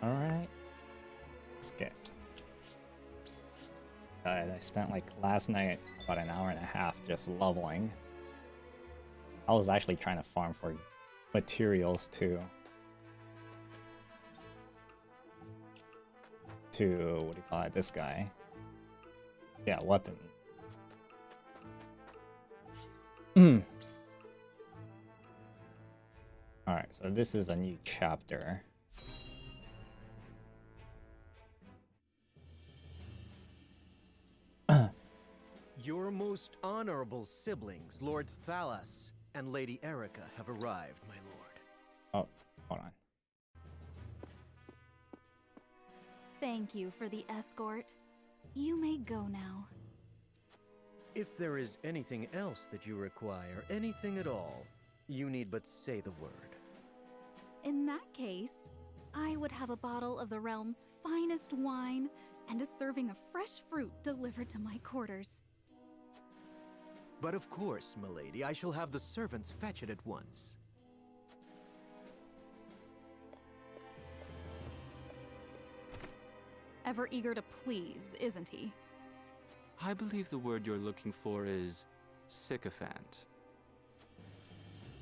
Alright. Let's get. I spent like last night about an hour and a half just leveling. I was actually trying to farm for materials to what do you call it, this guy. Yeah, weapon. Alright, so this is a new chapter. Your most honorable siblings, Lord Thalas and Lady Erica, have arrived, my lord. Oh, hold on. Thank you for the escort. You may go now. If there is anything else that you require, anything at all, you need but say the word. In that case, I would have a bottle of the realm's finest wine and a serving of fresh fruit delivered to my quarters. But of course, milady, I shall have the servants fetch it at once. Ever eager to please, isn't he? I believe the word you're looking for is sycophant.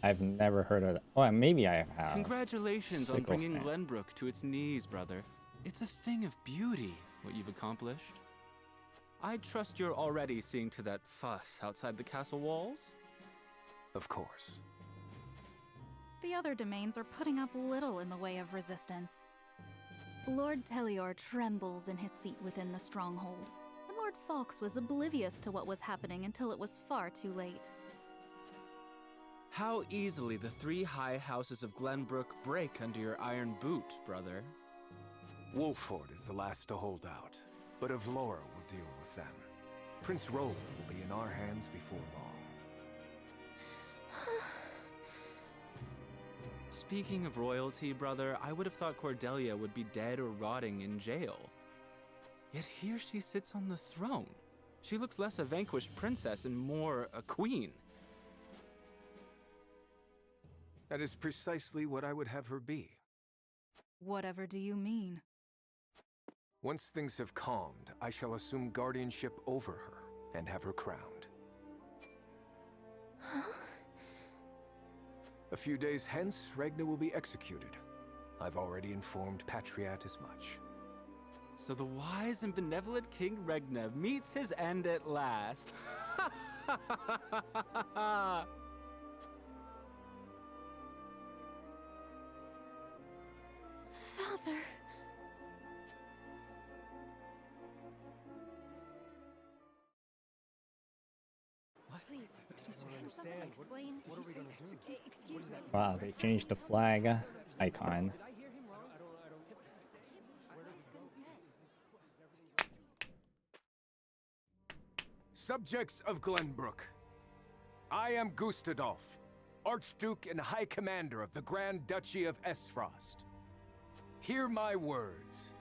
I've never heard of that. Oh, maybe I have. Congratulations on bringing Sycophant. Glenbrook to its knees, brother. It's a thing of beauty, what you've accomplished. I trust you're already seeing to that fuss outside the castle walls? Of course. The other domains are putting up little in the way of resistance. Lord Telior trembles in his seat within the stronghold, and Lord Fawkes was oblivious to what was happening until it was far too late. How easily the three high houses of Glenbrook break under your iron boot, brother. Wolford is the last to hold out, but Avlora will deal with them. Prince Roland will be in our hands before long. Speaking of royalty, brother, I would have thought Cordelia would be dead or rotting in jail. Yet here she sits on the throne. She looks less a vanquished princess and more a queen. That is precisely what I would have her be. Whatever do you mean? Once things have calmed, I shall assume guardianship over her and have her crowned. A few days hence, Regna will be executed. I've already informed Patriat as much. So the wise and benevolent King Regna meets his end at last. Father! Please, can someone explain? What are we gonna do? Excuse me. Wow, they changed the flag icon. Subjects of Glenbrook, I am Gustadolf, Archduke and High Commander of the Grand Duchy of Esfrost. Hear my words.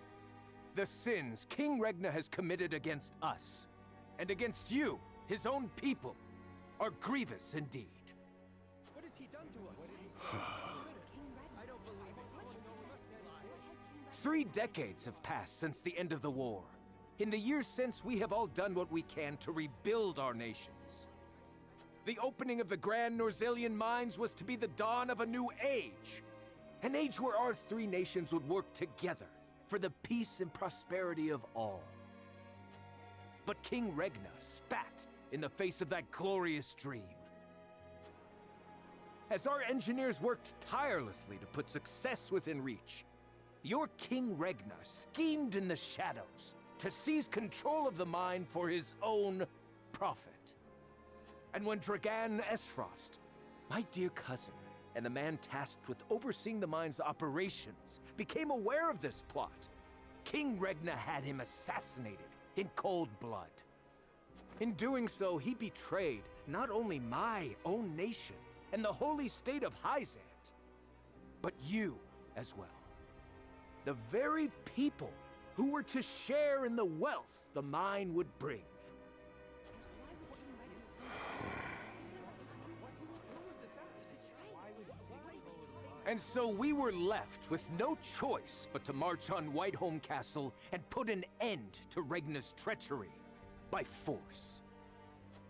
The sins King Regna has committed against us, and against you, his own people, are grievous indeed. What has he done to us? 3 decades have passed since the end of the war. In the years since, we have all done what we can to rebuild our nations. The opening of the Grand Norzelian mines was to be the dawn of a new age. An age where our 3 nations would work together for the peace and prosperity of all. But King Regna spat in the face of that glorious dream. As our engineers worked tirelessly to put success within reach, your King Regna schemed in the shadows to seize control of the mine for his own profit. And when Dragan Esfrost, my dear cousin, and the man tasked with overseeing the mine's operations, became aware of this plot, King Regna had him assassinated in cold blood. In doing so, he betrayed not only my own nation and the holy state of Hyzant, but you as well. The very people who were to share in the wealth the mine would bring. And so we were left with no choice but to march on Whiteholm Castle and put an end to Regna's treachery by force.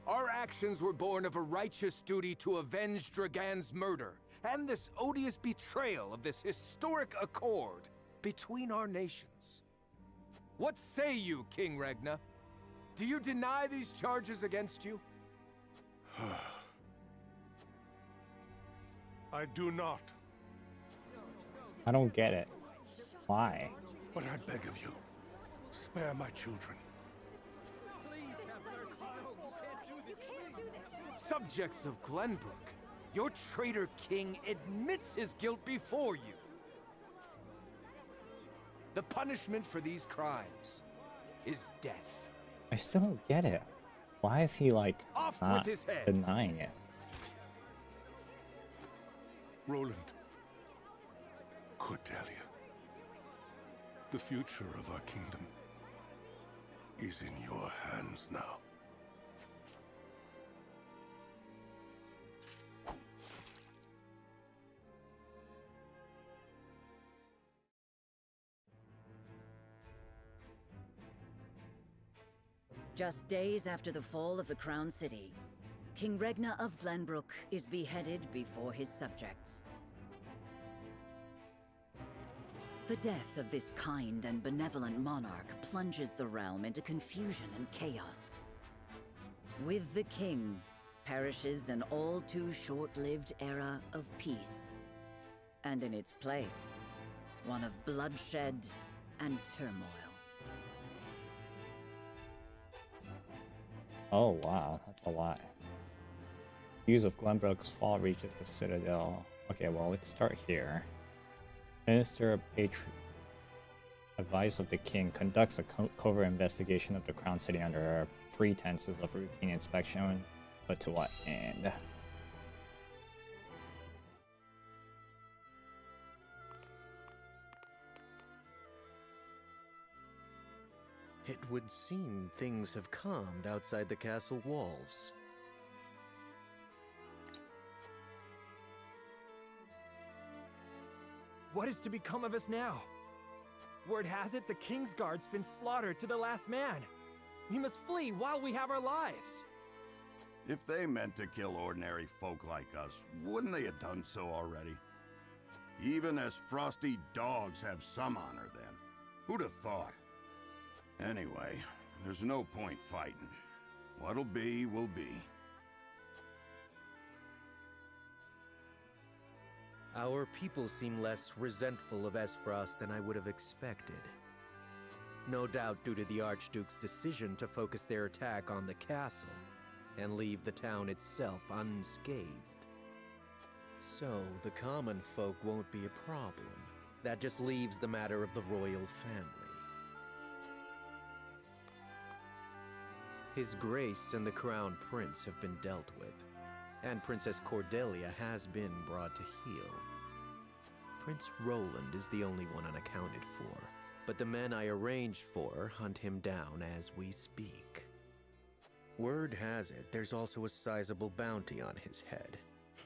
Our actions were born of a righteous duty to avenge Dragan's murder and this odious betrayal of this historic accord between our nations. What say you, King Regna? Do you deny these charges against you? I do not. I don't get it. Why? But I beg of you, spare my children. Subjects of Glenbrook, your traitor king admits his guilt before you. The punishment for these crimes is death. I still don't get it. Why is he like Off not with his head. denying it? Roland, Cordelia, the future of our kingdom is in your hands now. Just days after the fall of the Crown City, King Regna of Glenbrook is beheaded before his subjects. The death of this kind and benevolent monarch plunges the realm into confusion and chaos. With the king perishes an all too short-lived era of peace, and in its place, one of bloodshed and turmoil. Oh wow, that's a lot. News of Glenbrook's fall reaches the Citadel. Okay, well, let's start here. Minister of advice of the king conducts a covert investigation of the Crown City under pretenses of routine inspection, but to what end? It would seem things have calmed outside the castle walls. What is to become of us now? Word has it the King's Guard's been slaughtered to the last man. We must flee while we have our lives. If they meant to kill ordinary folk like us, wouldn't they have done so already? Even as frosty dogs have some honor then. Who'd have thought? Anyway, there's no point fighting. What'll be, will be. Our people seem less resentful of Esfrost than I would have expected. No doubt due to the Archduke's decision to focus their attack on the castle and leave the town itself unscathed. So the common folk won't be a problem. That just leaves the matter of the royal family. His Grace and the Crown Prince have been dealt with, and Princess Cordelia has been brought to heel. Prince Roland is the only one unaccounted for, but the men I arranged for hunt him down as we speak. Word has it there's also a sizable bounty on his head.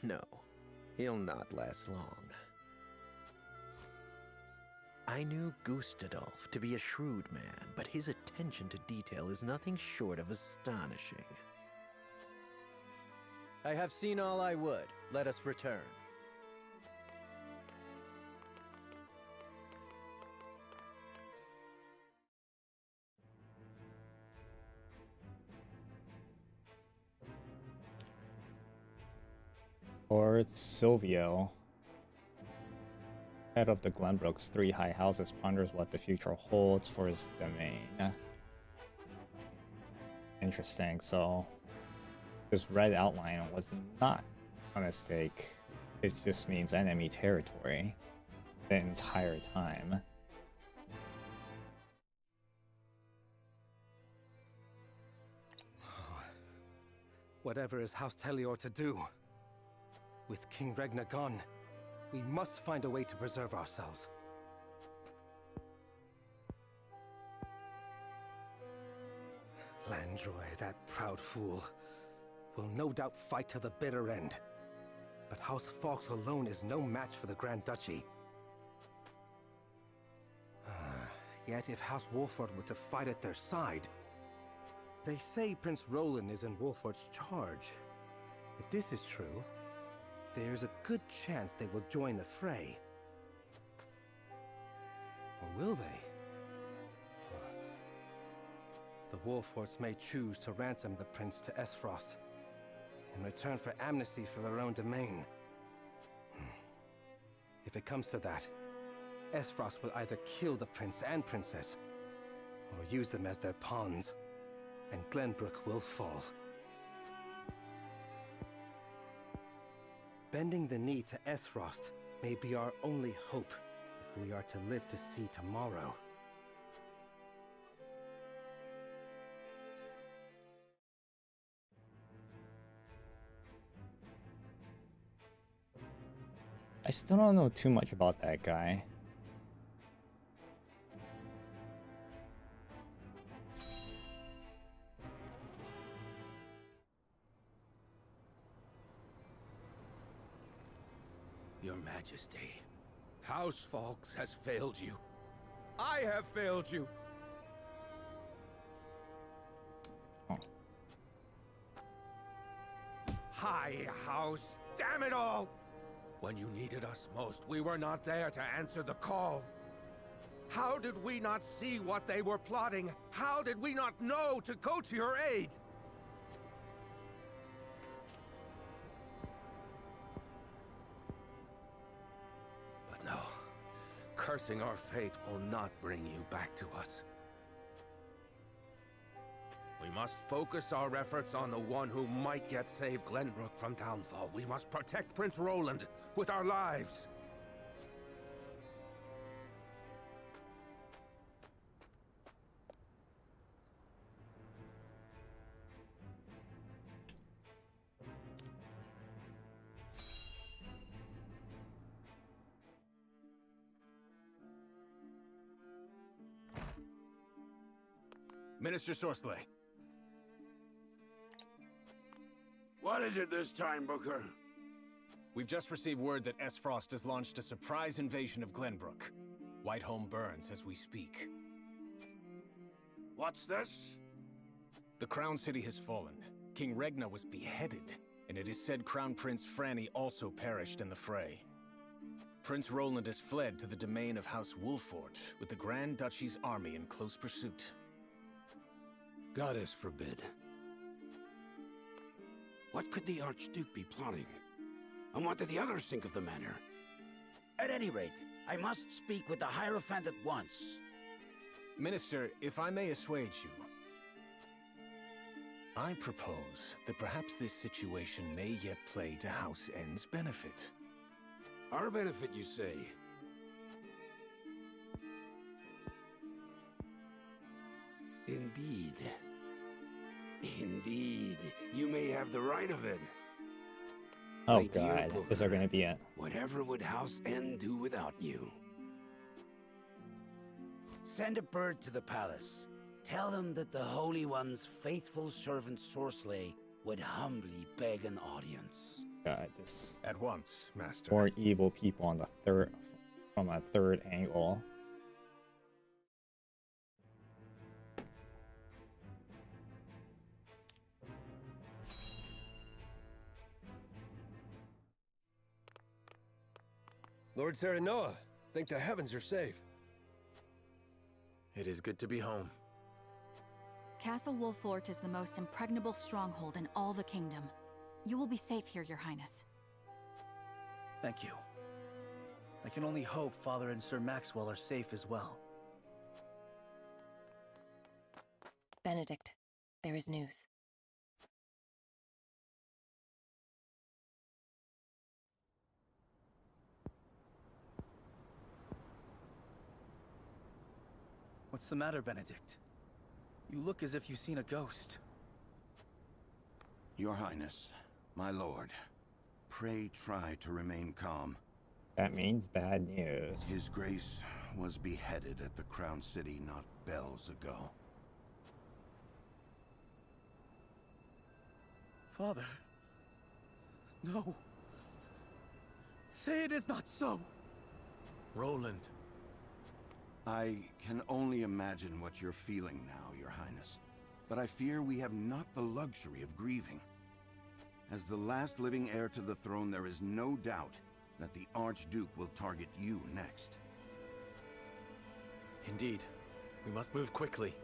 No, he'll not last long. I knew Gustadolf to be a shrewd man, but his attention to detail is nothing short of astonishing. I have seen all I would. Let us return. Lord Silvio, head of the Glenbrook's 3 high houses, ponders what the future holds for his domain. Interesting, so this red outline was not a mistake. It just means enemy territory the entire time. Whatever is House Telior to do, with King Regna gone, we must find a way to preserve ourselves. Landroy, that proud fool, will no doubt fight to the bitter end. But House Fawkes alone is no match for the Grand Duchy. Yet if House Wolford were to fight at their side... They say Prince Roland is in Wolford's charge. If this is true, there's a good chance they will join the fray. Or will they? The Wolfords may choose to ransom the prince to Esfrost in return for amnesty for their own domain. If it comes to that, Esfrost will either kill the prince and princess, or use them as their pawns, and Glenbrook will fall. Bending the knee to Esfrost may be our only hope if we are to live to see tomorrow. I still don't know too much about that guy. Your Majesty, House Fawkes has failed you. I have failed you. Oh. High House, damn it all! When you needed us most, we were not there to answer the call. How did we not see what they were plotting? How did we not know to go to your aid? But no, cursing our fate will not bring you back to us. We must focus our efforts on the one who might yet save Glenbrook from downfall. We must protect Prince Roland with our lives. Minister Sorsley. What is it this time, Booker? We've just received word that Esfrost has launched a surprise invasion of Glenbrook. Whiteholm burns as we speak. What's this? The Crown City has fallen. King Regna was beheaded, and it is said Crown Prince Franny also perished in the fray. Prince Roland has fled to the domain of House Wolford, with the Grand Duchy's army in close pursuit. Goddess forbid. What could the Archduke be plotting? And what did the others think of the matter? At any rate, I must speak with the Hierophant at once. Minister, if I may assuage you, I propose that perhaps this situation may yet play to House N's benefit. Our benefit, you say? Indeed. Indeed. You may have the right of it. Oh My dear god, Booker, is there gonna be a... Whatever would House N do without you? Send a bird to the palace. Tell them that the Holy One's faithful servant Sorsley would humbly beg an audience. God, this... At once, Master. More evil people on the third... from a third angle. Lord Serenoa, thank the heavens you're safe. It is good to be home. Castle Wolfort is the most impregnable stronghold in all the kingdom. You will be safe here, Your Highness. Thank you. I can only hope Father and Sir Maxwell are safe as well. Benedict, there is news. What's the matter, Benedict? You look as if you've seen a ghost. Your Highness, my lord, pray try to remain calm. That means bad news. His Grace was beheaded at the Crown City not bells ago. Father. No. say it is not so. Roland. I can only imagine what you're feeling now, Your Highness. But I fear we have not the luxury of grieving. As the last living heir to the throne, there is no doubt that the Archduke will target you next. Indeed. We must move quickly.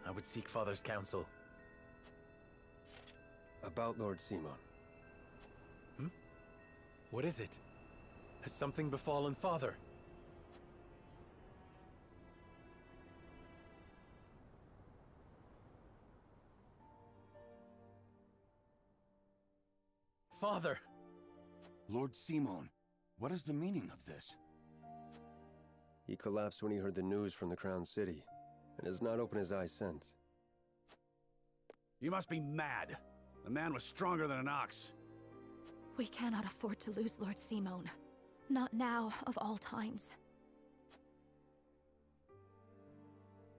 I would seek Father's counsel. About Lord Simon. What is it? Has something befallen Father? Father! Lord Simon, what is the meaning of this? He collapsed when he heard the news from the Crown City, and has not opened his eyes since. You must be mad. The man was stronger than an ox. We cannot afford to lose Lord Simon. Not now, of all times.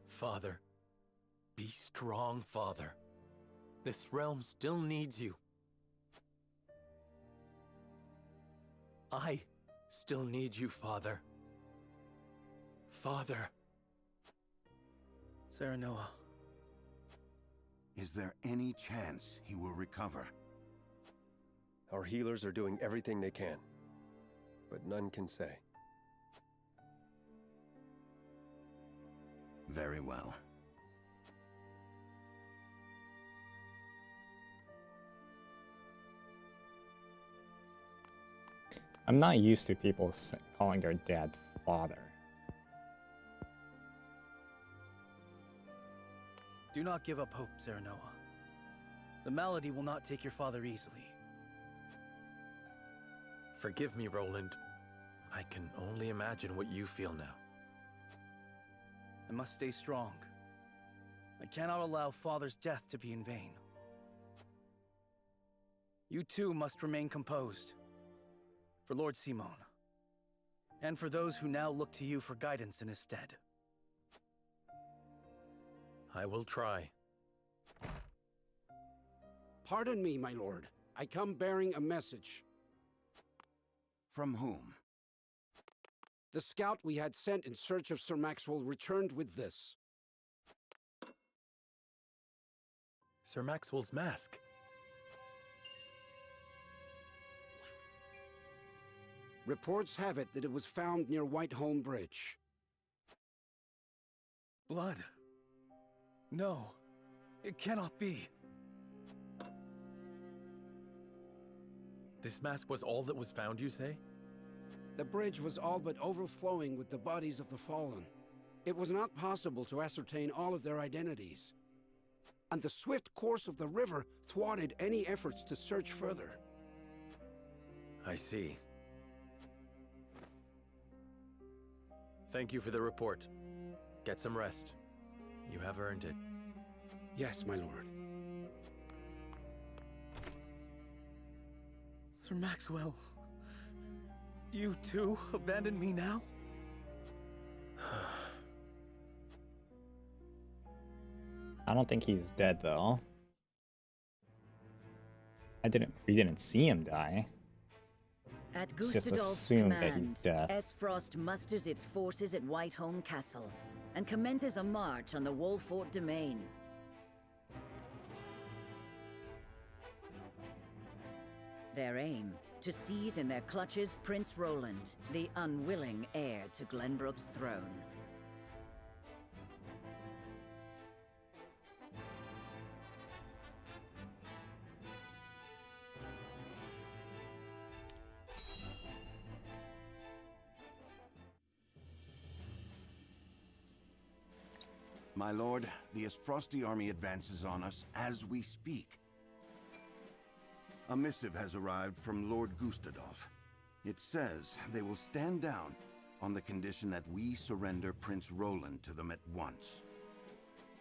Father. Be strong, Father. This realm still needs you. I still need you, Father. Father. Serenoa. Is there any chance he will recover? Our healers are doing everything they can, but none can say. Very well. I'm not used to people calling their dad father. Do not give up hope, Serenoa. The malady will not take your father easily. Forgive me, Roland. I can only imagine what you feel now. I must stay strong. I cannot allow Father's death to be in vain. You too must remain composed. For Lord Simon. And for those who now look to you for guidance in his stead. I will try. Pardon me, my lord. I come bearing a message. From whom? The scout we had sent in search of Sir Maxwell returned with this. Sir Maxwell's mask. Reports have it that it was found near Whiteholm Bridge. Blood. No, it cannot be. This mask was all that was found, you say? The bridge was all but overflowing with the bodies of the fallen. It was not possible to ascertain all of their identities. And the swift course of the river thwarted any efforts to search further. I see. Thank you for the report. Get some rest. You have earned it. Yes, my lord. Sir Maxwell, you too abandon me now? I don't think he's dead though. We didn't see him die. At It's just Gustadolf's assumed that he's command, dead. S-Frost musters its forces at Whiteholm Castle and commences a march on the Wolfort domain. Their aim, to seize in their clutches Prince Roland, the unwilling heir to Glenbrook's throne. My lord, the Frosty army advances on us as we speak. A missive has arrived from Lord Gustadolf. It says they will stand down on the condition that we surrender Prince Roland to them at once.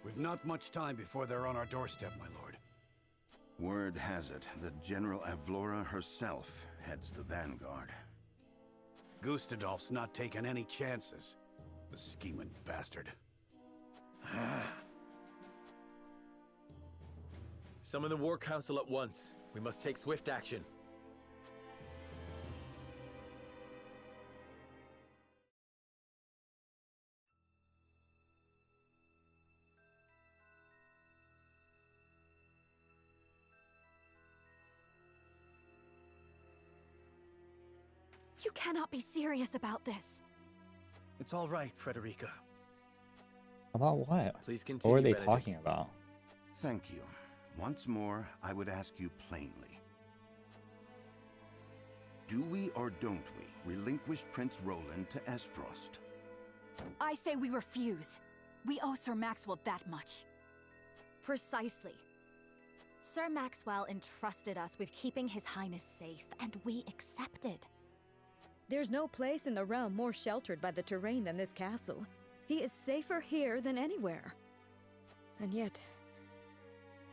We've not much time before they're on our doorstep, my lord. Word has it that General Avlora herself heads the vanguard. Gustadolf's not taking any chances. The scheming bastard. Summon the War Council at once. We must take swift action. You cannot be serious about this. It's all right, Frederica. About what? Please What continue, were they Benedict. talking about? Thank you. Once more, I would ask you plainly. Do we or don't we relinquish Prince Roland to Esfrost? I say we refuse. We owe Sir Maxwell that much. Precisely. Sir Maxwell entrusted us with keeping His Highness safe, and we accepted. There's no place in the realm more sheltered by the terrain than this castle. He is safer here than anywhere. And yet,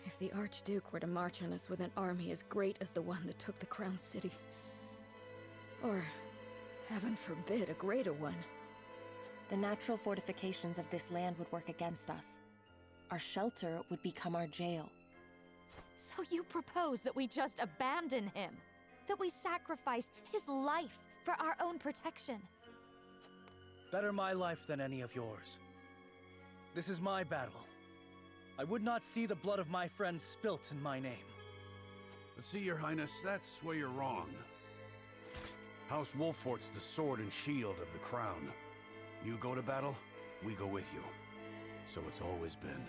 if the Archduke were to march on us with an army as great as the one that took the Crown City, or, heaven forbid, a greater one, The natural fortifications of this land would work against us. Our shelter would become our jail. So you propose that we just abandon him? That we sacrifice his life for our own protection? Better my life than any of yours. This is my battle. I would not see the blood of my friends spilt in my name. But see, Your Highness, that's where you're wrong. House Wolfort's the sword and shield of the crown. You go to battle, we go with you. So it's always been.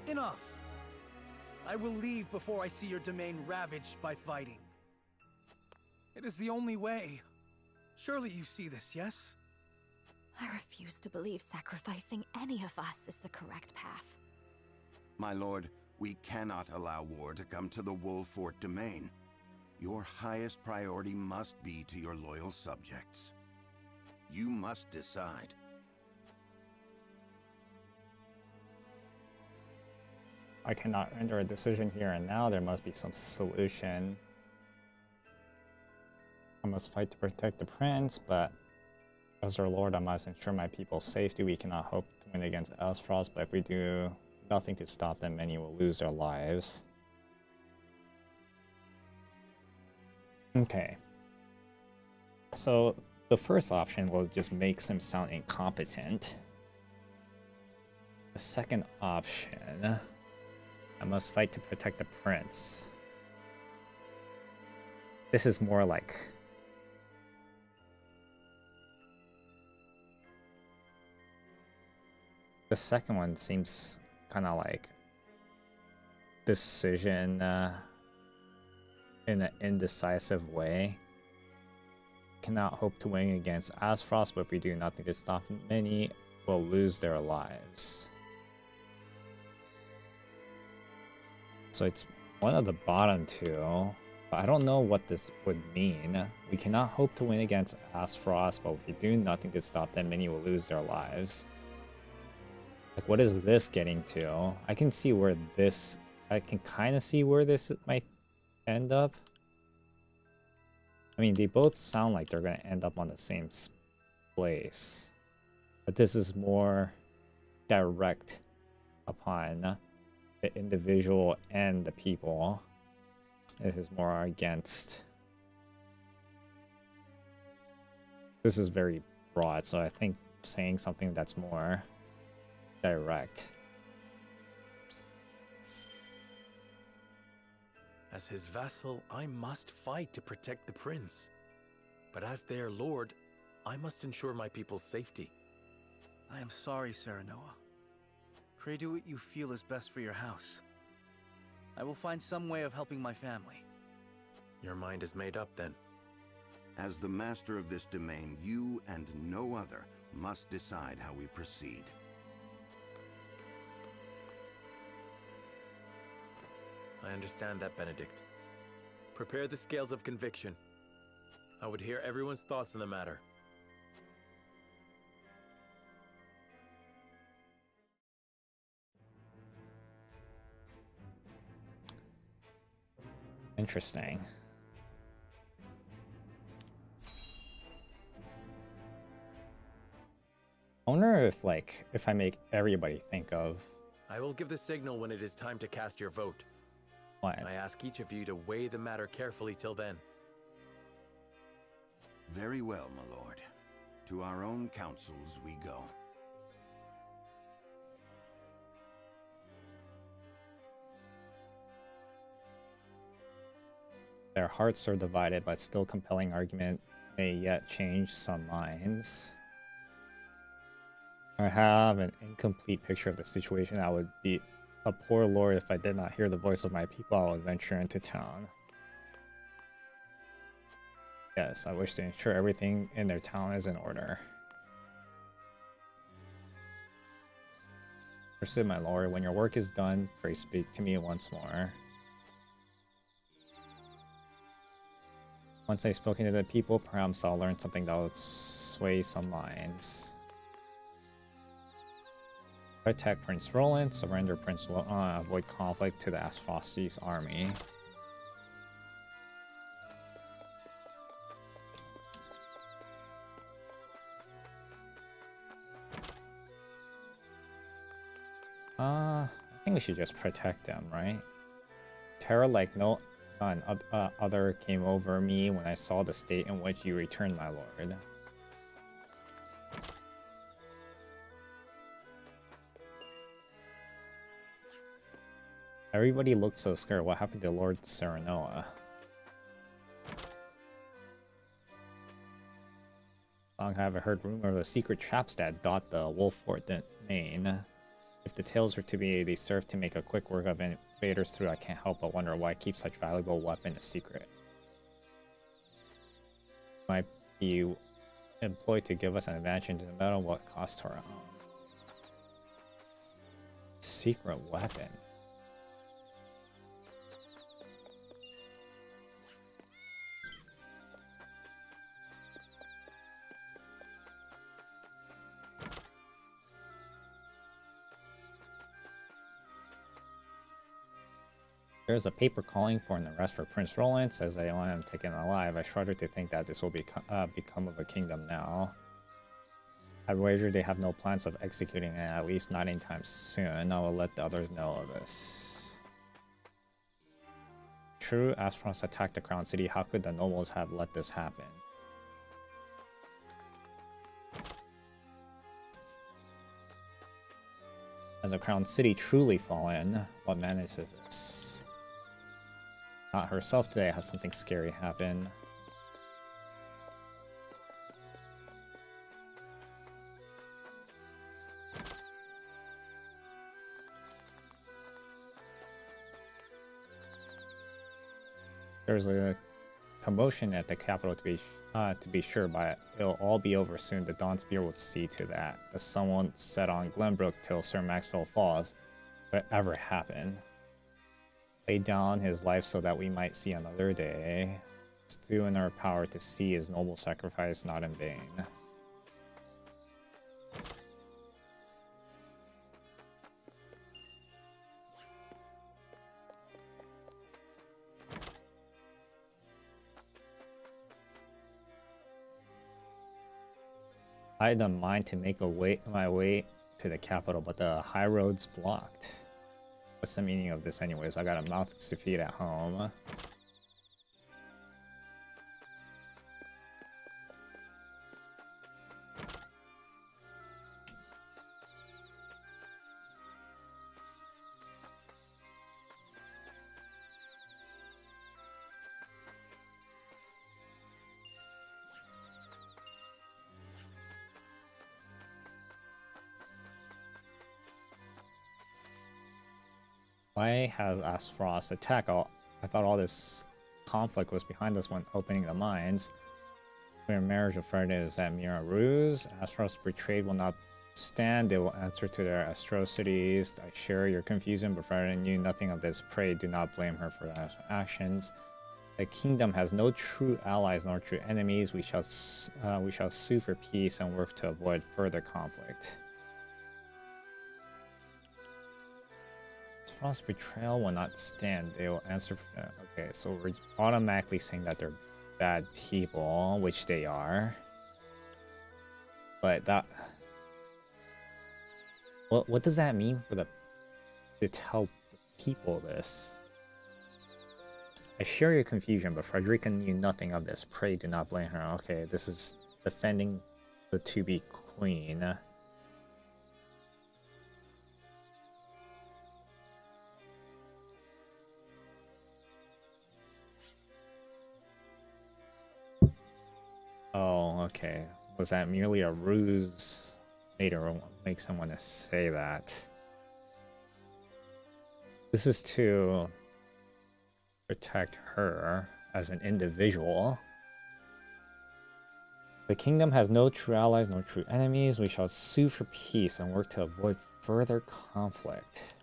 Enough! I will leave before I see your domain ravaged by fighting. It is the only way. Surely you see this, yes? I refuse to believe sacrificing any of us is the correct path. My lord, we cannot allow war to come to the Wolfort domain. Your highest priority must be to your loyal subjects. You must decide. I cannot render a decision here and now. There must be some solution. I must fight to protect the prince, but as our lord, I must ensure my people's safety. We cannot hope to win against Elsfrost, but if we do nothing to stop them, many will lose their lives. Okay. So the first option will just make him sound incompetent. The second option, I must fight to protect the prince. This is more like the second one seems kind of like decision in an indecisive way. Cannot hope to win against Asfrost, but if we do nothing to stop them, many will lose their lives. So it's one of the bottom two, but I don't know what this would mean. We cannot hope to win against Asfrost, but if we do nothing to stop them, many will lose their lives. Like, what is this getting to? I can see where this... I can kind of see where this might end up. I mean, they both sound like they're going to end up on the same place. But this is more direct upon the individual and the people. This is more against... This is very broad, so I think saying something that's more direct. As his vassal, I must fight to protect the prince. But as their lord, I must ensure my people's safety. I am sorry, Serenoa. Pray do what you feel is best for your house. I will find some way of helping my family. Your mind is made up, then. As the master of this domain, you and no other must decide how we proceed. I understand that, Benedict. Prepare the scales of conviction. I would hear everyone's thoughts on the matter. Interesting. I wonder if I make everybody think of... I will give the signal when it is time to cast your vote. What? I ask each of you to weigh the matter carefully till then. Very well, my lord. To our own councils we go. Their hearts are divided, but still compelling argument may yet change some minds. I have an incomplete picture of the situation. I would be a poor lord if I did not hear the voice of my people. I would venture into town. Yes, I wish to ensure everything in their town is in order. Understood, my lord. When your work is done, pray speak to me once more. Once I've spoken to the people, perhaps I'll learn something that will sway some minds. Attack Prince Roland, surrender Prince Roland, avoid conflict to the Asfrosti's army. I think we should just protect them, right? Terror like no none other came over me when I saw the state in which you returned, my lord. Everybody looked so scared. What happened to Lord Serenoa? Long have I heard rumor of the secret traps that dot the Wolfort domain. If the tales are to be, they serve to make a quick work of invaders through. I can't help but wonder why keep such valuable weapon a secret. Might be employed to give us an advantage no matter what cost to our own. Secret weapon. There's a paper calling for an arrest for Prince Roland. Says they want him taken alive. I shudder to think that this will become of a kingdom now. I wager they have no plans of executing it, at least not anytime soon. I will let the others know of this. True, Asfrost attacked the Crown City. How could the nobles have let this happen? Has the Crown City truly fallen? What madness is this? Not herself today. Has something scary happen? There's a commotion at the capital to be sure, but it'll all be over soon. The Dawnspear will see to that. The sun won't set on Glenbrook till Sir Maxwell falls. Whatever happened? Lay down his life so that we might see another day. It's due in our power to see his noble sacrifice not in vain. I had a mind to make my way to the capital, but the high road's blocked. What's the meaning of this anyways? I got a mouth to feed at home. Why has Asfrost attacked? I thought all this conflict was behind us when opening the mines. Their marriage of Friday is that mere ruse. Asfrost betrayed will not stand. They will answer to their atrocities. I share your confusion, but Friday knew nothing of this. Pray do not blame her for her actions. The kingdom has no true allies nor true enemies. We shall sue for peace and work to avoid further conflict. Frost's betrayal will not stand. They will answer for that. Okay, so we're automatically saying that they're bad people, which they are. But that... What does that mean for to tell people this? I share your confusion, but Frederica knew nothing of this. Pray do not blame her. Okay, this is defending the to-be queen. okay. Was that merely a ruse later or make someone to say that? This is to protect her as an individual. The kingdom has no true allies, no true enemies. We shall sue for peace and work to avoid further conflict.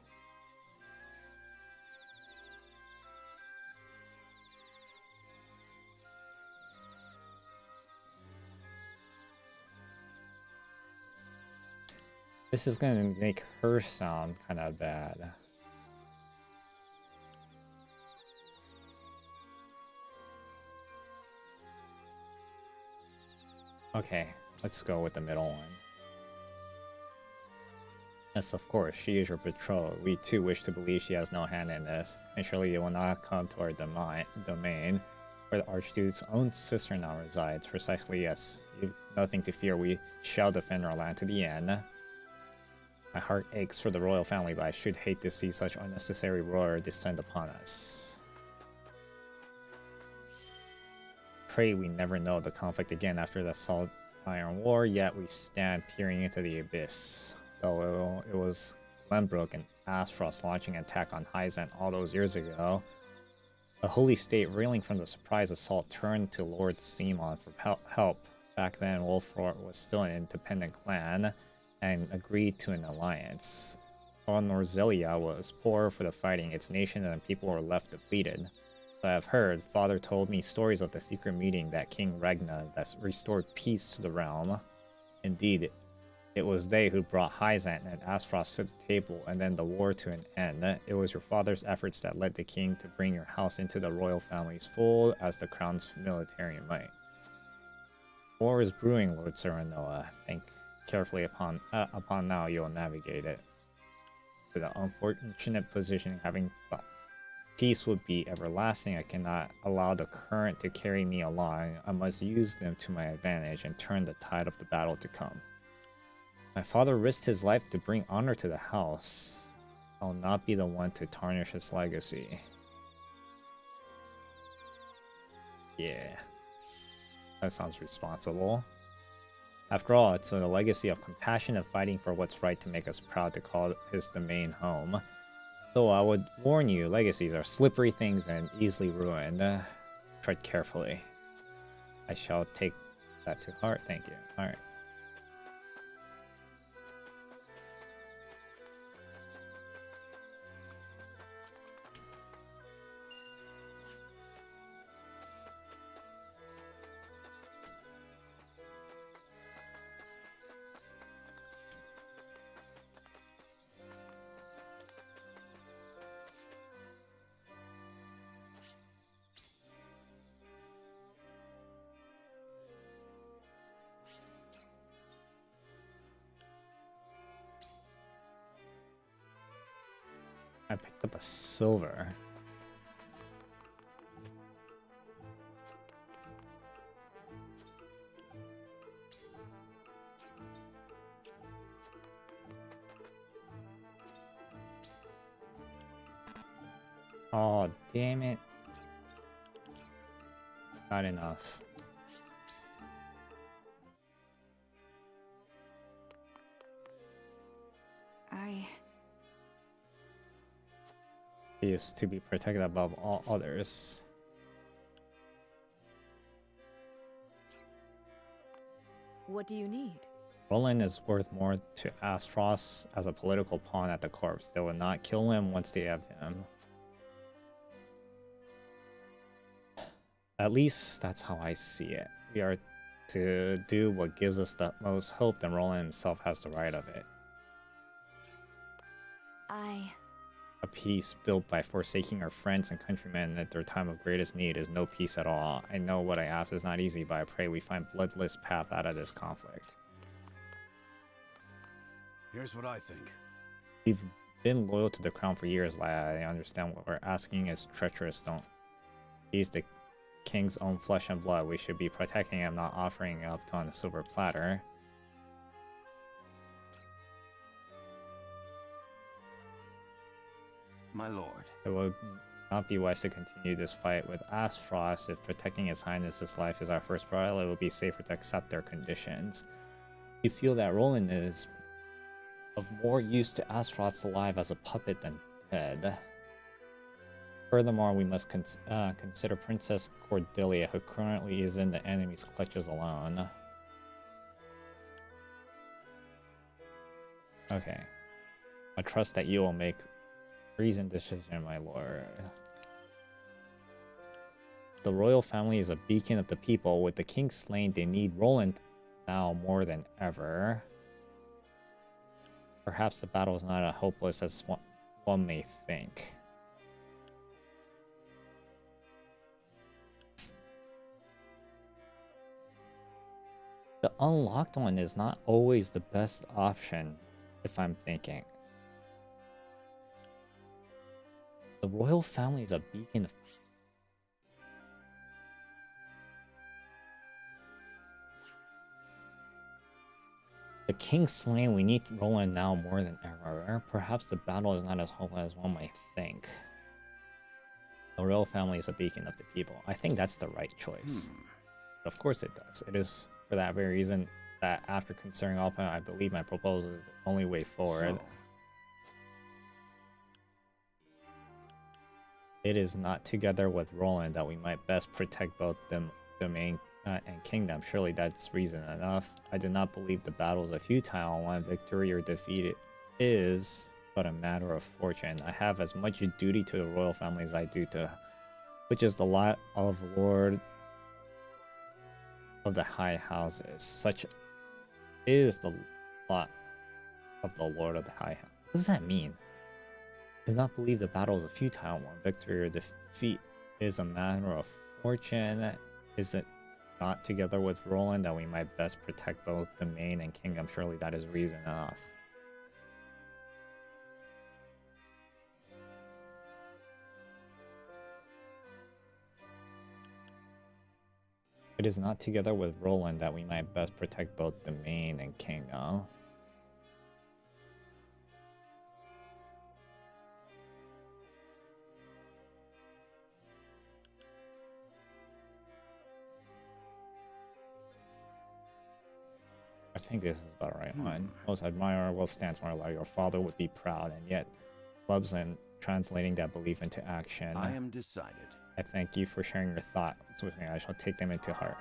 This is going to make her sound kind of bad. Okay, let's go with the middle one. Yes, of course, she is your betrothed. We too wish to believe she has no hand in this, and surely it will not come to our domain, where the Archduke's own sister now resides. Precisely, yes. You've nothing to fear. We shall defend our land to the end. My heart aches for the royal family, but I should hate to see such unnecessary roar descend upon us. Pray we never know the conflict again after the Salt Iron War, yet we stand peering into the abyss. Though it was Glenbrook and Asfrost launching an attack on Hyzant all those years ago, the Holy State, reeling from the surprise assault, turned to Lord Simon for help. Back then, Wolfrort was still an independent clan, and agreed to an alliance. While Norzelia was poor for the fighting, its nation and people were left depleted. So I have heard, Father told me stories of the secret meeting that King Regna that restored peace to the realm. Indeed, it was they who brought Hyzant and Asfrost to the table and then the war to an end. It was your father's efforts that led the king to bring your house into the royal family's fold as the crown's military might. War is brewing, Lord Serenoa. Think carefully upon now you'll navigate it. To the unfortunate position having thought peace would be everlasting, I cannot allow the current to carry me along. I must use them to my advantage and turn the tide of the battle to come. My father risked his life to bring honor to the house. I will not be the one to tarnish his legacy. Yeah. That sounds responsible. After all, it's a legacy of compassion and fighting for what's right to make us proud to call his domain home. Though I would warn you, legacies are slippery things and easily ruined. Tread carefully. I shall take that to heart, thank you. Alright. I picked up a silver. Oh, damn it. Not enough. He is to be protected above all others. What do you need? Roland is worth more to Asfrost as a political pawn at the corpse. They will not kill him once they have him. At least that's how I see it. We are to do what gives us the most hope, then Roland himself has the right of it. A peace built by forsaking our friends and countrymen at their time of greatest need is no peace at all. I know what I ask is not easy, but I pray we find bloodless path out of this conflict. Here's what I think. We've been loyal to the crown for years, lad. I understand what we're asking is treacherous. Don't. He's the king's own flesh and blood. We should be protecting him, not offering him up on a silver platter. My lord. It would not be wise to continue this fight with Asfrost. If protecting His Highness's life is our first priority, it will be safer to accept their conditions. You feel that Roland is of more use to Asfrost's life as a puppet than dead. Furthermore, we must consider Princess Cordelia, who currently is in the enemy's clutches alone. Okay. I trust that you will make reasoned decision, my lord. The royal family is a beacon of the people. With the king slain, they need Roland now more than ever. Perhaps the battle is not as hopeless as one may think. The unlocked one is not always the best option, if I'm thinking. The royal family is a beacon of... The king slain, we need Roland now more than ever. Perhaps the battle is not as hopeless as one might think. The royal family is a beacon of the people. I think that's the right choice. But of course it does. It is for that very reason that after considering all points, I believe my proposal is the only way forward. It is not together with Roland that we might best protect both the domain and kingdom. Surely that's reason enough. I do not believe the battle is a futile one. Victory or defeat is but a matter of fortune. I have as much duty to the royal family as I do to, which is the lot of Lord of the high houses. Such is the lot of the Lord of the high house. What does that mean? Do not believe the battle is a futile one. Victory or defeat is a matter of fortune. Is it not together with Roland that we might best protect both domain and kingdom? Surely that is reason enough. It is not together with Roland that we might best protect both domain and kingdom. I think this is about the right one. Most admirable stance, my lord. Your father would be proud, and yet loves in translating that belief into action. I am decided. I thank you for sharing your thoughts with me. I shall take them into heart.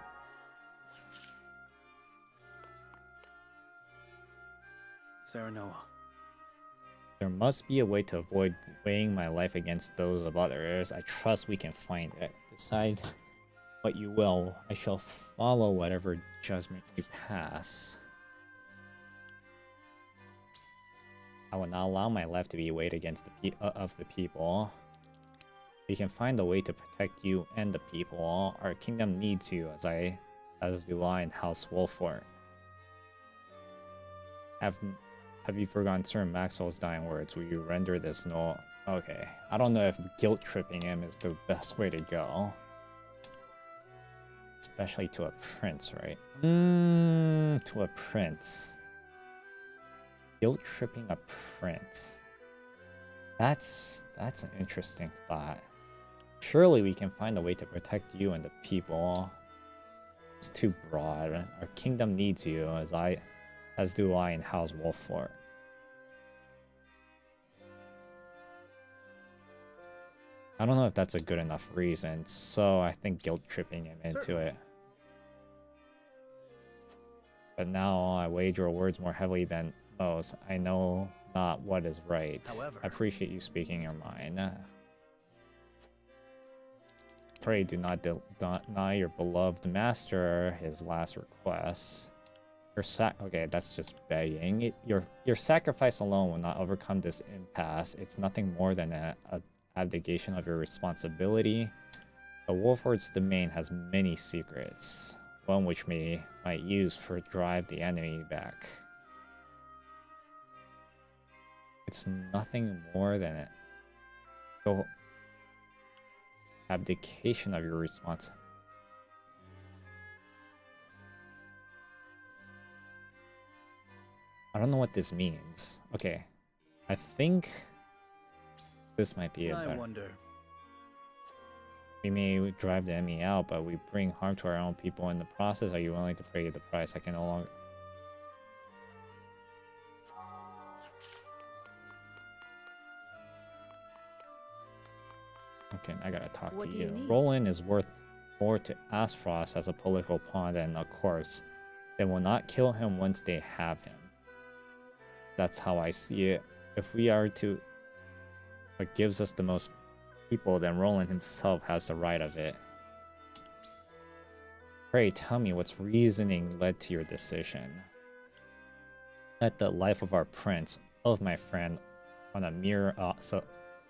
Serenoa. There must be a way to avoid weighing my life against those of others. I trust we can find it. Decide what you will. I shall follow whatever judgment you pass. I will not allow my life to be weighed against the people. We can find a way to protect you and the people. Our kingdom needs you, as do I in House Wolfort. Have you forgotten Sir Maxwell's dying words? Will you render this null? Okay, I don't know if guilt-tripping him is the best way to go. Especially to a prince, right? To a prince. Guilt-tripping a prince. That's an interesting thought. Surely we can find a way to protect you and the people. It's too broad. Our kingdom needs you, as do I in House Wolfort. I don't know if that's a good enough reason, so I think guilt-tripping him into it. But now I wager words more heavily than most. I know not what is right. However, I appreciate you speaking your mind. Pray do not deny your beloved master his last request. Okay, that's just begging. Your sacrifice alone will not overcome this impasse. It's nothing more than an abdication of your responsibility. The Wolfort's domain has many secrets, one which might use for drive the enemy back. It's nothing more than an abdication of your responsibility. I don't know what this means. Okay, I think this might be it. I wonder. We may drive the enemy out, but we bring harm to our own people in the process. Are you willing to pay the price? I can no longer... Okay, I gotta talk to you. Roland is worth more to Asfrost as a political pawn than a corpse. They will not kill him once they have him. That's how I see it. If we are to... What gives us the most people, then Roland himself has the right of it. Pray tell me what's reasoning led to your decision. Let the life of our prince, of my friend, on a mere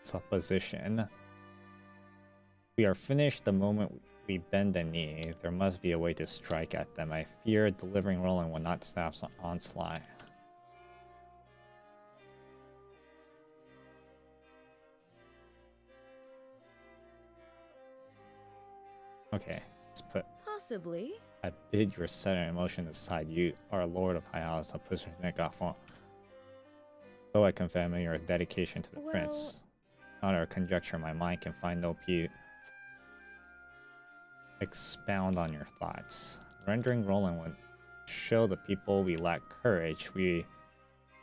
supposition. We are finished the moment we bend the knee. There must be a way to strike at them. I fear delivering Roland will not stop the onslaught. Okay, let's put... Possibly. I bid your sudden emotion aside. You are Lord of High House. I'll push your neck off. Though I confirm your dedication to the prince. Not our conjecture, my mind can find no peace. Expound on your thoughts. Rendering Roland would show the people we lack courage. We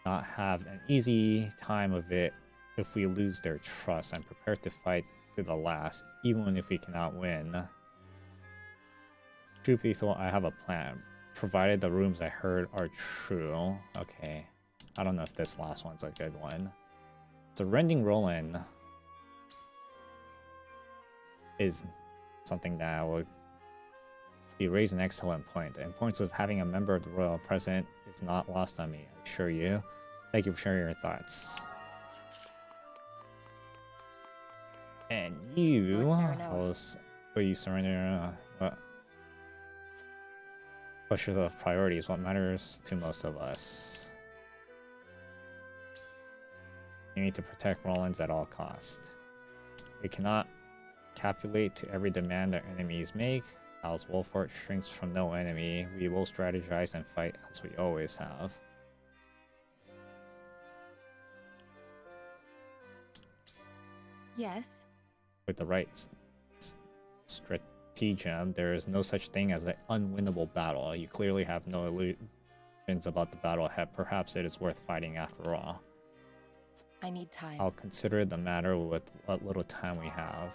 not have an easy time of it if we lose their trust. I'm prepared to fight to the last, even if we cannot win. Truth be told, I have a plan, provided the rooms I heard are true. Okay, I don't know if this last one's a good one. So rending Roland is something that will be raised an excellent point. The importance of having a member of the royal present is not lost on me, I assure you. Thank you for sharing your thoughts. And you, will you surrender? Question of priorities, what matters to most of us. You need to protect Rollins at all costs. We cannot capitulate to every demand our enemies make. House Wolfort shrinks from no enemy. We will strategize and fight as we always have. Yes. With the right stratagem, there is no such thing as an unwinnable battle. You clearly have no illusions about the battle ahead. Perhaps it is worth fighting after all. I need time. I'll consider the matter with what little time we have.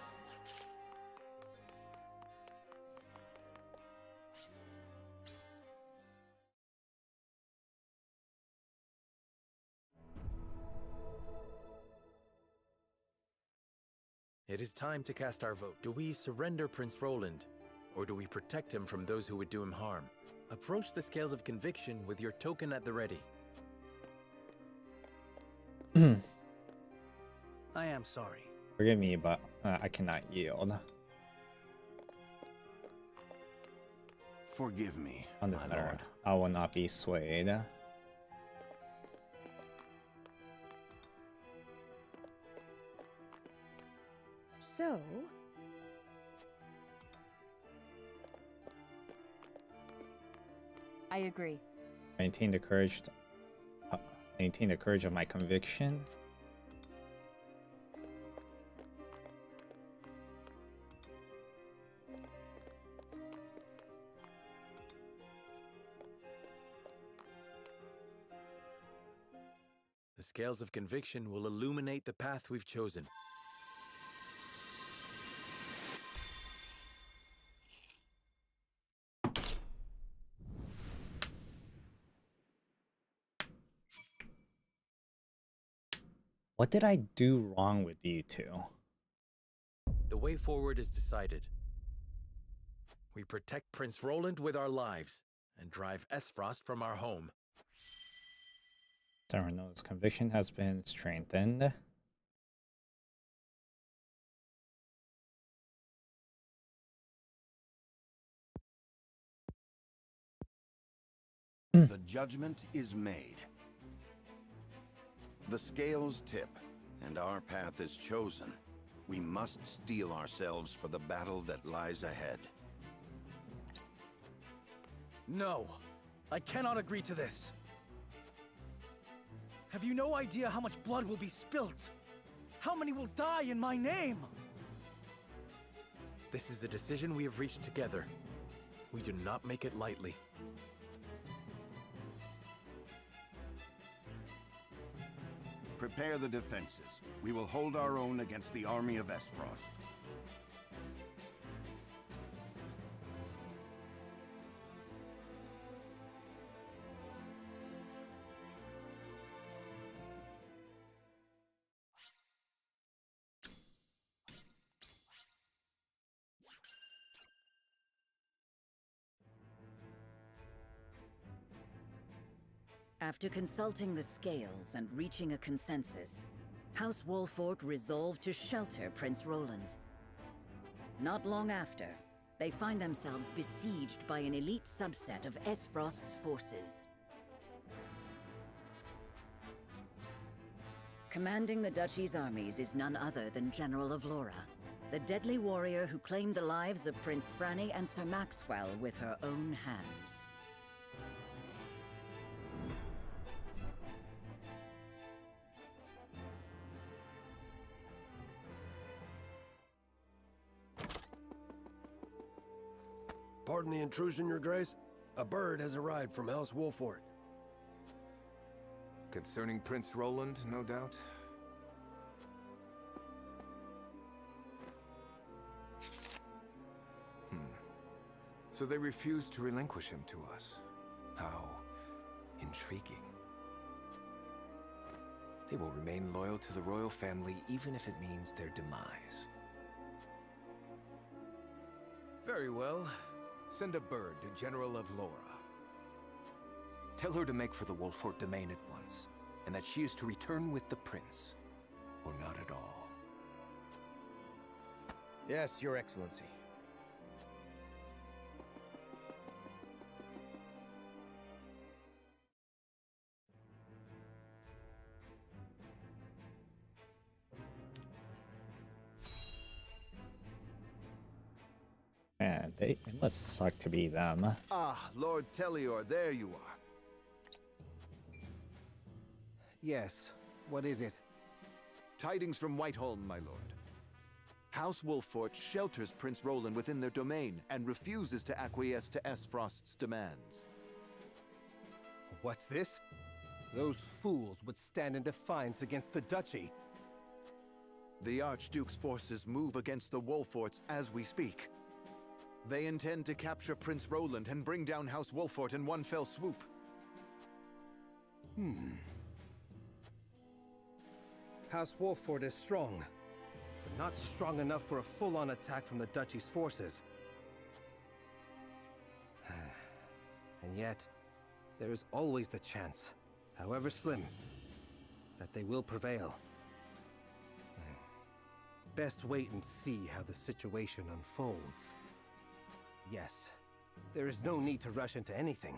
It is time to cast our vote. Do we surrender Prince Roland, or do we protect him from those who would do him harm? Approach the scales of conviction with your token at the ready. I am sorry. Forgive me, but I cannot yield. Forgive me, on this matter, Lord. I will not be swayed. So... I agree. Maintain the courage of my conviction. The scales of conviction will illuminate the path we've chosen. What did I do wrong with you two? The way forward is decided. We protect Prince Roland with our lives and drive Esfrost from our home. Cyrano's conviction has been strengthened. The judgment is made. The scales tip, and our path is chosen. We must steel ourselves for the battle that lies ahead. No, I cannot agree to this. Have you no idea how much blood will be spilt? How many will die in my name? This is a decision we have reached together. We do not make it lightly. Prepare the defenses. We will hold our own against the army of Esfrost. After consulting the scales and reaching a consensus, House Wolfort resolved to shelter Prince Roland. Not long after, they find themselves besieged by an elite subset of Esfrost's forces. Commanding the Duchy's armies is none other than General of Laura, the deadly warrior who claimed the lives of Prince Franny and Sir Maxwell with her own hands. Pardon the intrusion, Your Grace. A bird has arrived from House Wolfort. Concerning Prince Roland, no doubt? So they refuse to relinquish him to us. How intriguing. They will remain loyal to the royal family even if it means their demise. Very well. Send a bird to General of Laura. Tell her to make for the Wolfort domain at once, and that she is to return with the prince, or not at all. Yes, Your Excellency. Man, it must suck to be them. Ah, Lord Telior, there you are. Yes, what is it? Tidings from Whiteholm, my lord. House Wolfort shelters Prince Roland within their domain and refuses to acquiesce to Esfrost's demands. What's this? Those fools would stand in defiance against the Duchy. The Archduke's forces move against the Wolforts as we speak. They intend to capture Prince Roland and bring down House Wolfort in one fell swoop. House Wolfort is strong, but not strong enough for a full-on attack from the Duchy's forces. And yet, there is always the chance, however slim, that they will prevail. Best wait and see how the situation unfolds. Yes, there is no need to rush into anything.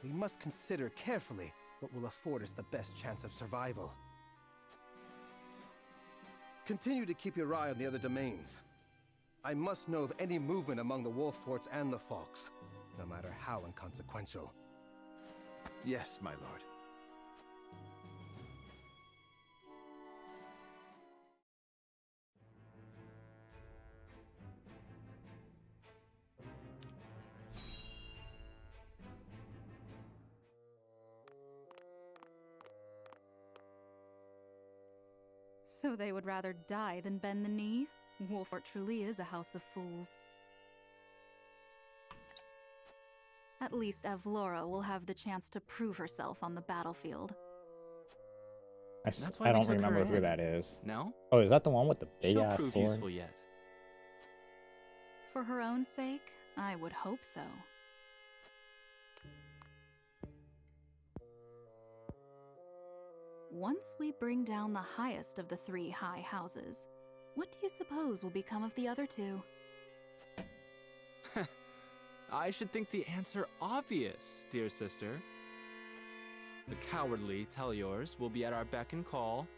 We must consider carefully what will afford us the best chance of survival. Continue to keep your eye on the other domains. I must know of any movement among the Wolforts and the Falks, no matter how inconsequential. Yes, my lord. So they would rather die than bend the knee? Wolfort truly is a house of fools. At least Evlora will have the chance to prove herself on the battlefield. I don't remember who that is. No? Oh, is that the one with the big ass prove sword? Useful yet. For her own sake, I would hope so. Once we bring down the highest of the three high houses, what do you suppose will become of the other two? I should think the answer obvious, dear sister. The cowardly Teliors will be at our beck and call.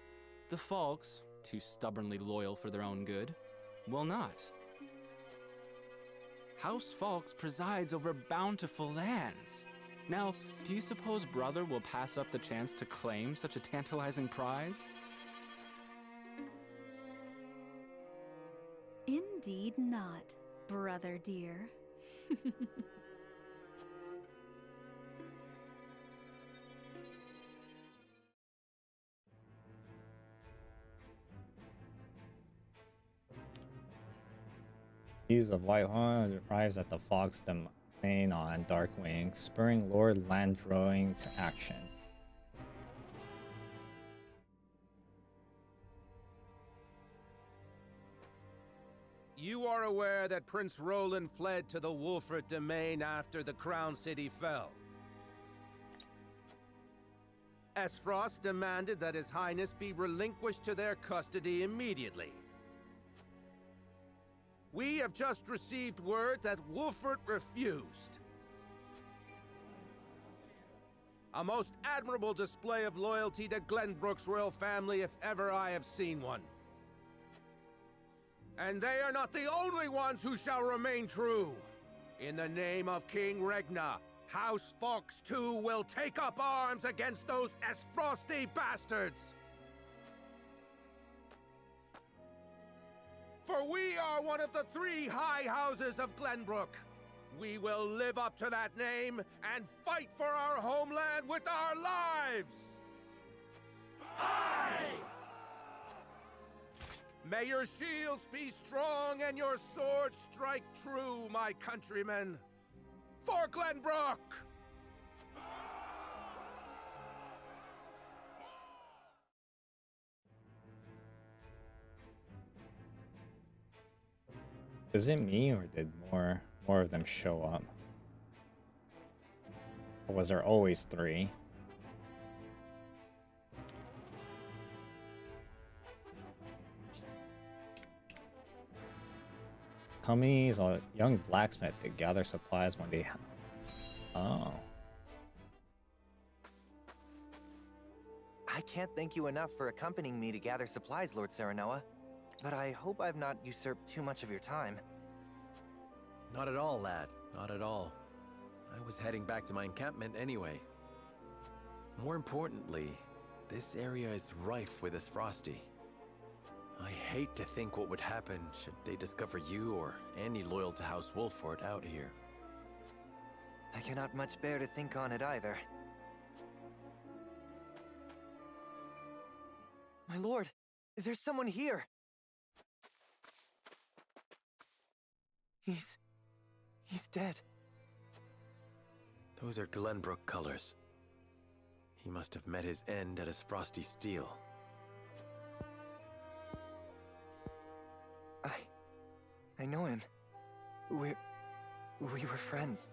The Falks, too stubbornly loyal for their own good, will not. House Falks presides over bountiful lands. Now, do you suppose Brother will pass up the chance to claim such a tantalizing prize? Indeed not, brother dear. News of Whitehorn arrives at the Fox domain on Darkwing, spurring Lord Landrowing to action. You are aware that Prince Roland fled to the Wolford domain after the Crown City fell. Frost demanded that His Highness be relinquished to their custody immediately. We have just received word that Wolford refused. A most admirable display of loyalty to Glenbrook's royal family if ever I have seen one. And they are not the only ones who shall remain true. In the name of King Regna, House Fox too will take up arms against those Frosty bastards. For we are one of the 3 high houses of Glenbrook. We will live up to that name and fight for our homeland with our lives! Aye! May your shields be strong and your swords strike true, my countrymen. For Glenbrook! Is it me, or did more of them show up? Or was there always 3? Cummings, a young blacksmith, to gather supplies when they have. Oh. I can't thank you enough for accompanying me to gather supplies, Lord Serenoa. But I hope I've not usurped too much of your time. Not at all, lad. Not at all. I was heading back to my encampment anyway. More importantly, this area is rife with this Frosty. I hate to think what would happen should they discover you or any loyal to House Wolford out here. I cannot much bear to think on it either. My lord, there's someone here! He's dead. Those are Glenbrook colors. He must have met his end at his Frosty Steel. I know him. We were friends.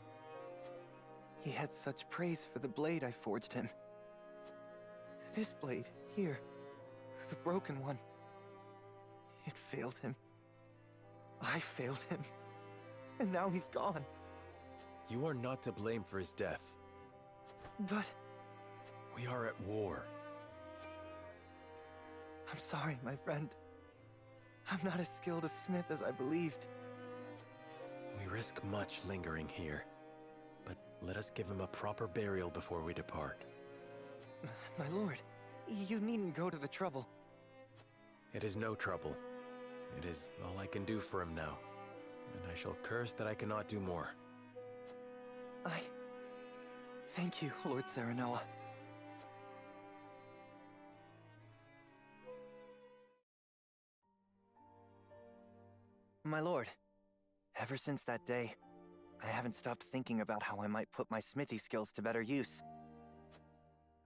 He had such praise for the blade I forged him. This blade, here, the broken one. It failed him. I failed him. And now he's gone. You are not to blame for his death. But... we are at war. I'm sorry, my friend. I'm not as skilled a smith as I believed. We risk much lingering here, but let us give him a proper burial before we depart. My lord, you needn't go to the trouble. It is no trouble. It is all I can do for him now, and I shall curse that I cannot do more. Thank you, Lord Serenoa. My lord, ever since that day, I haven't stopped thinking about how I might put my smithy skills to better use.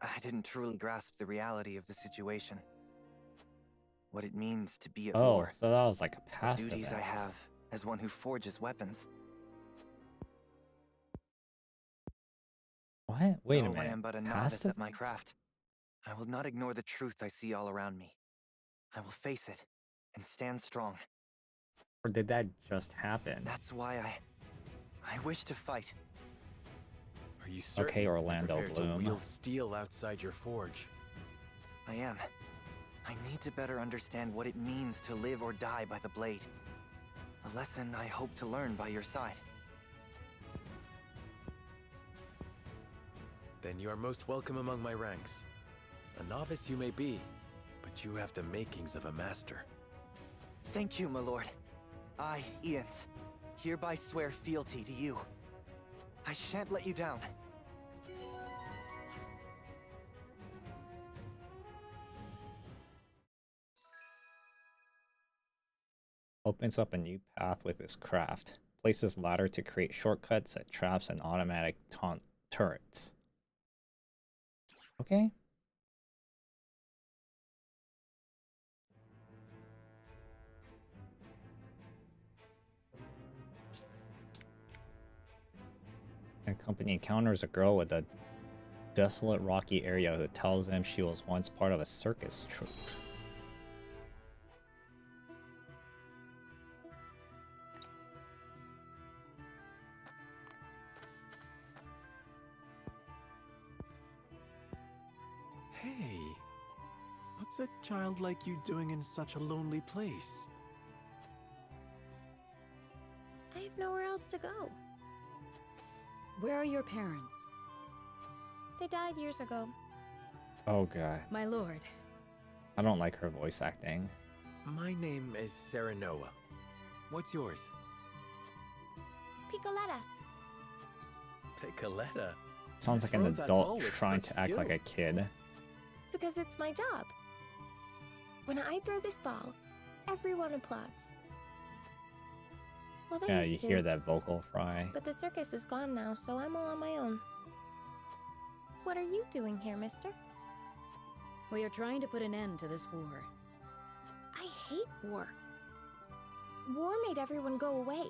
I didn't truly grasp the reality of the situation. What it means to be at war. Oh, so that was like a past the duties event. I have as one who forges weapons. What? Wait a Though minute. I am but a Past novice at my events? craft, I will not ignore the truth I see all around me. I will face it and stand strong. Or did that just happen? That's why I wish to fight. Are you certain Okay, Orlando you're prepared Bloom. to wield steel outside your forge? I am. I need to better understand what it means to live or die by the blade. A lesson I hope to learn by your side. Then you are most welcome among my ranks. A novice you may be, but you have the makings of a master. Thank you, my lord. I, Ians, hereby swear fealty to you. I shan't let you down. Opens up a new path with his craft. Places ladder to create shortcuts, set traps, and automatic taunt turrets. Okay. A company encounters a girl with a desolate rocky area who tells them she was once part of a circus troupe. Hey, what's a child like you doing in such a lonely place? I have nowhere else to go. Where are your parents? They died years ago. Oh god. My lord. I don't like her voice acting. My name is Serenoa. What's yours? Picoletta. Picoletta? Sounds like an adult trying to act like a kid. Because it's my job. When I throw this ball, everyone applauds. Well, they Yeah, you used to, hear that vocal fry. but the circus is gone now, so I'm all on my own. What are you doing here, mister? We are trying to put an end to this war. I hate war. War made everyone go away.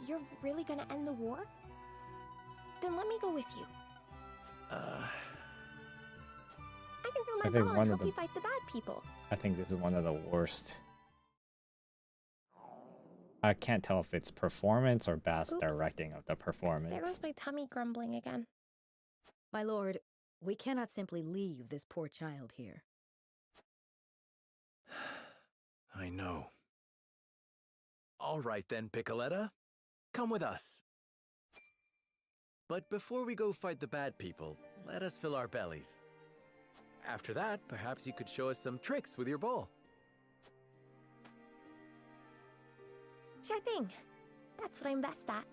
You're really gonna end the war? Then let me go with you. I can throw I my think ball one and of help you the- fight the bad people. I think this is one of the worst. I can't tell if it's performance or best Oops. directing of the There performance. goes my tummy grumbling again. My lord, we cannot simply leave this poor child here. I know. All right then, Picoletta. Come with us. But before we go fight the bad people, let us fill our bellies. After that, perhaps you could show us some tricks with your ball. Sure thing. That's what I'm best at.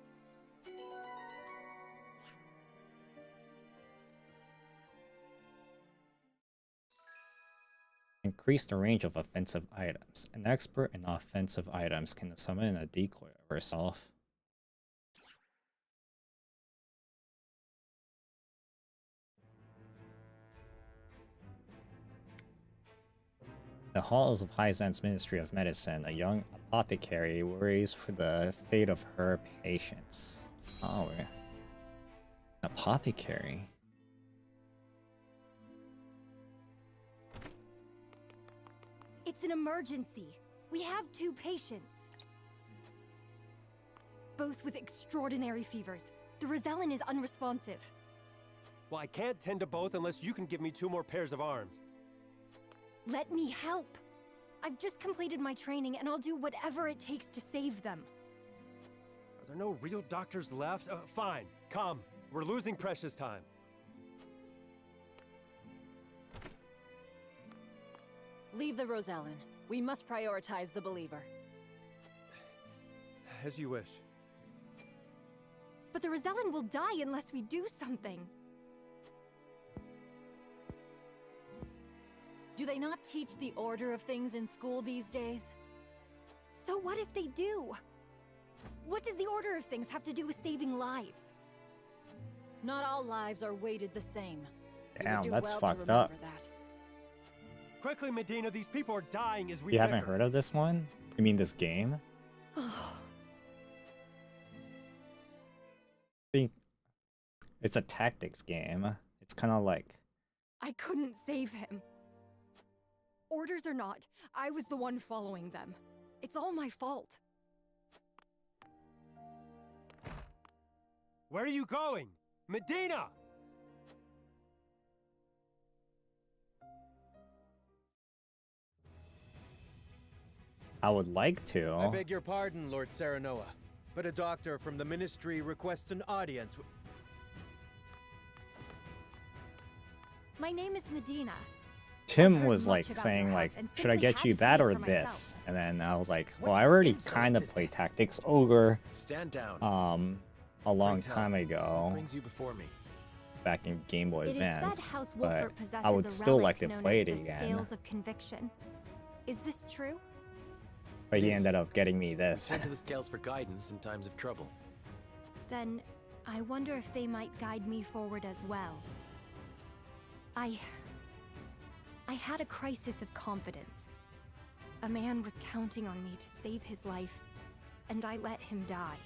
Increase the range of offensive items. An expert in offensive items can summon a decoy of herself. The halls of Hyzan's Ministry of Medicine, a young apothecary worries for the fate of her patients. Oh, an apothecary. It's an emergency. We have 2 patients. Both with extraordinary fevers. The Rosellen is unresponsive. Well, I can't tend to both unless you can give me 2 more pairs of arms. Let me help. I've just completed my training and I'll do whatever it takes to save them. Are there no real doctors left? Fine, come. We're losing precious time. Leave the Rosellen. We must prioritize the believer. As you wish. But the Rosellen will die unless we do something. Do they not teach the order of things in school these days? So what if they do? What does the order of things have to do with saving lives? Not all lives are weighted the same. Damn, that's fucked up. That. Quickly, Medina, these people are dying as we You haven't bicker. heard of this one? You mean this game? I think it's a tactics game. It's kind of like... I couldn't save him. Orders or not, I was the one following them. It's all my fault. Where are you going? Medina! I would like to. I beg your pardon, Lord Serenoa, but a doctor from the Ministry requests an audience. My name is Medina. Tim was like saying like, should I get you that or this? And then I was like, well, I already kind of played Tactics Ogre a long time ago, back in Game Boy Advance, but I would still like to play it again. Scales of conviction. Is this true? But he ended up getting me this. Turn to the scales for guidance in times of trouble. Then I wonder if they might guide me forward as well. I had a crisis of confidence. A man was counting on me to save his life, and I let him die.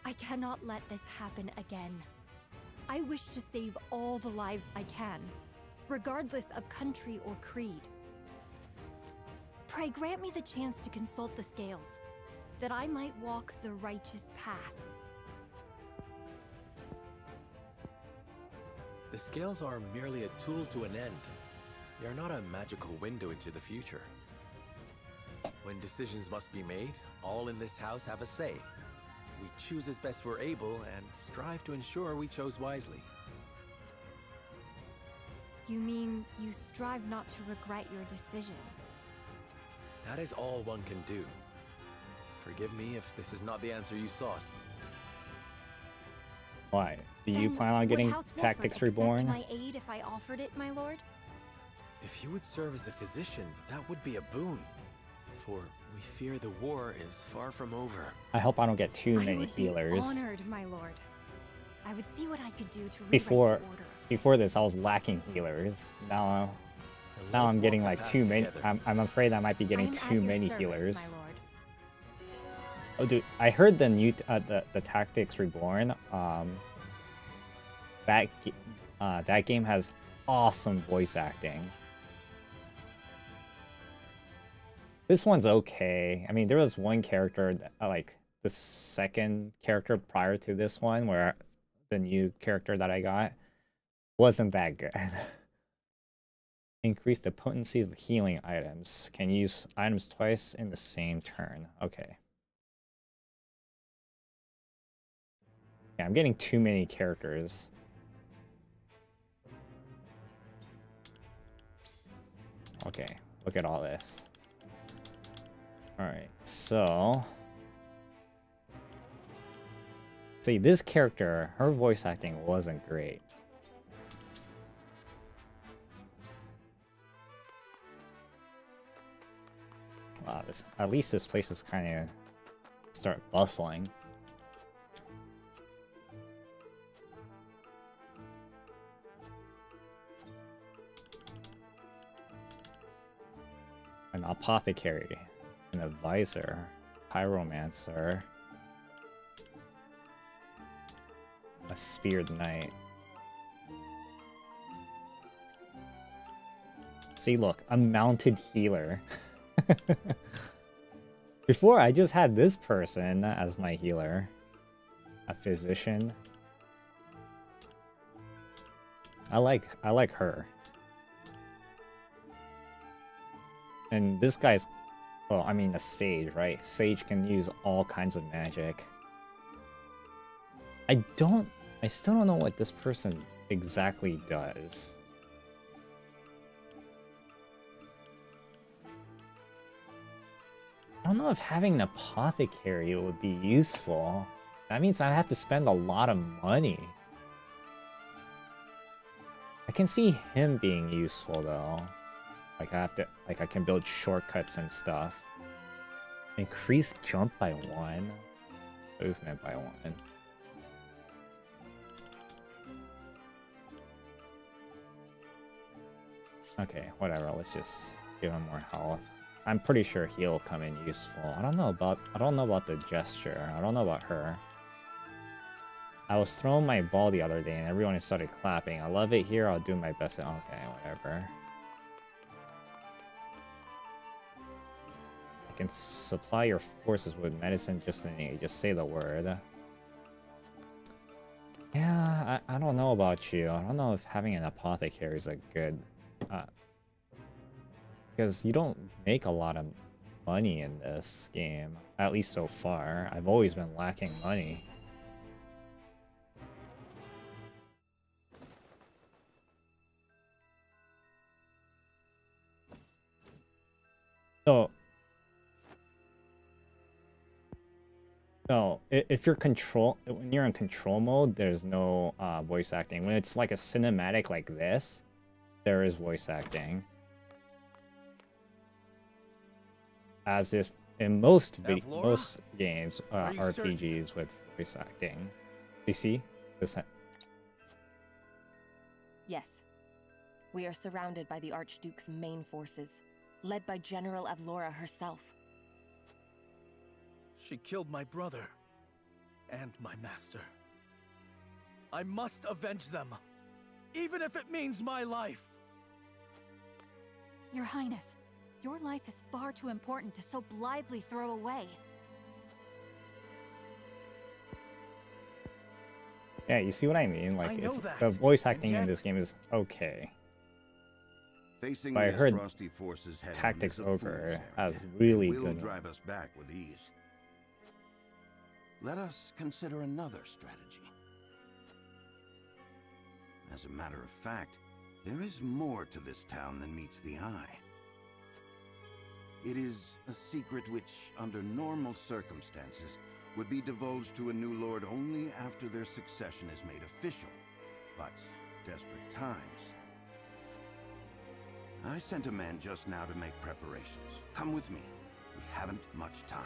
I cannot let this happen again. I wish to save all the lives I can, regardless of country or creed. Pray grant me the chance to consult the scales, that I might walk the righteous path. The scales are merely a tool to an end. They are not a magical window into the future. When decisions must be made, all in this house have a say. We choose as best we're able and strive to ensure we chose wisely. You mean you strive not to regret your decision? That is all one can do. Forgive me if this is not the answer you sought. Why? Do you plan on getting Tactics Reborn? My aid if I offered it, my lord? If you would serve as a physician, that would be a boon. For we fear the war is far from over. I hope I don't get too many healers. I would be honored, my lord. I would see what I could do to Before this, I was lacking healers. Now I'm getting like too many. I'm afraid I might be getting too many healers. Oh, dude, I heard the new the Tactics Reborn. That game has awesome voice acting. This one's okay. I mean, there was one character, like the second character prior to this one, where the new character that I got wasn't that good. Increase the potency of healing items. Can use items twice in the same turn. Okay. Yeah, I'm getting too many characters. Okay, look at all this. Alright, so... See, this character, her voice acting wasn't great. Wow, at least this place is kind of start bustling. An apothecary, an advisor, pyromancer, a speared knight. See, look, a mounted healer. Before, I just had this person as my healer. A physician. I like her. And this guy's, well, I mean a sage, right? Sage can use all kinds of magic. I still don't know what this person exactly does. I don't know if having an apothecary would be useful. That means I have to spend a lot of money. I can see him being useful though. Like I can build shortcuts and stuff. Increase jump by 1. Movement by 1. Okay, whatever, let's just give him more health. I'm pretty sure he'll come in useful. I don't know about the gesture. I don't know about her. I was throwing my ball the other day and everyone started clapping. I love it here, I'll do my best. Okay, whatever. I can supply your forces with medicine just say the word. Yeah, I don't know about you. I don't know if having an apothecary is a good... because you don't make a lot of money in this game. At least so far. I've always been lacking money. So if you're when you're in control mode, there's no voice acting. When it's like a cinematic like this, there is voice acting. As if in most games, RPGs with voice acting. You see this? Yes. We are surrounded by the Archduke's main forces, led by General Avlora herself. She killed my brother and my master. I must avenge them, even if it means my life. Your Highness, your life is far too important to so blithely throw away. Yeah, you see what I mean? Like, the voice acting in this game is okay. Facing but I heard frosty forces Tactics Ogre has really will good drive us back with ease. Let us consider another strategy. As a matter of fact, there is more to this town than meets the eye. It is a secret which, under normal circumstances, would be divulged to a new lord only after their succession is made official. But desperate times. I sent a man just now to make preparations. Come with me. We haven't much time.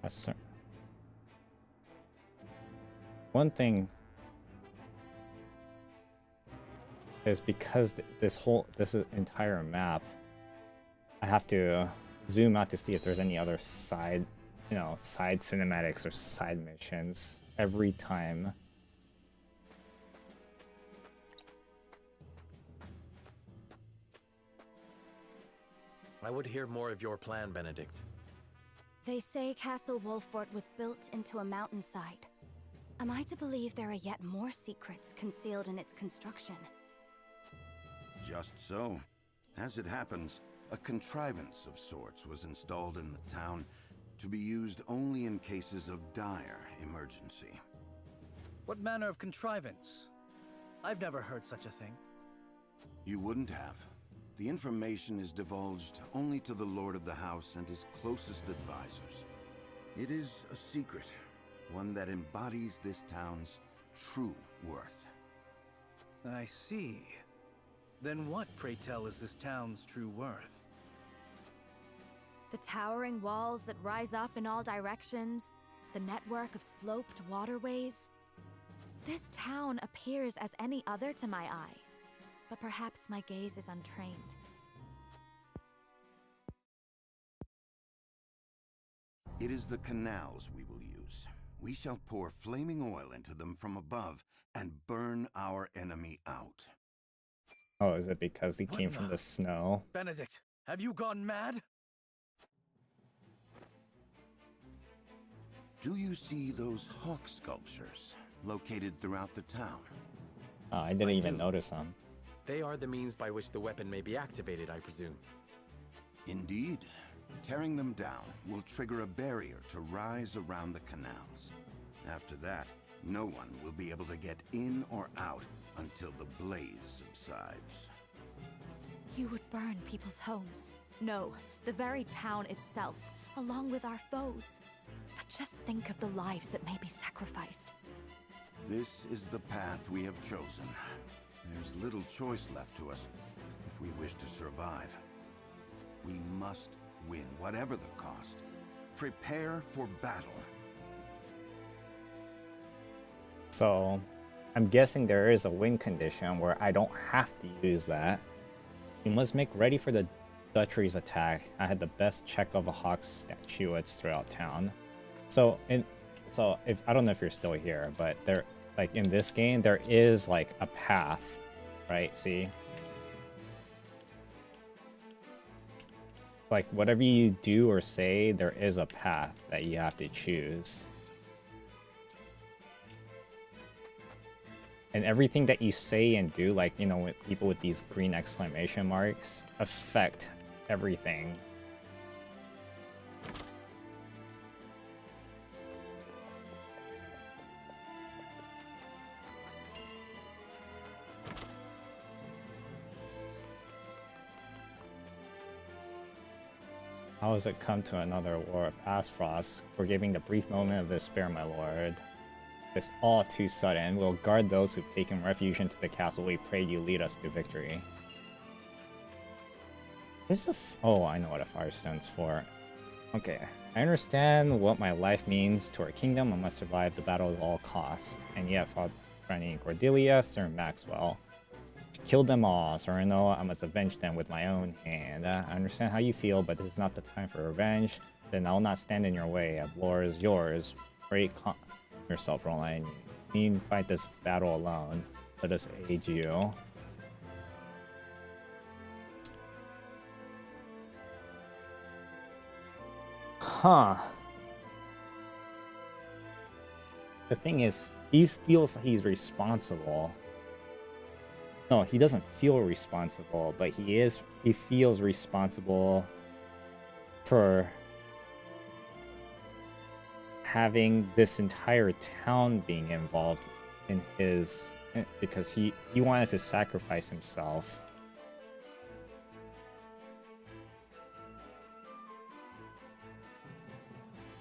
Yes, sir. One thing is because this entire map, I have to zoom out to see if there's any other side cinematics or side missions every time. I would hear more of your plan, Benedict. They say Castle Wolffort was built into a mountainside. Am I to believe there are yet more secrets concealed in its construction? Just so. As it happens, a contrivance of sorts was installed in the town to be used only in cases of dire emergency. What manner of contrivance? I've never heard such a thing. You wouldn't have. The information is divulged only to the Lord of the House and his closest advisors. It is a secret, one that embodies this town's true worth. I see. Then what, pray tell, is this town's true worth? The towering walls that rise up in all directions, the network of sloped waterways. This town appears as any other to my eye, but perhaps my gaze is untrained. It is the canals we will use. We shall pour flaming oil into them from above and burn our enemy out. Oh, is it because he came from the snow? Benedict, have you gone mad? Do you see those hawk sculptures located throughout the town? Oh, I didn't even notice them. They are the means by which the weapon may be activated, I presume. Indeed. Tearing them down will trigger a barrier to rise around the canals. After that, no one will be able to get in or out until the blaze subsides. You would burn people's homes. No, the very town itself, along with our foes. But just think of the lives that may be sacrificed. This is the path we have chosen. There's little choice left to us if we wish to survive. We must win, whatever the cost. Prepare for battle. So, I'm guessing there is a win condition where I don't have to use that. You must make ready for the Dutchery's attack. I had the best Chekhov-Hawk statuettes throughout town. So if I don't know if you're still here, but there, like in this game, there is like a path, right? See? Like whatever you do or say, there is a path that you have to choose. And everything that you say and do, like, you know, with people with these green exclamation marks, affect everything. How has it come to another war of Asfrost? Forgiving the brief moment of despair, my lord. It's all too sudden. We'll guard those who've taken refuge into the castle. We pray you lead us to victory. This is oh, I know what a firestone's for. Okay, I understand what my life means to our kingdom. I must survive the battle at all costs. And yet, Franny and Cordelia, Sir Maxwell. Killed them all, so I know I must avenge them with my own hand. I understand how you feel, but this is not the time for revenge. Then I will not stand in your way. Valour is yours. Pray calm yourself, Roland. You need to fight this battle alone. Let us aid you. Huh. The thing is, he feels he's responsible. No, he doesn't feel responsible, but he feels responsible for having this entire town being involved in his, because he wanted to sacrifice himself.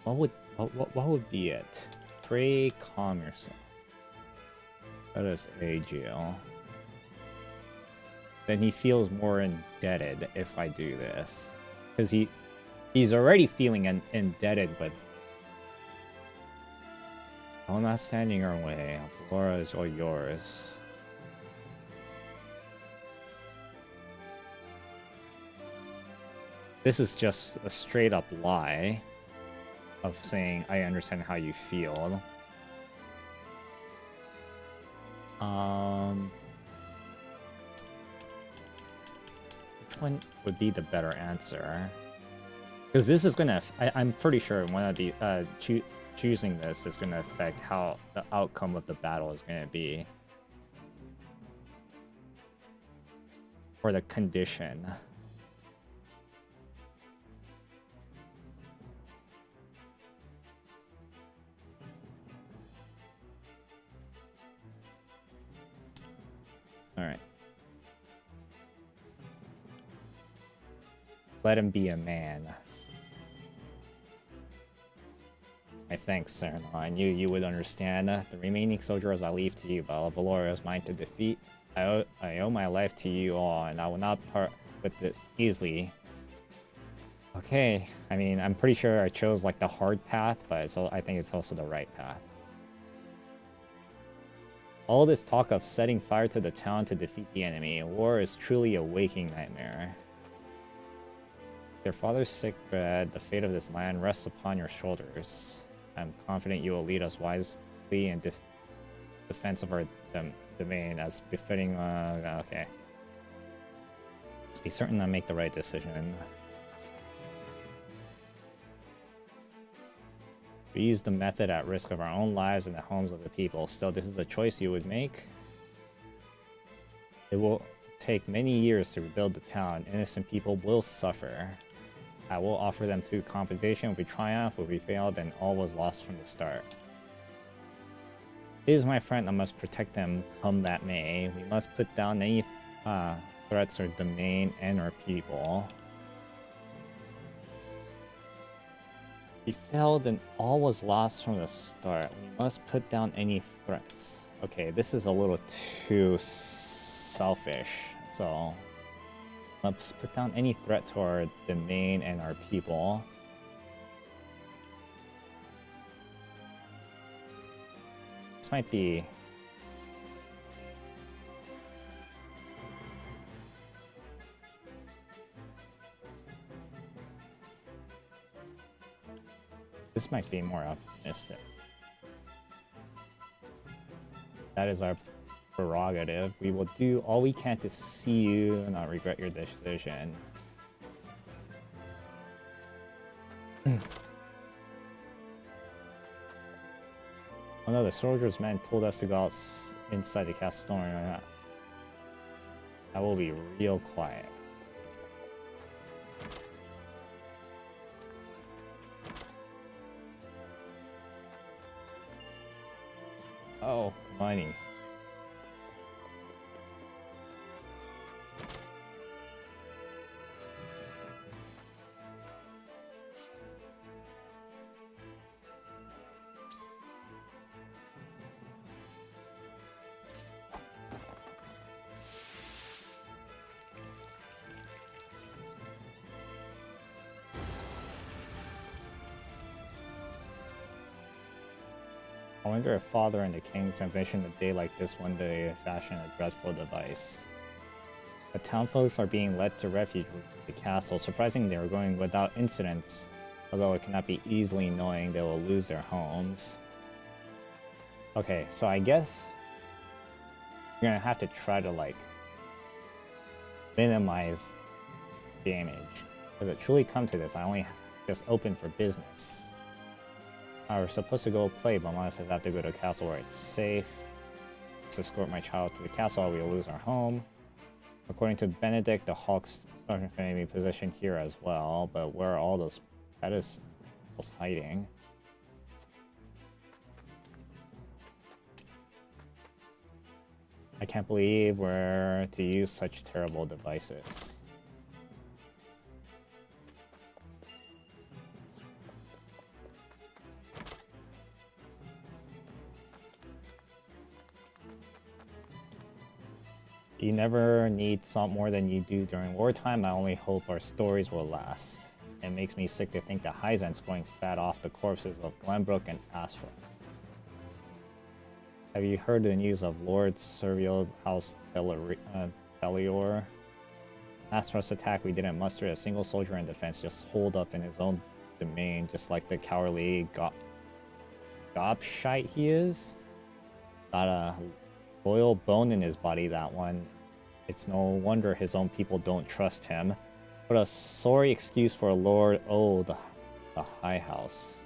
What would be it? Pray calm yourself. Let us aid you. Then he feels more indebted if I do this, because he's already feeling indebted with. I'm not standing our way. Flora is all yours. This is just a straight up lie of saying I understand how you feel. Which one would be the better answer? Because this is gonna, I'm pretty sure one of the choosing this is gonna affect how the outcome of the battle is gonna be, or the condition. All right. Let him be a man. My thanks, sir. I knew you would understand. The remaining soldiers I leave to you, but Valour is mine to defeat. I owe my life to you all, and I will not part with it easily. Okay, I mean, I'm pretty sure I chose like the hard path, but I think it's also the right path. All this talk of setting fire to the town to defeat the enemy. War is truly a waking nightmare. Your father's sick bed, the fate of this land rests upon your shoulders. I'm confident you will lead us wisely in defense of our domain as befitting. Okay. Let's be certain I make the right decision. We use the method at risk of our own lives and the homes of the people. Still, this is a choice you would make. It will take many years to rebuild the town. Innocent people will suffer. I will offer them to compensation. If we triumph, if we fail, then all was lost from the start. He is my friend. I must protect them, come that may. We must put down any threats or domain and our people. We failed and all was lost from the start. We must put down any threats. Okay, this is a little too selfish. So let's put down any threat to our domain and our people. This might be... This might be more optimistic. That is our prerogative. We will do all we can to see you and not regret your decision. Oh no, the soldiers' men told us to go out inside the castle. I will be real quiet. Oh, money. I wonder if Father and the Kings envisioned a day like this when they fashioned a dreadful device. The townfolks are being led to refuge with the castle. Surprisingly, they are going without incidents, although it cannot be easily knowing they will lose their homes. Okay, so I guess you're gonna have to try to like minimize damage. Does it truly come to this? I only just opened for business. I was supposed to go play, but Mama says I have to go to a castle where it's safe. To escort my child to the castle, or we'll lose our home. According to Benedict, the Hawks are going to be positioned here as well, but where are all those pedestals hiding? I can't believe we're to use such terrible devices. You never need salt more than you do during wartime. I only hope our stories will last. It makes me sick to think that Hyzant's going fat off the corpses of Glenbrook and Astra. Have you heard the news of Lord Servil House Telior? Astra's attack, we didn't muster a single soldier in defense, just holed up in his own domain, just like the cowardly gobshite he is. Got a loyal bone in his body, that one. It's no wonder his own people don't trust him. What a sorry excuse for a lord. Oh, the High House.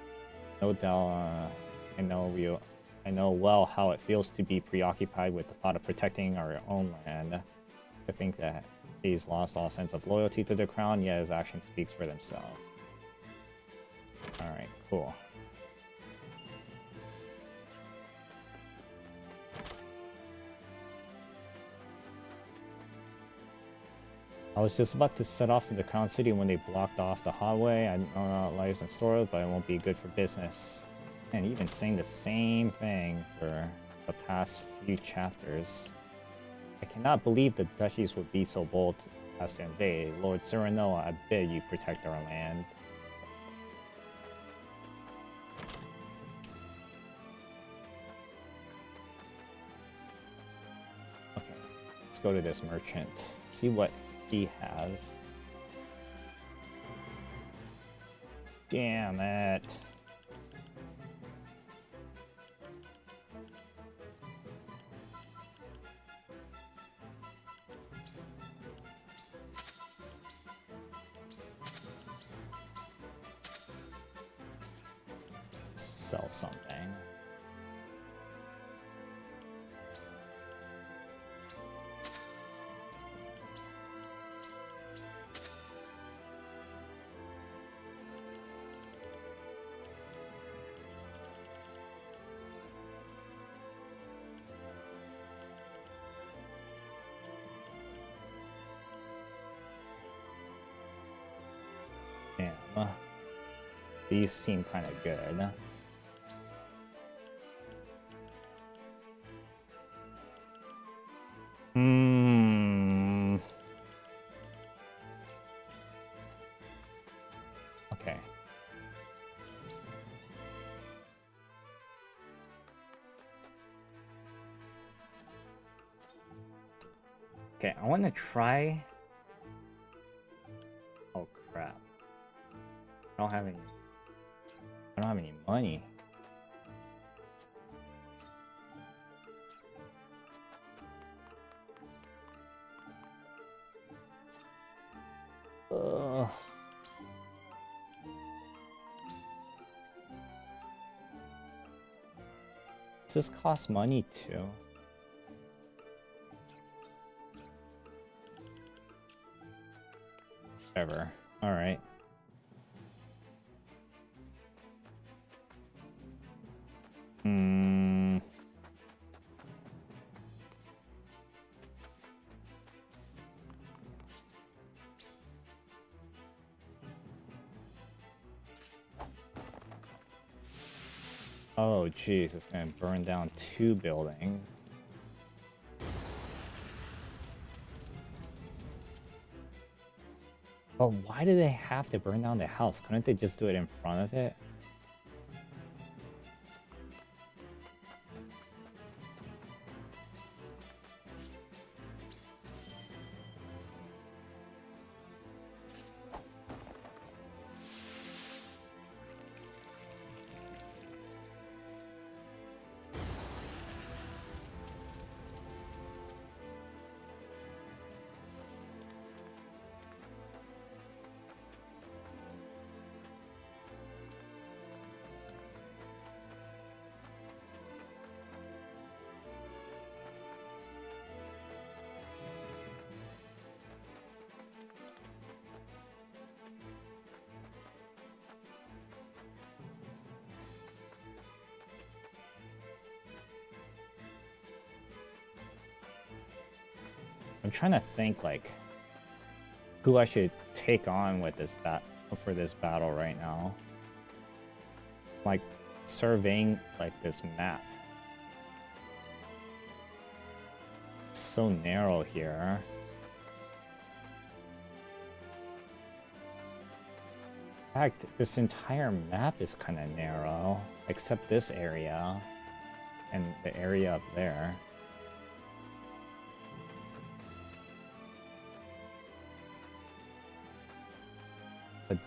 No doubt, I know well how it feels to be preoccupied with the thought of protecting our own land. To think that he's lost all sense of loyalty to the crown, yet his action speaks for themselves. Alright, cool. I was just about to set off to the Crown City when they blocked off the highway. I don't know lives in store, but it won't be good for business. And you've been saying the same thing for the past few chapters. I cannot believe the duchies would be so bold as to invade. Lord Cyrano, I beg you protect our lands. Okay, let's go to this merchant. See what he has. Damn it. Sell something. Damn. These seem kind of good. Okay. Okay, I want to try. Oh crap! I don't have any money. Does this cost money too? Whatever. Alright. Oh, jeez, it's gonna burn down 2 buildings. But why do they have to burn down the house? Couldn't they just do it in front of it? I'm trying to think like who I should take on with this for this battle right now. Like surveying like this map. So narrow here. In fact, this entire map is kind of narrow, except this area and the area up there. But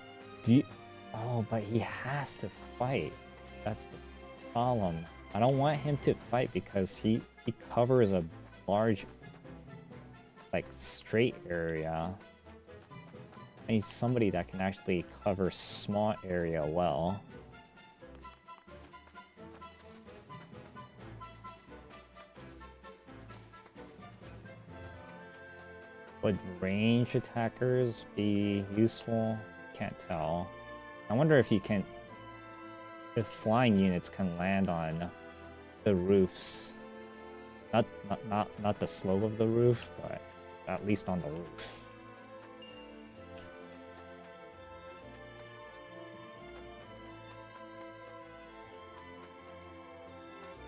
but he has to fight. That's the problem. I don't want him to fight because he covers a large, like, straight area. I need somebody that can actually cover small area well. Would range attackers be useful? Can't tell. I wonder if if flying units can land on the roofs. Not the slope of the roof, but at least on the roof.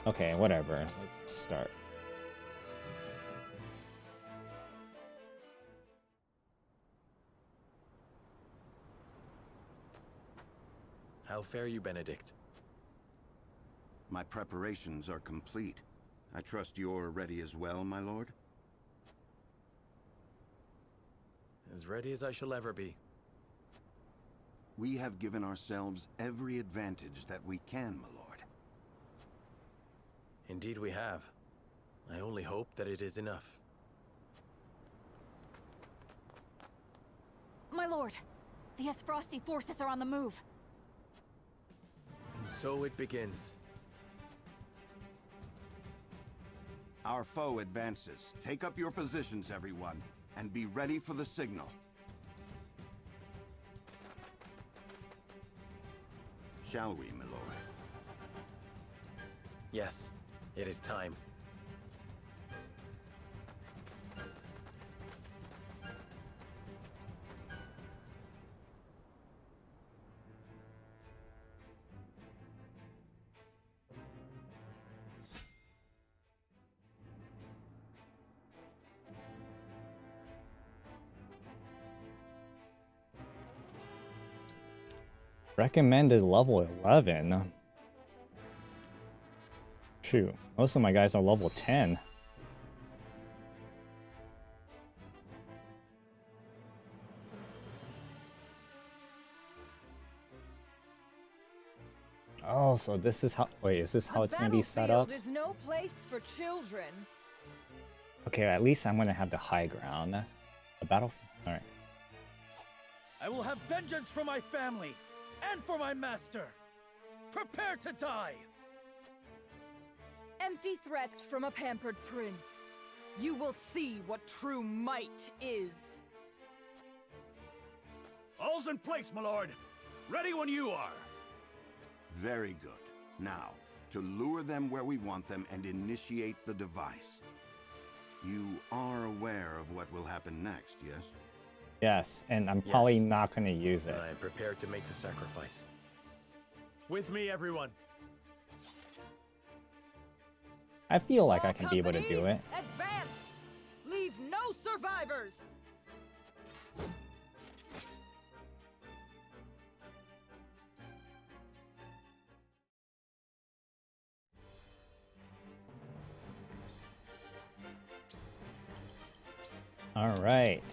Okay, whatever. Let's start. How fare you, Benedict? My preparations are complete. I trust you're ready as well, my lord? As ready as I shall ever be. We have given ourselves every advantage that we can, my lord. Indeed we have. I only hope that it is enough. My lord, the Frosty forces are on the move. And so it begins. Our foe advances. Take up your positions, everyone, and be ready for the signal. Shall we, my lord? Yes, it is time. Recommended level 11. Shoot, most of my guys are level 10. Oh, so this is how. Wait, is this how it's gonna be set up? Is no place for children. Okay, at least I'm gonna have the high ground. The battle. All right. I will have vengeance for my family and for my master. Prepare to die. Empty threats from a pampered prince. You will see what true might is. All's in place, my lord. Ready when you are. Very good. Now, to lure them where we want them and initiate the device. You are aware of what will happen next, yes? Yes, and I'm probably not going to use it. And I am prepared to make the sacrifice. With me, everyone. I feel like I can be able to do it. Advance! Leave no survivors! All right.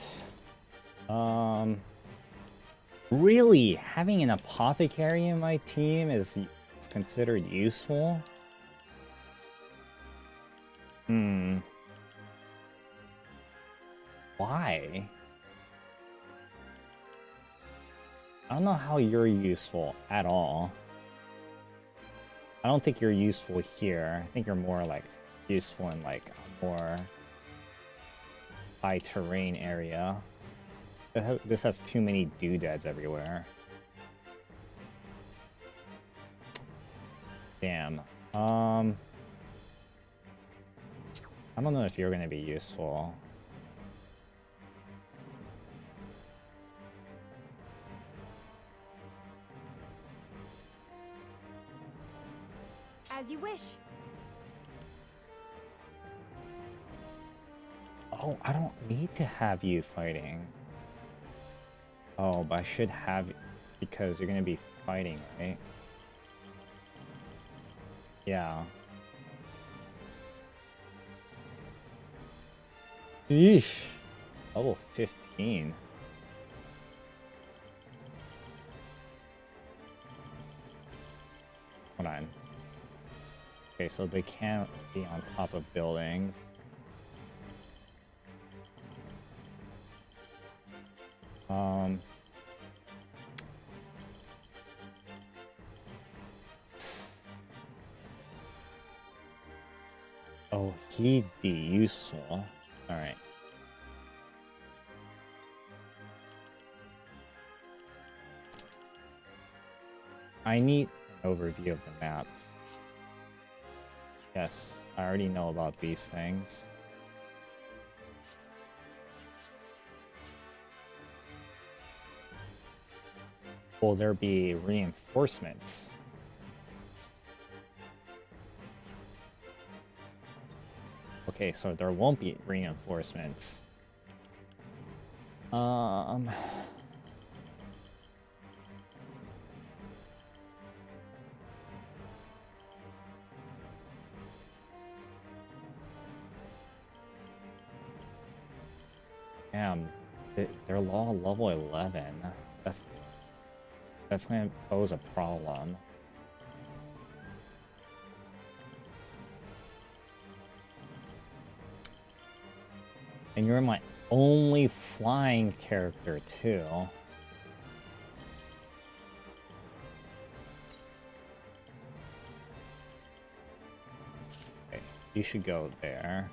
Really, having an apothecary in my team is considered useful. Why? I don't know how you're useful at all. I don't think you're useful here. I think you're more like useful in like a more high terrain area. This has too many doodads everywhere. Damn. I don't know if you're gonna be useful. As you wish. Oh, I don't need to have you fighting. Oh, but I should have because you're gonna be fighting, right? Yeah. Yeesh. Level 15. Hold on. Okay, so they can't be on top of buildings. Oh, he'd be useful. Alright. I need an overview of the map. Yes, I already know about these things. Will there be reinforcements? Okay, so there won't be reinforcements. Damn, they're all level 11. That's gonna pose a problem. And you're my only flying character too. Okay, you should go there.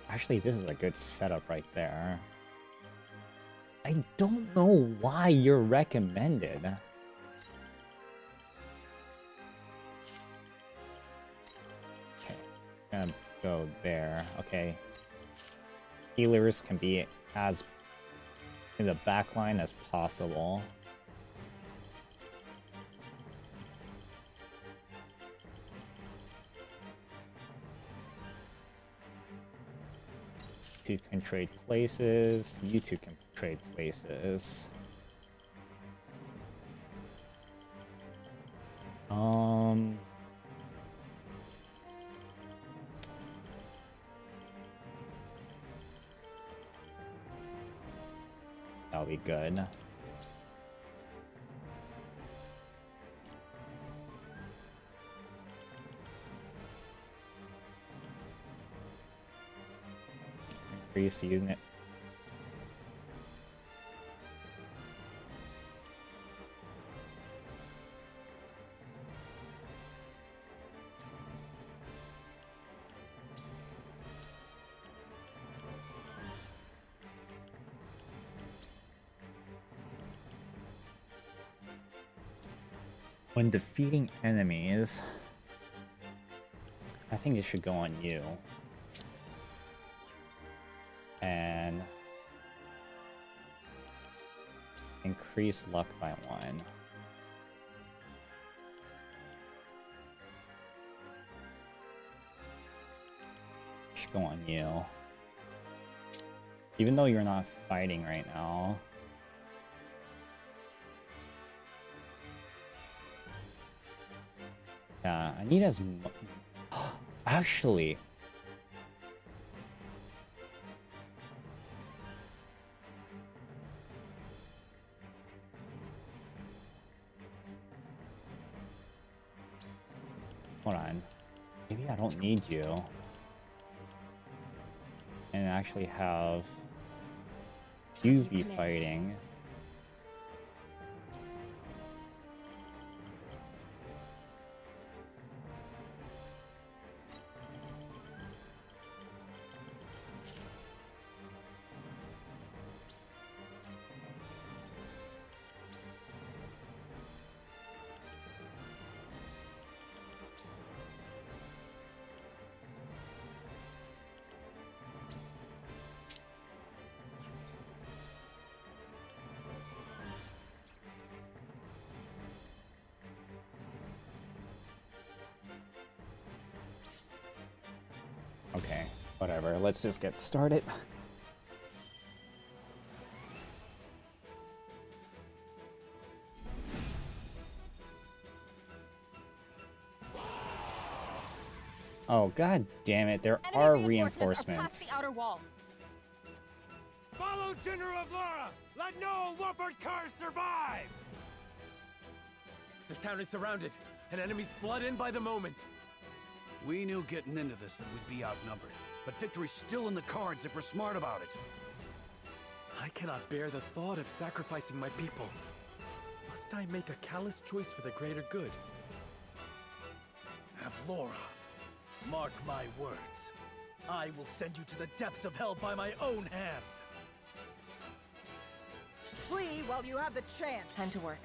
Actually, this is a good setup right there. I don't know why you're recommended. Okay, gonna go there. Okay. Healers can be as in the back line as possible. Two can trade places. You two can trade places. That'll be good. Increase using it. When defeating enemies, I think it should go on you. And increase luck by 1. Should go on you. Even though you're not fighting right now. Yeah, I need as much. Actually. Hold on. Maybe I don't need you. And actually have you be fighting. Whatever, let's just get started. Oh, god damn it, there are reinforcements. The outer wall. Follow General of Laura! Let no Wolford cars survive! The town is surrounded, and enemies flood in by the moment. We knew getting into this that we'd be outnumbered, but victory's still in the cards if we're smart about it. I cannot bear the thought of sacrificing my people. Must I make a callous choice for the greater good? Avlora, mark my words. I will send you to the depths of hell by my own hand. Flee while you have the chance. Time to work.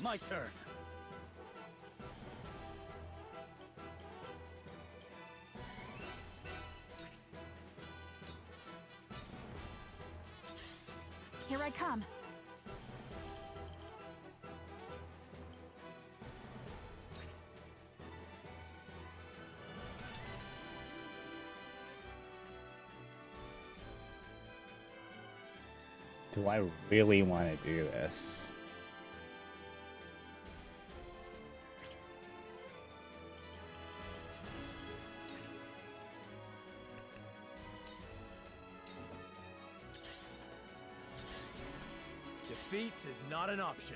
My turn. Here I come. Do I really want to do this? Defeat is not an option.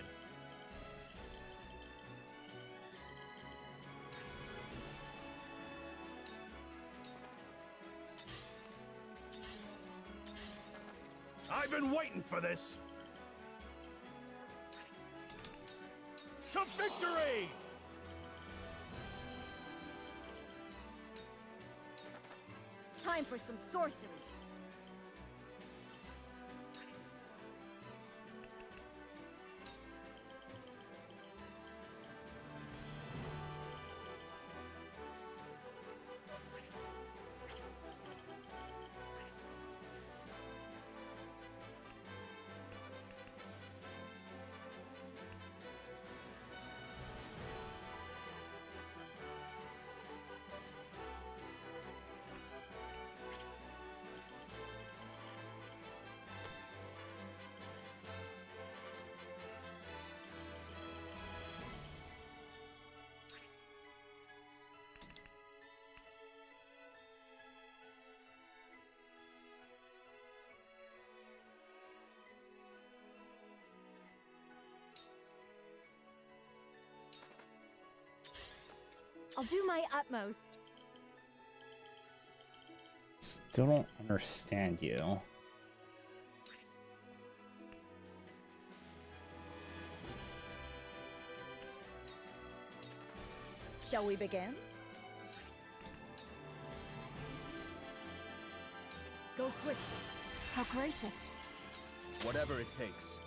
I've been waiting for this. To victory! Time for some sorcery. I'll do my utmost. Still don't understand you. Shall we begin? Go quick. How gracious. Whatever it takes.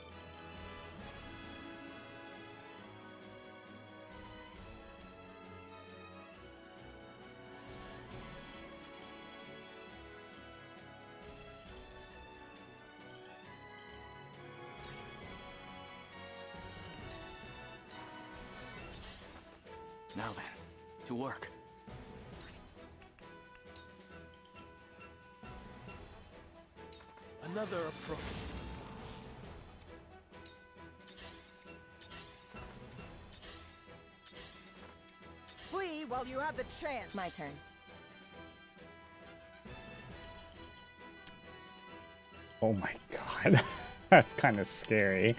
Now then, to work. Another approach. Flee while you have the chance. My turn. Oh my god. That's kind of scary.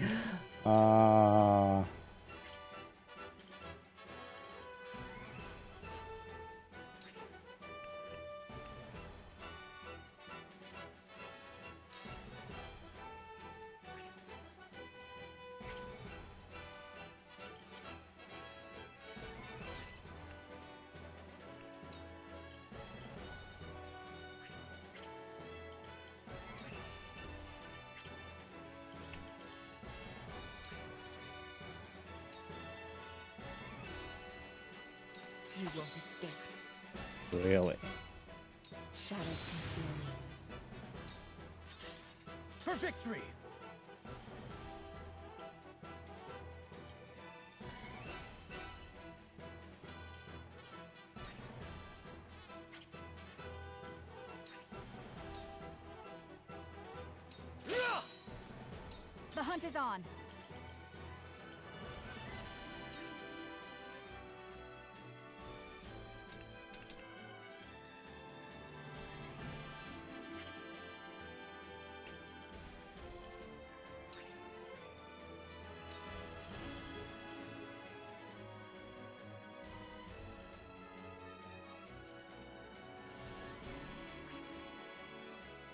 You won't escape. Really? Shadows conceal me. For victory! The hunt is on.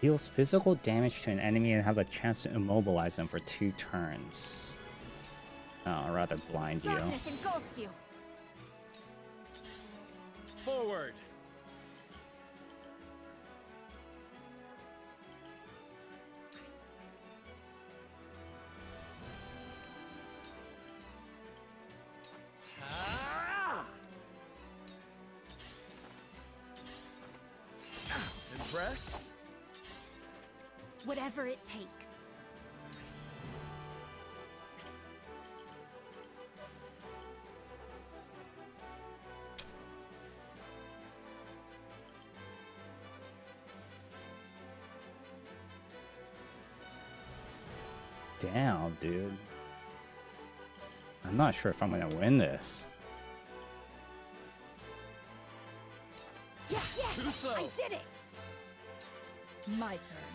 Deals physical damage to an enemy and have a chance to immobilize them for 2 turns. Oh, I'd rather blind you. Darkness engulfs you. Forward! Impressed? Whatever it takes. Damn, dude. I'm not sure if I'm gonna win this. Yes, yes! Too slow. I did it! My turn.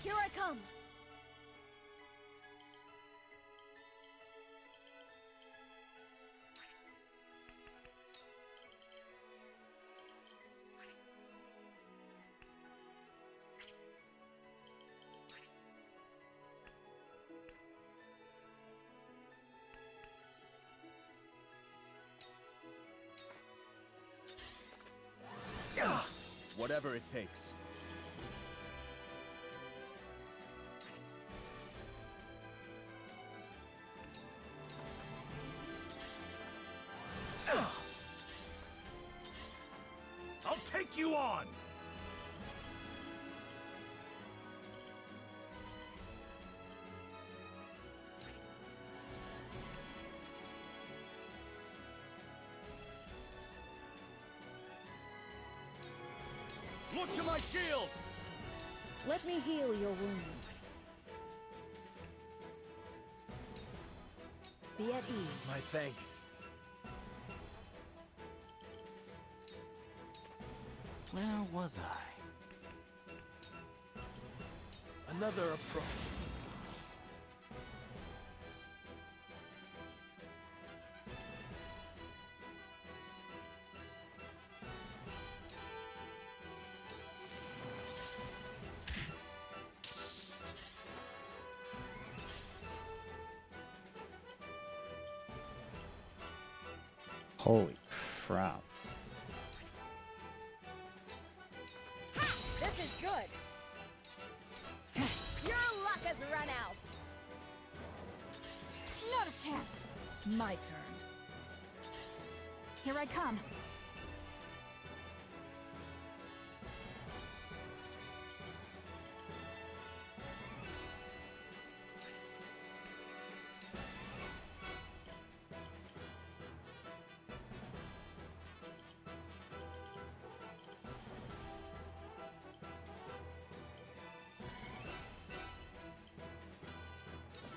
Here I come! Whatever it takes. I'll take you on! Look to my shield! Let me heal your wounds. Be at ease. My thanks. Where was I? Another approach. Holy crap. This is good! Your luck has run out! Not a chance! My turn. Here I come.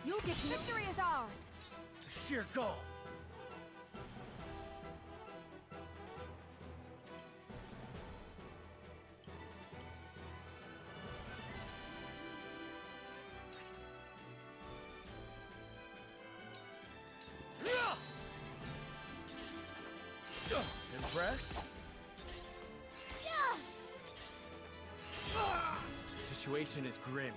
You'll get Victory is ours! Sheer goal! Impressed? The situation is grim.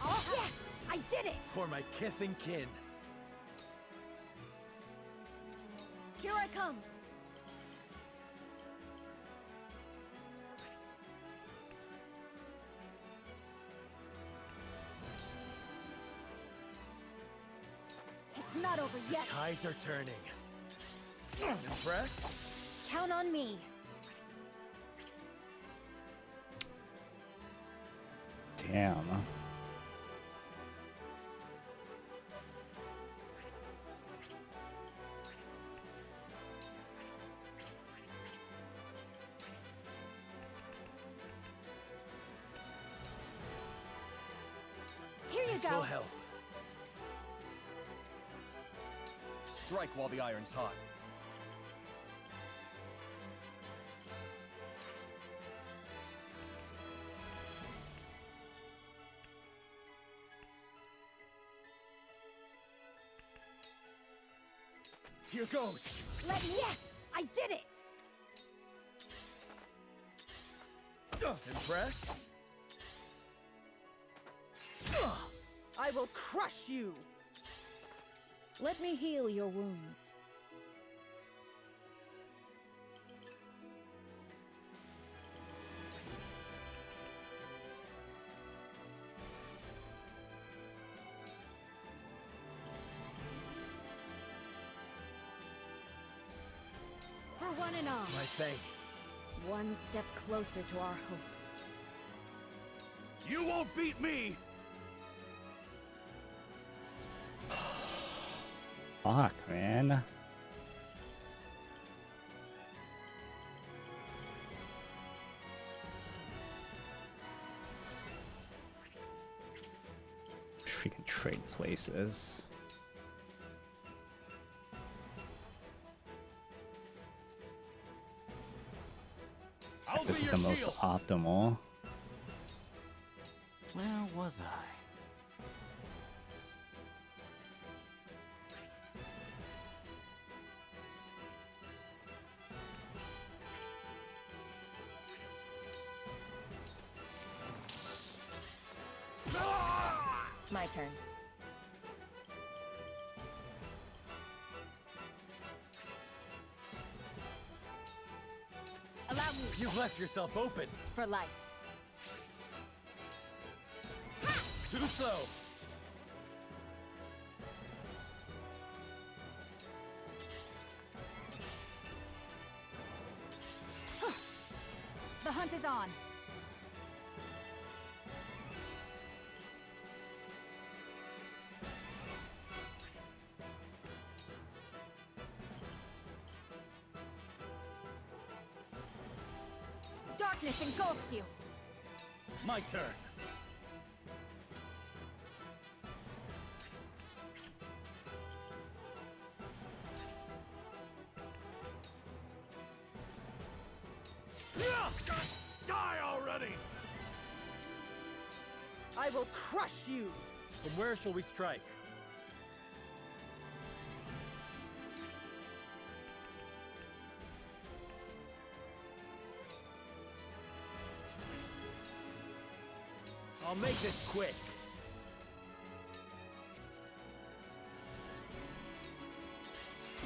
Oh, yes! I did it! For my kith and kin. Here I come! not over yet. Tides are turning. Impressed? Count on me. Damn. Here you This go. will help. Strike while the iron's hot. Here goes. Yes, I did it. Impressed? I will crush you. Let me heal your wounds. For one and all. My thanks. One step closer to our hope. You won't beat me! Fuck, man. Freaking trade places. This is the most optimal. Where was I? My turn. Allow me. You've left yourself open. For life. Too slow. The hunt is on. Darkness engulfs you. My turn. Die already! I will crush you. From where shall we strike? I'll make this quick.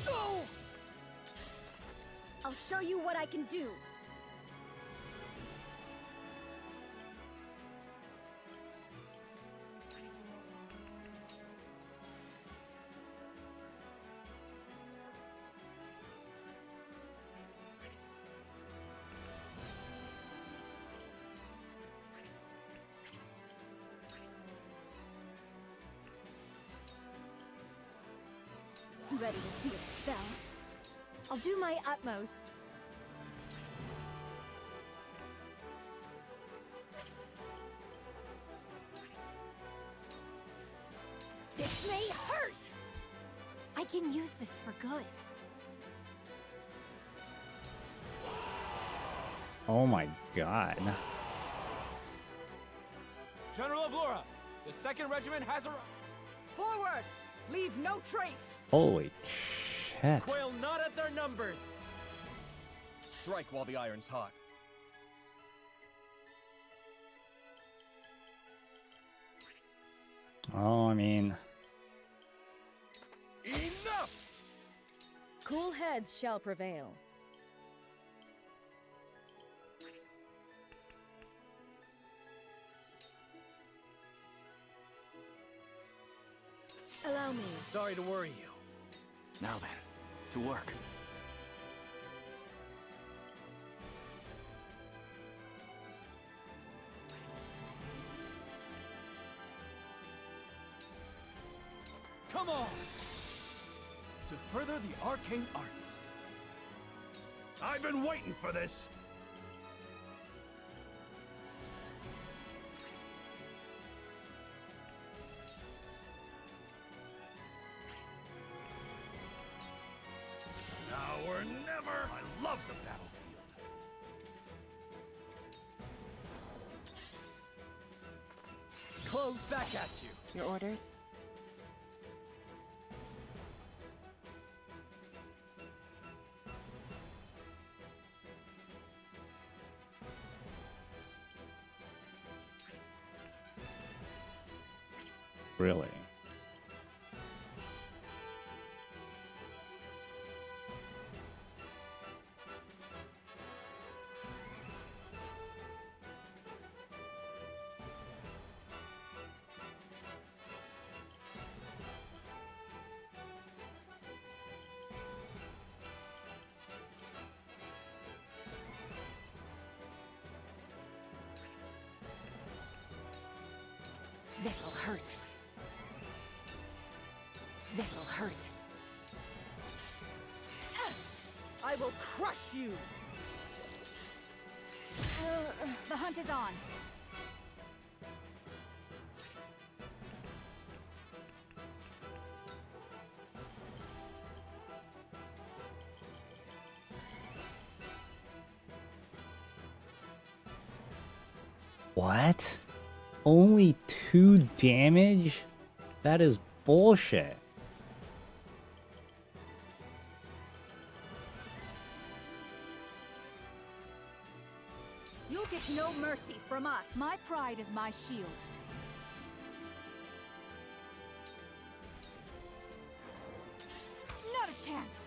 Go! I'll show you what I can do. Ready to see a spell? I'll do my utmost. This may hurt! I can use this for good. Oh my god. General of Laura, the 2nd Regiment has arrived. Forward! Leave no trace! Holy shit. Quail not at their numbers. Strike while the iron's hot. Oh, I mean... Enough! Cool heads shall prevail. Allow me. Sorry to worry you. Now then, to work. Come on! To further the arcane arts. I've been waiting for this! Now or never! I love the battlefield. Close back at you. Your orders? Really? This'll hurt. This'll hurt. I will crush you! The hunt is on. What? Only 2 damage? That is bullshit. You'll get no mercy from us. My pride is my shield. Not a chance.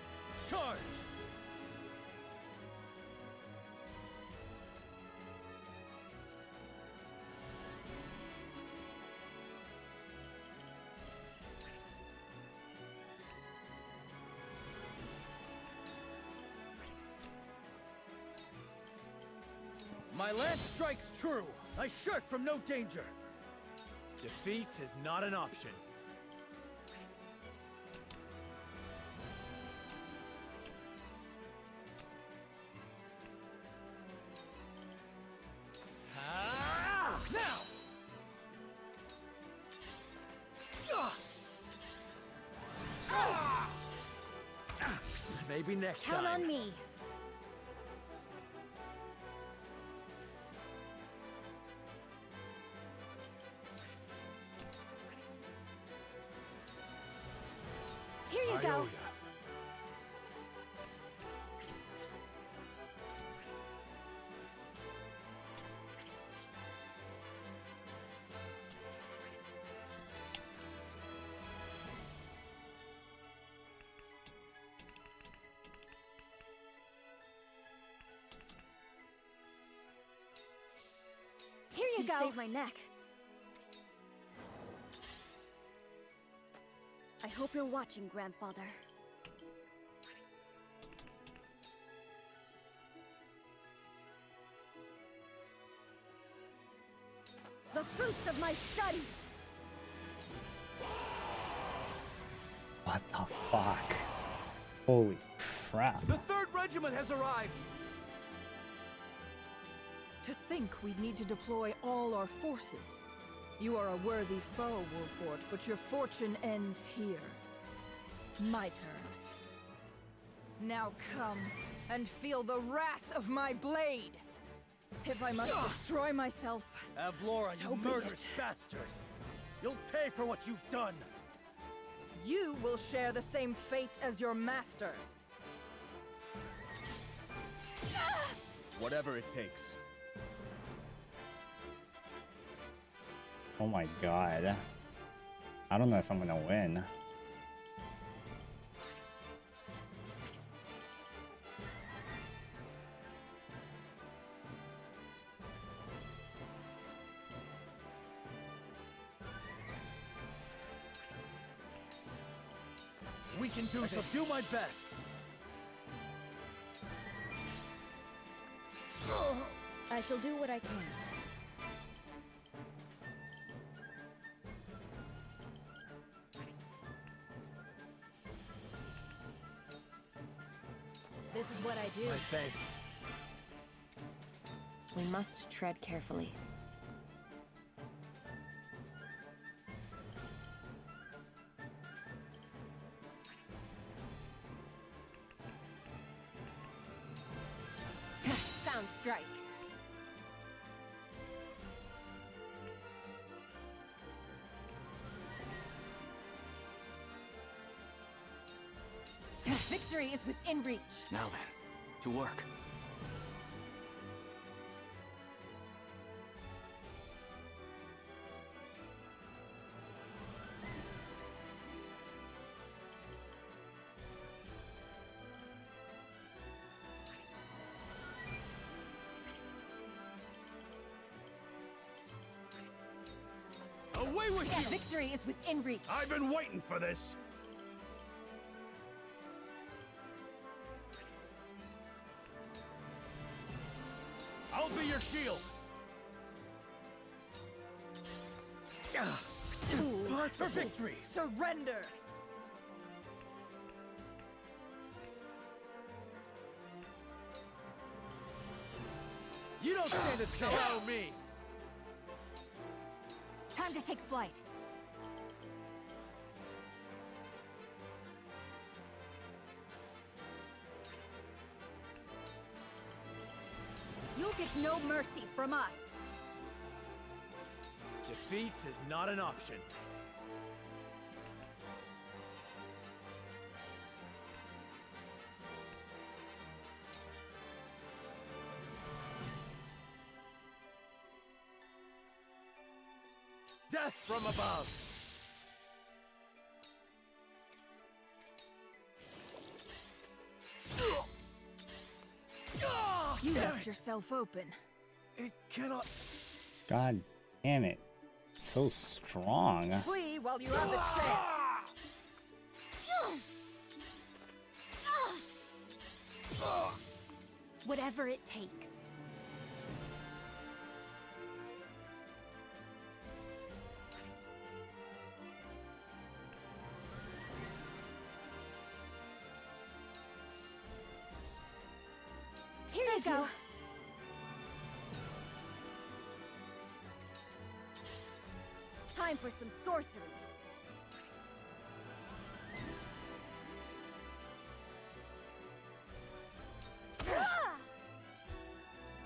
Charge! My lance strikes true. I shirk from no danger. Defeat is not an option. Now! Maybe next Count time. on me. Here you go. Here you go. Save my neck. I hope you're watching, Grandfather. The fruits of my studies! What the fuck? Holy crap. The 3rd Regiment has arrived! To think we'd need to deploy all our forces. You are a worthy foe, Wolfort, but your fortune ends here. My turn. Now come and feel the wrath of my blade! If I must destroy myself, Avlora, so you be murderous it. bastard! You'll pay for what you've done! You will share the same fate as your master. Whatever it takes. Oh my god. I don't know if I'm gonna win. can do this. I shall do my best. I shall do what I can. This is what I do. My thanks. We must tread carefully. Sound strike. Victory is within reach. Now then, to work. Away with you! Victory is within reach. I've been waiting for this. I'll be your shield. For victory! Surrender! You don't stand a chance! Allow me! Time to take flight. You'll get no mercy from us. Defeat is not an option. Death from above! You left yourself open. It cannot... God damn it. So strong. Flee while you have the chance. Whatever it takes. Here you go. Time for some sorcery.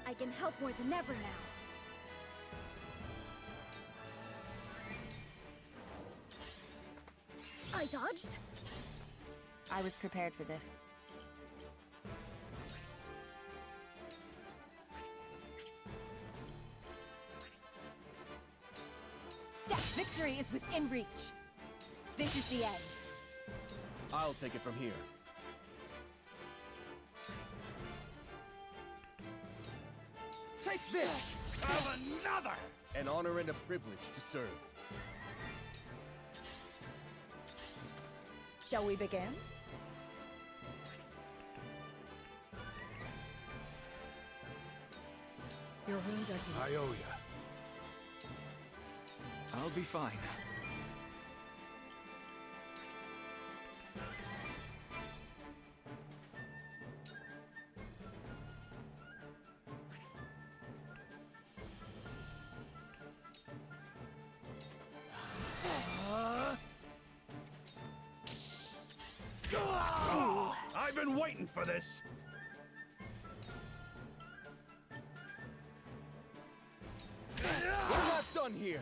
I can help more than ever now. I dodged. I was prepared for this. Victory is within reach. This is the end. I'll take it from here. Take this! Have another! An honor and a privilege to serve. Shall we begin? Your wounds are healed. I owe you. I'll be fine. I've been waiting for this. We're not done here.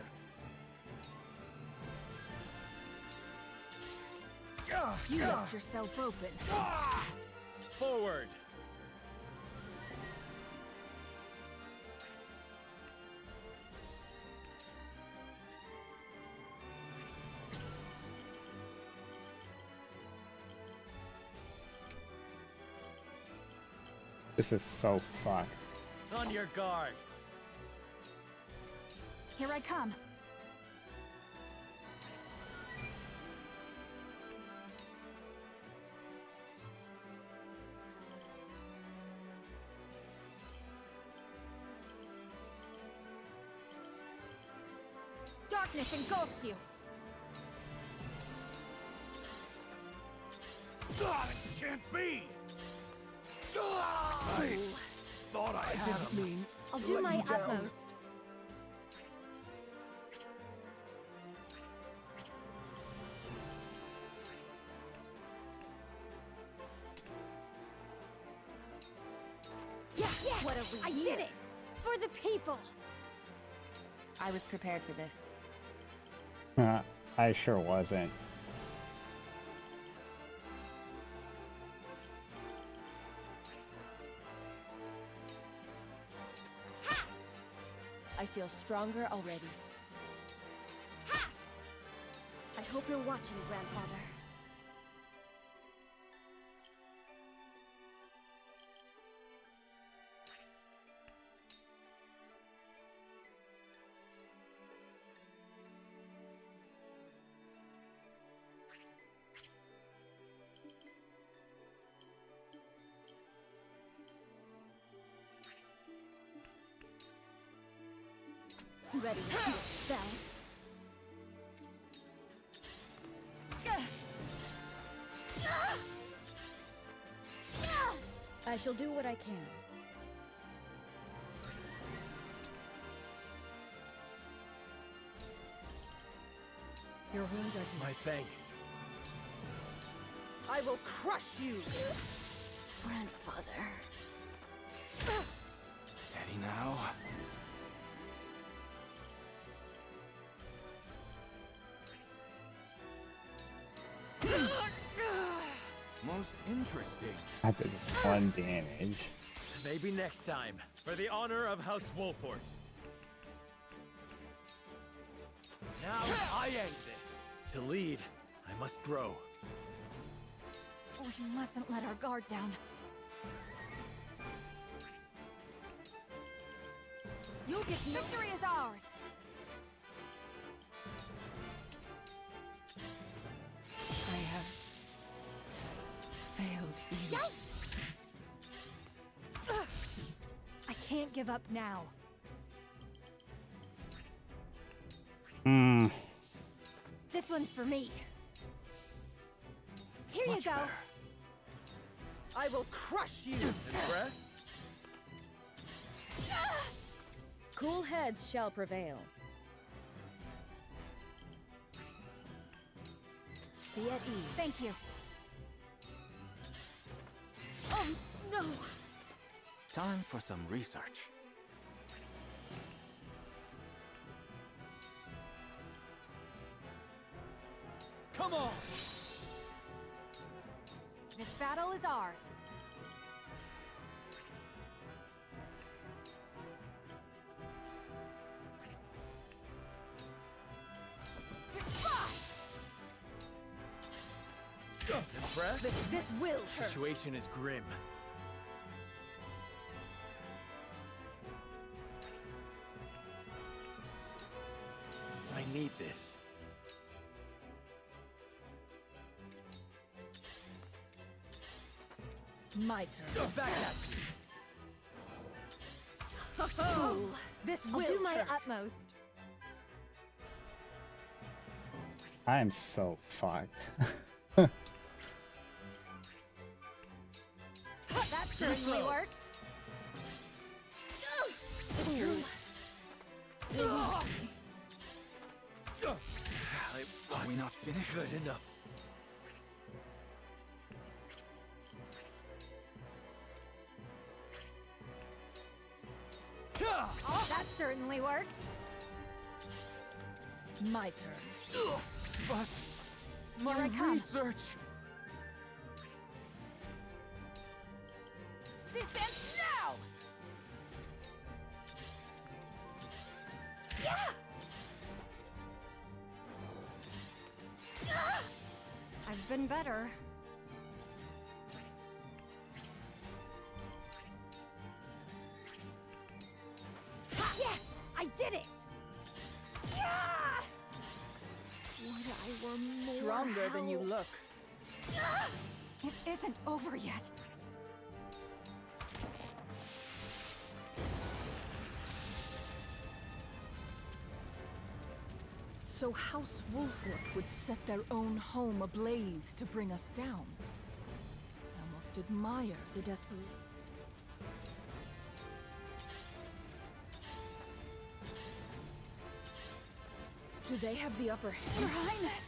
You left yourself open. Forward. This is so fucked. On your guard. Here I come. Darkness engulfs you. This can't be! I thought I had him. I'll do my utmost. Yes! What have we I here? did it! For the people! I was prepared for this. I sure wasn't. I feel stronger already. I hope you're watching, Grandfather. Ready to see a spell? I shall do what I can. Your wounds are My thanks. I will crush you! Grandfather. Steady now. Most interesting. I did 1 damage. Maybe next time, for the honor of House Wolfort. Now I end this. To lead, I must grow. We mustn't let our guard down. You'll get victory is ours! I have failed you. I can't give up now. This one's for me. Here you go. I will crush you. Impressed? Cool heads shall prevail. Be at ease. Thank you. Oh, no! Time for some research. Come on! This battle is ours. Impressed? This will hurt. Situation is grim. I need this. My turn. Back at you. Oh, this will I'll do my hurt. utmost. I am so fucked. That certainly worked. Are we not finished? Good enough. That certainly worked. My turn. But Here I come. research. This ends now. Yeah. I've been better. Yes, I did it. Yeah. Would I were more Stronger than you help. look. It isn't over yet. So House Wolford would set their own home ablaze to bring us down. I almost admire the desperate. Do they have the upper hand? Your Highness!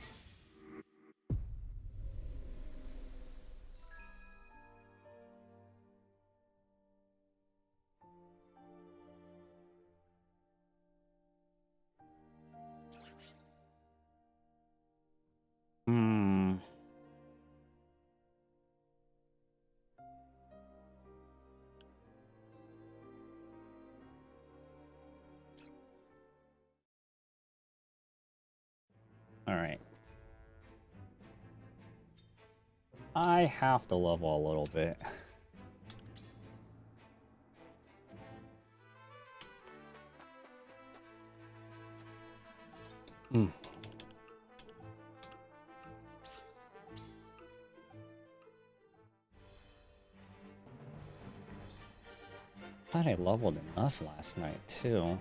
All right. I have to level a little bit. Thought I leveled enough last night too.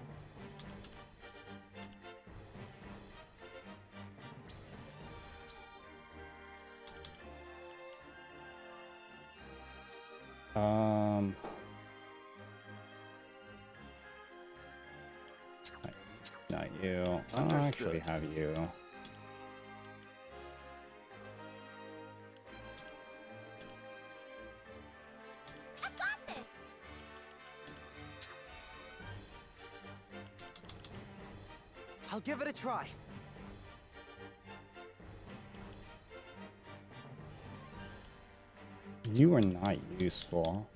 Not you. I don't actually have you. I got this! I'll give it a try. You are not useful.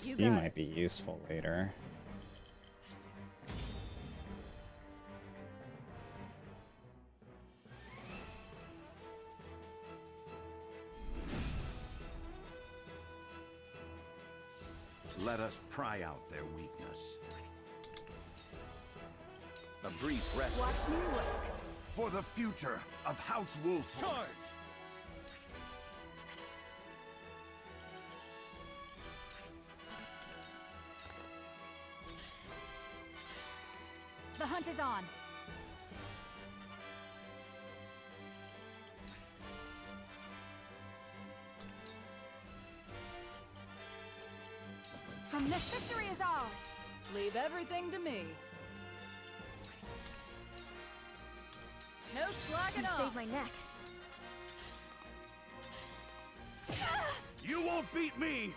You might be useful later. Let us pry out their weakness. A brief rest. Watch me work. For the future of House Wolf. Charge! The hunt is on. From this victory is ours. Leave everything to me. No slagging off. Save my neck. You won't beat me!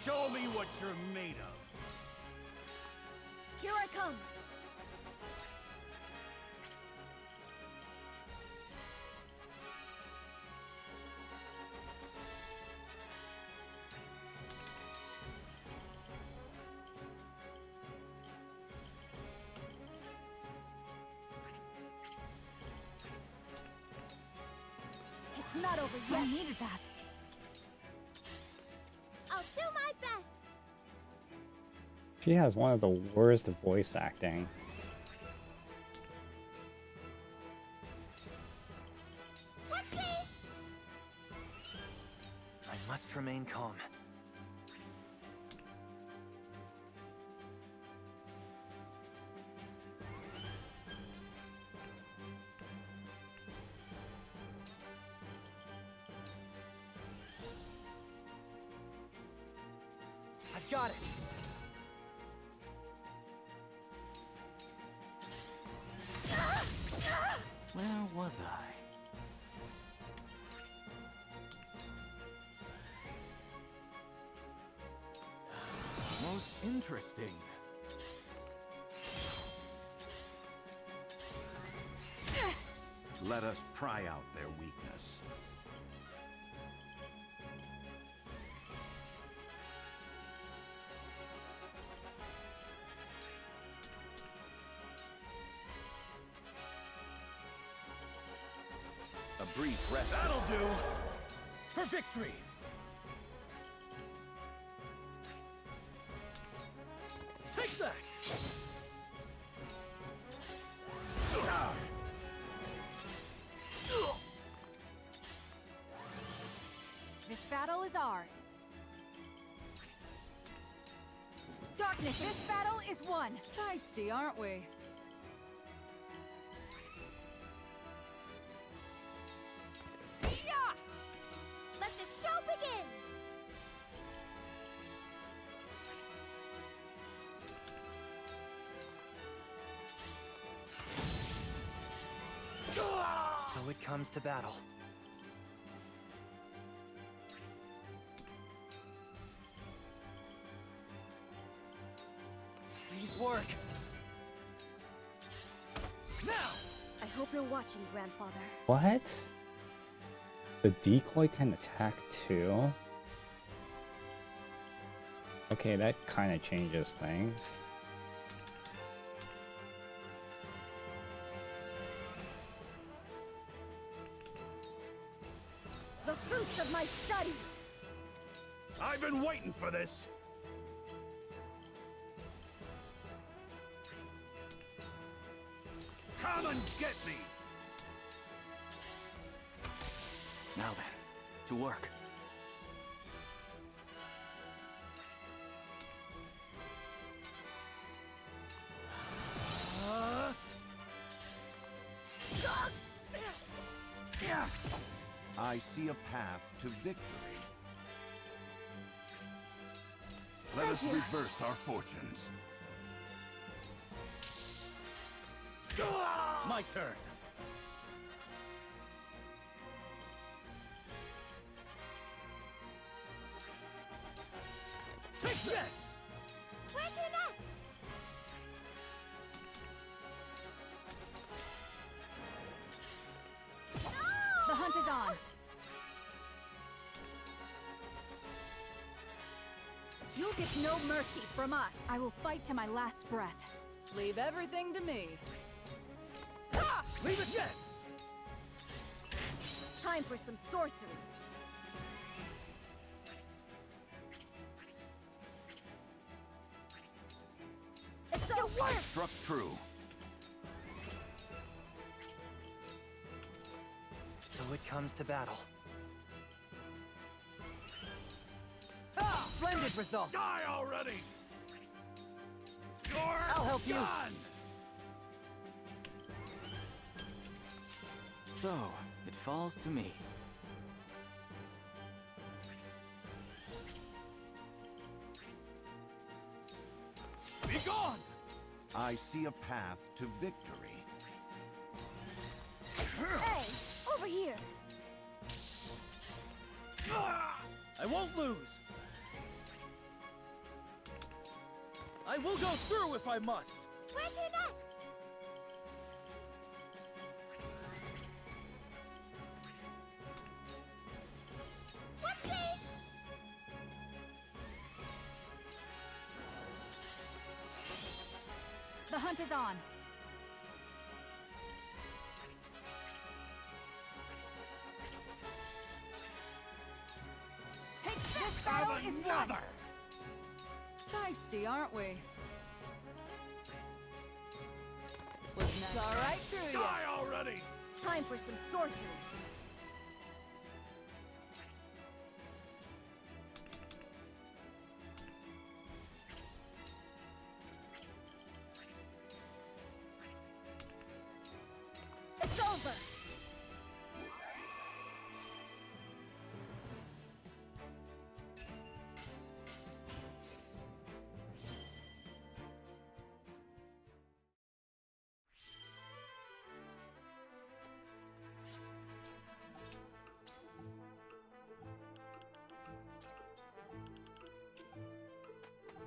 Show me what you're made of. Here I come. It's not over yet. I needed that. I'll do my best. She has one of the worst voice acting. I must remain calm. I've got it. Where was I? Most interesting. Let us pry out their weakness. A brief rest. That'll do! For victory! Take that! This battle is ours. Dark This battle is won. Feisty, aren't we? Yeah! Let the show begin! So it comes to battle. Please work. Now! I hope you're watching, Grandfather. What? The decoy can attack too? Okay, that kind of changes things. The fruits of my studies! I've been waiting for this! Come and get me! Now then, to work. I see a path to victory. Let us reverse our fortunes. My turn. Take this! Where's your next? The hunt is on. You'll get no mercy from us. I will fight to my last breath. Leave everything to me. Ah! Leave it, yes! Time for some sorcery. It's a work! Struck true. So it comes to battle. Ah! Splendid results. Die already! I'll help you. So, it falls to me. Be gone! I see a path to victory. Hey, over here. I won't lose. I will go through if I must. Where's your next? Whoopsie! The hunt is on. Take this battle is won. Feisty, aren't we? Wasn't that all right through you? Die already! Time for some sorcery. It's over.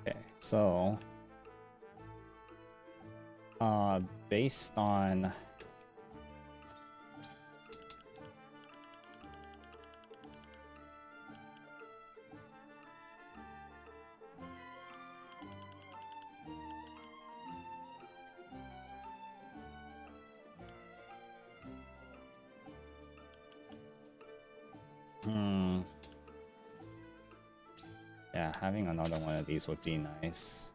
Okay, so based on yeah, having another one of these would be nice.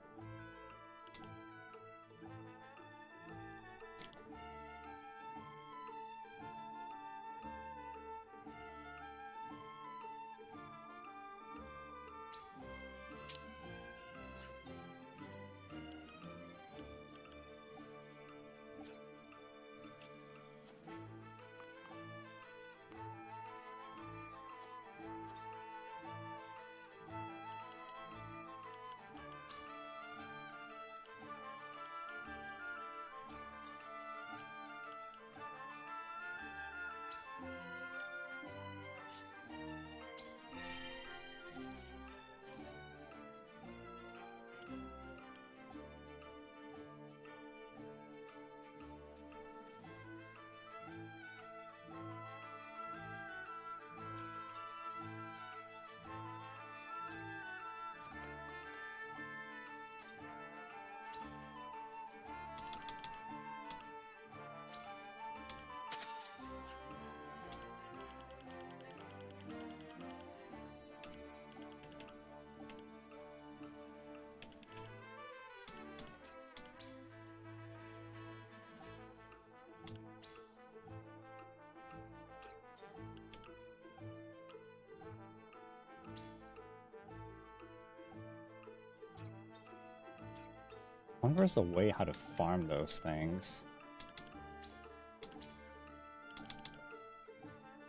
I wonder if there's a way how to farm those things.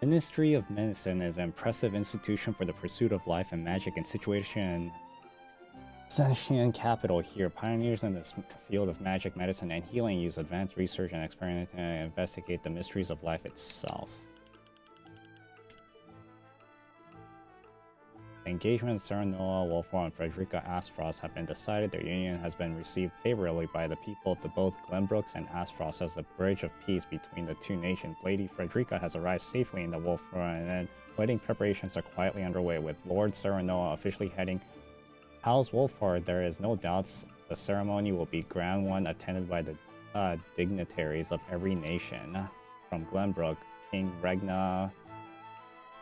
Ministry of Medicine is an impressive institution for the pursuit of life and magic and situation Senshin capital here. Pioneers in this field of magic, medicine, and healing use advanced research and experiment to investigate the mysteries of life itself. The engagements Sir Noah Wolford and Frederica Asfrost have been decided. Their union has been received favorably by the people to both Glenbrooks and Asfrost as the bridge of peace between the two nations. Lady Frederica has arrived safely in the Wolford, and wedding preparations are quietly underway, with Lord Sir Noah officially heading House Wolford. There is no doubt the ceremony will be grand one, attended by the dignitaries of every nation. From Glenbrook, King Regna,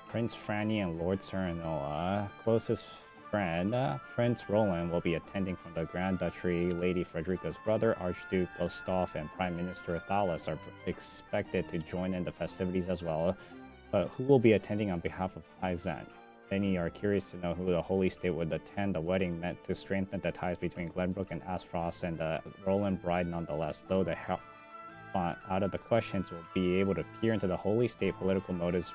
Prince Franny, and Lord Sir Noah. Closest friend, Prince Roland, will be attending from the Grand Duchy. Lady Frederica's brother, Archduke Gustav, and Prime Minister Thalas are expected to join in the festivities as well. But who will be attending on behalf of Haizen? Many are curious to know who the Holy State would attend the wedding, meant to strengthen the ties between Glenbrook and Asfrost and the Roland bride nonetheless. Though the out of the questions will be able to peer into the Holy State political motives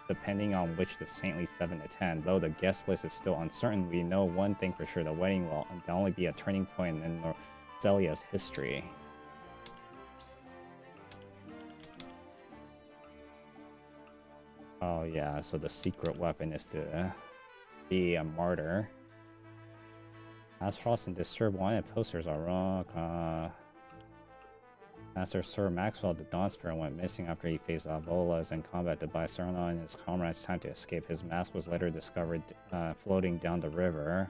depending on which the Saintly Seven attend. Though the guest list is still uncertain, we know one thing for sure: the wedding will only be a turning point in Norcelia's history. Oh yeah, so the secret weapon is to be a martyr. Asfrost and Disturb wanted posters are wrong. Master Sir Maxwell, the Dawn Spirit, went missing after he faced Ebolas in combat to buy Serna and his comrades time to escape. His mask was later discovered floating down the river.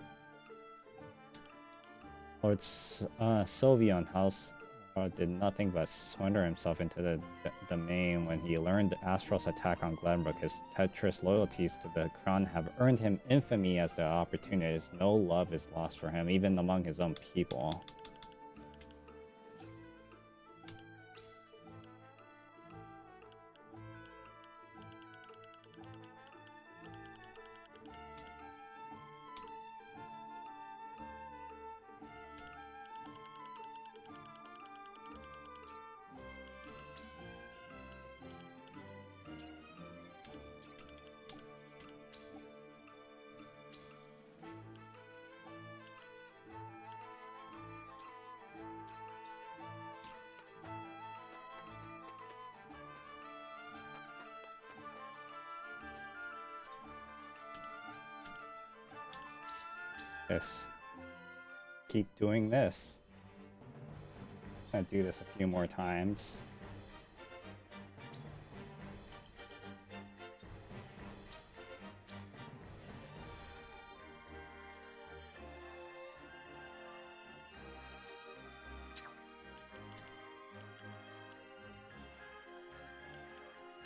Lord Sylveon House did nothing but surrender himself into the domain when he learned Astral's attack on Glenbrook. His treacherous loyalties to the crown have earned him infamy as the opportunist. No love is lost for him, even among his own people. Just keep doing this. I'm gonna do this a few more times.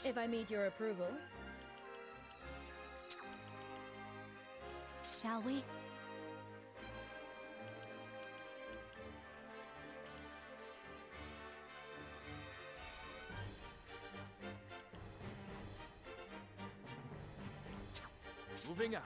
If I meet your approval. Shall we? Moving out.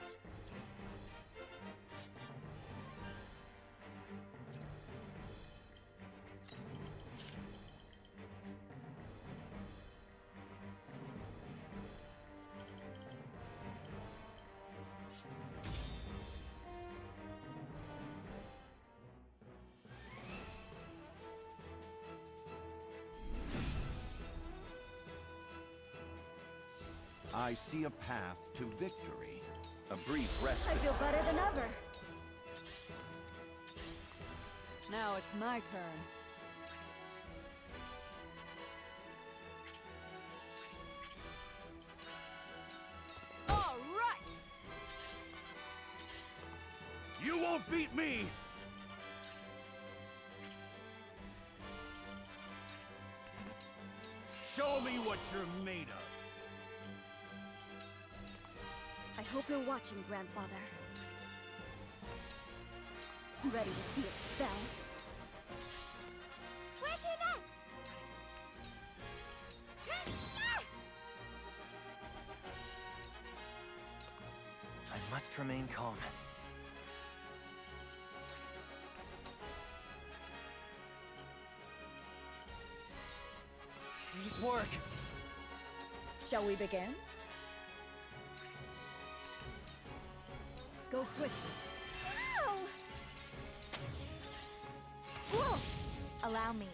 I see a path to victory. A brief rest. I feel better than ever. Now it's my turn. All right! You won't beat me! Show me what you're made of. I hope you're watching, Grandfather. Ready to see a spell? Where to next? I must remain calm. work. Shall we begin? Go swiftly. Ow! Whoa! Allow me.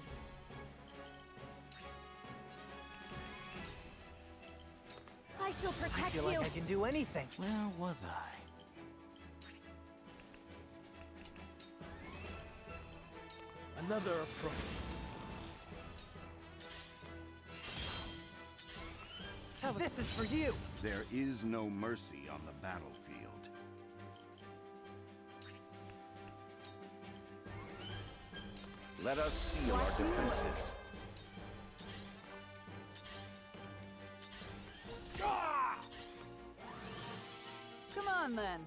I shall protect I feel you. like I can do anything. Where was I? Another approach. This is for you. There is no mercy on the battlefield. Let us steel our defenses. Come on, then.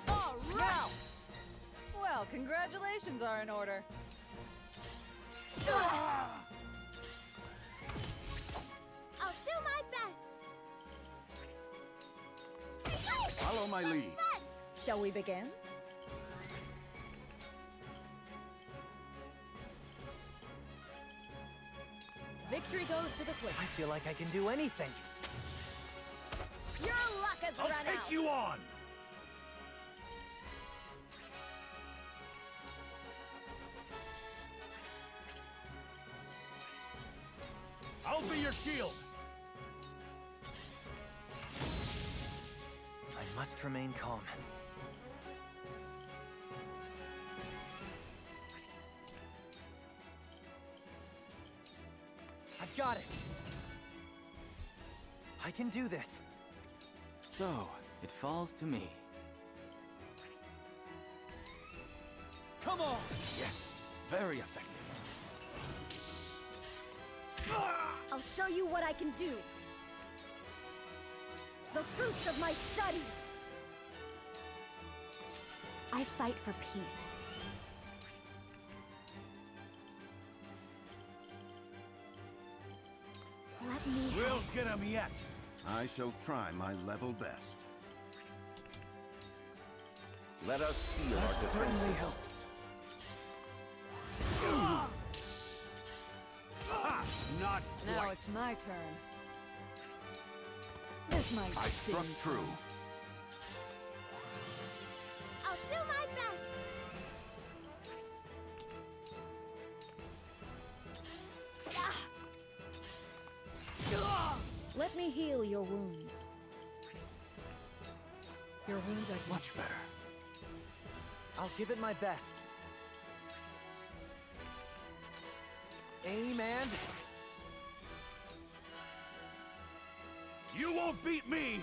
All right! Well, congratulations are in order. I'll do my best. Follow my lead. Shall we begin? Victory goes to the quick. I feel like I can do anything. Your luck has I'll run take out. you on! I'll be your shield! I must remain calm. I've got it. I can do this. So, it falls to me. Come on! Yes, very effective. I'll show you what I can do. The fruits of my studies. I fight for peace. Let me We'll get him yet! I shall try my level best. Let us steel our defenses. Certainly helps. Not Now quite. it's my turn. This might I sting struck some. true. I'll do my best. Let me heal your wounds. Your wounds are Much better. I'll give it my best. Aim and... You won't beat me!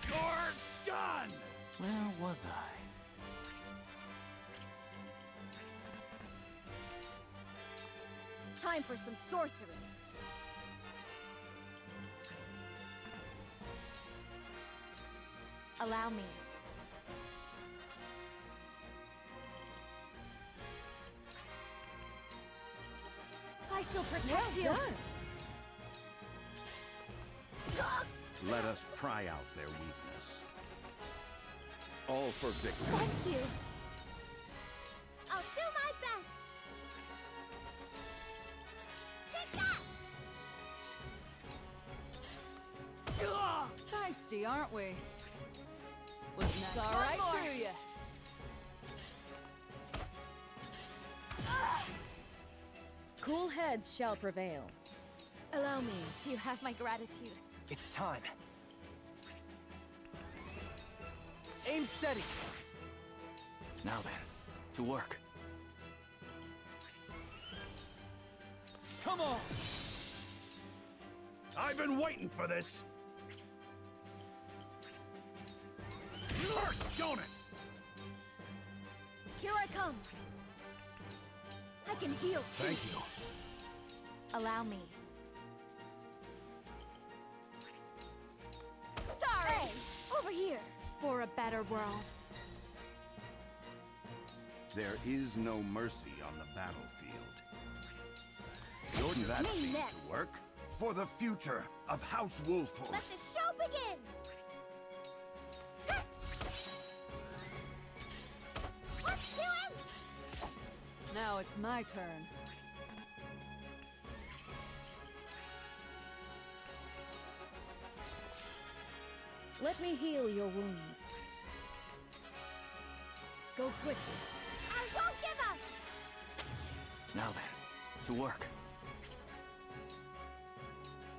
You're done! Where was I? Time for some sorcery. Allow me. I shall protect you. Let us pry out their weakness. All for victory. Thank you. I'll do my best. Take that! feisty, aren't we? Wasn't that all right through you? Cool heads shall prevail. Allow me. You have my gratitude. It's time. Aim steady. Now then, to work. Come on! I've been waiting for this! Hurts, don't it? Here I come. I can heal. Thank you. Allow me. Sorry! Hey, over here. For a better world. There is no mercy on the battlefield. You're that Me seemed next. to work for the future of House Wolford. Let the show begin! Let's do him! Now it's my turn. Let me heal your wounds. Go quickly. I won't give up! Now then, to work.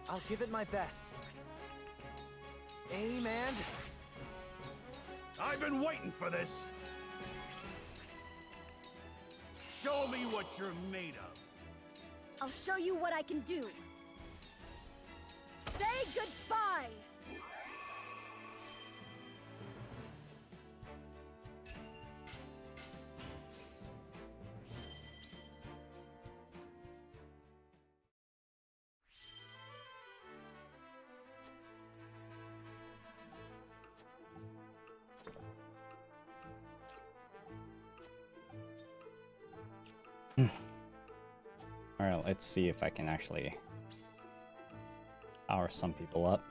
I'll give it my best. Aim and... I've been waiting for this! Show me what you're made of. I'll show you what I can do. Say goodbye! Alright, let's see if I can actually power some people up.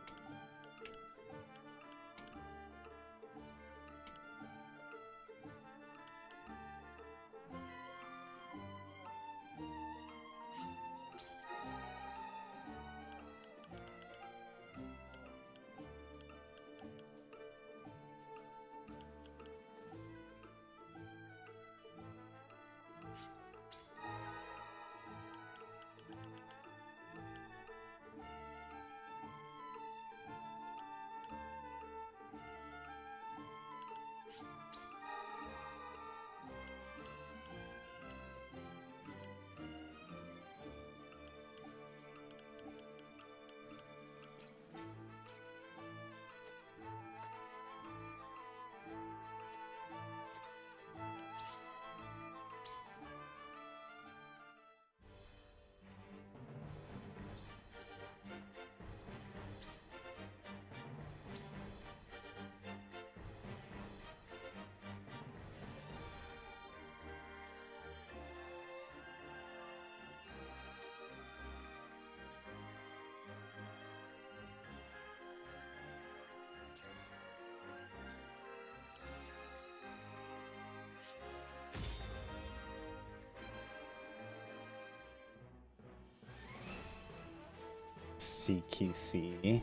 CQC.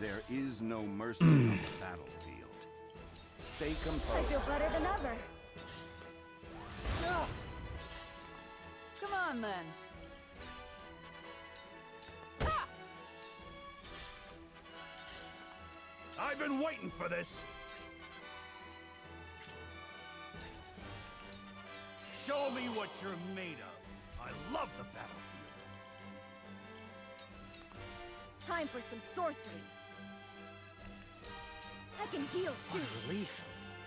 There is no mercy on the battlefield. Stay composed. I feel better than ever. Come on, then. I've been waiting for this! Show me what you're made of. I love the battlefield. Time for some sorcery. I can heal too. What relief.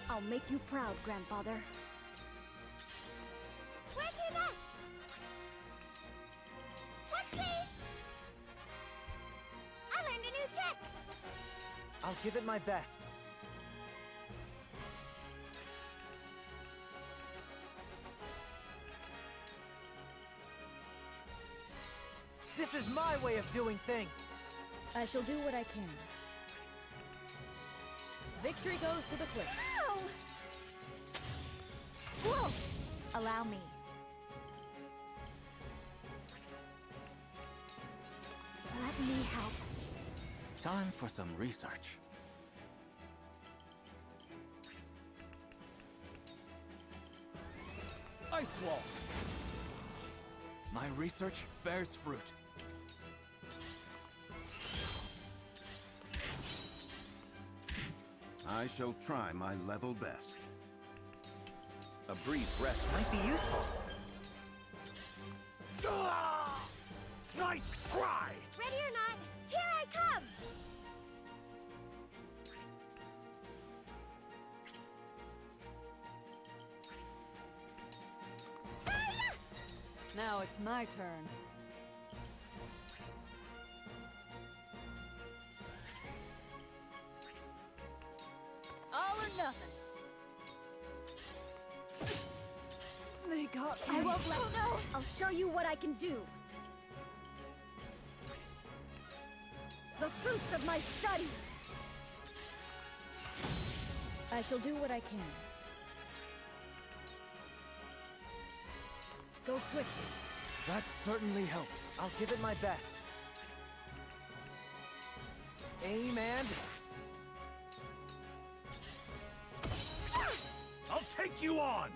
I'll make you proud, grandfather. Where to next? Let's see. I learned a new trick. I'll give it my best. This is my way of doing things. I shall do what I can. Victory goes to the quick. Ow! Whoa! Allow me. Let me help. Time for some research. Ice wall. My research bears fruit. I shall try my level best. A brief rest might be useful. Nice try! Ready or not, here I come! Now it's my turn. All or nothing. They got me. I won't let go. I'll show you what I can do. The fruits of my studies. I shall do what I can. Go swiftly. That certainly helps. I'll give it my best. Aim and... I'll take you on!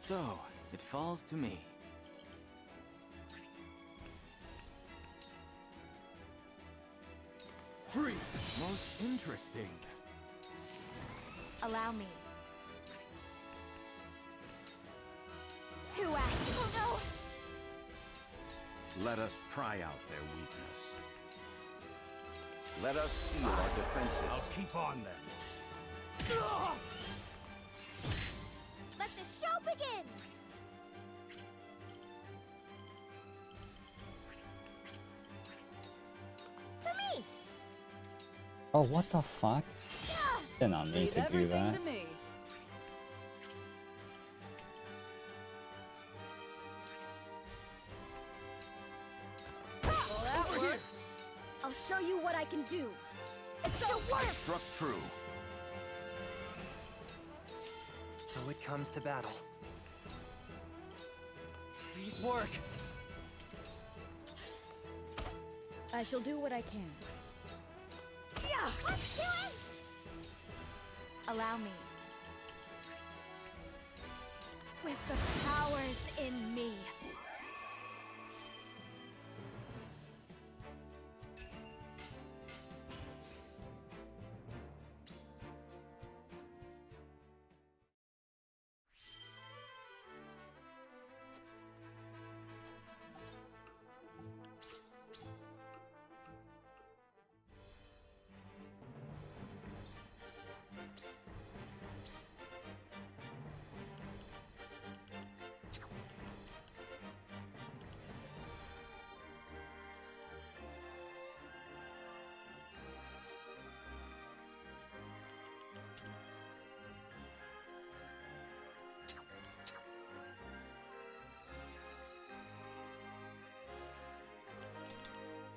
So, it falls to me. Free! Most interesting. Allow me. Two ashes. Oh no! Let us pry out their weakness. Let us steal our defenses. I'll keep on then. Let the show begin! To me! Oh, what the fuck? Did not mean to do that. To me. Well, that worked. I'll show you what I can do. It's a work! Struck true. So it comes to battle. Please work. I shall do what I can. Yeah! Let's do it! Allow me. With the powers in me.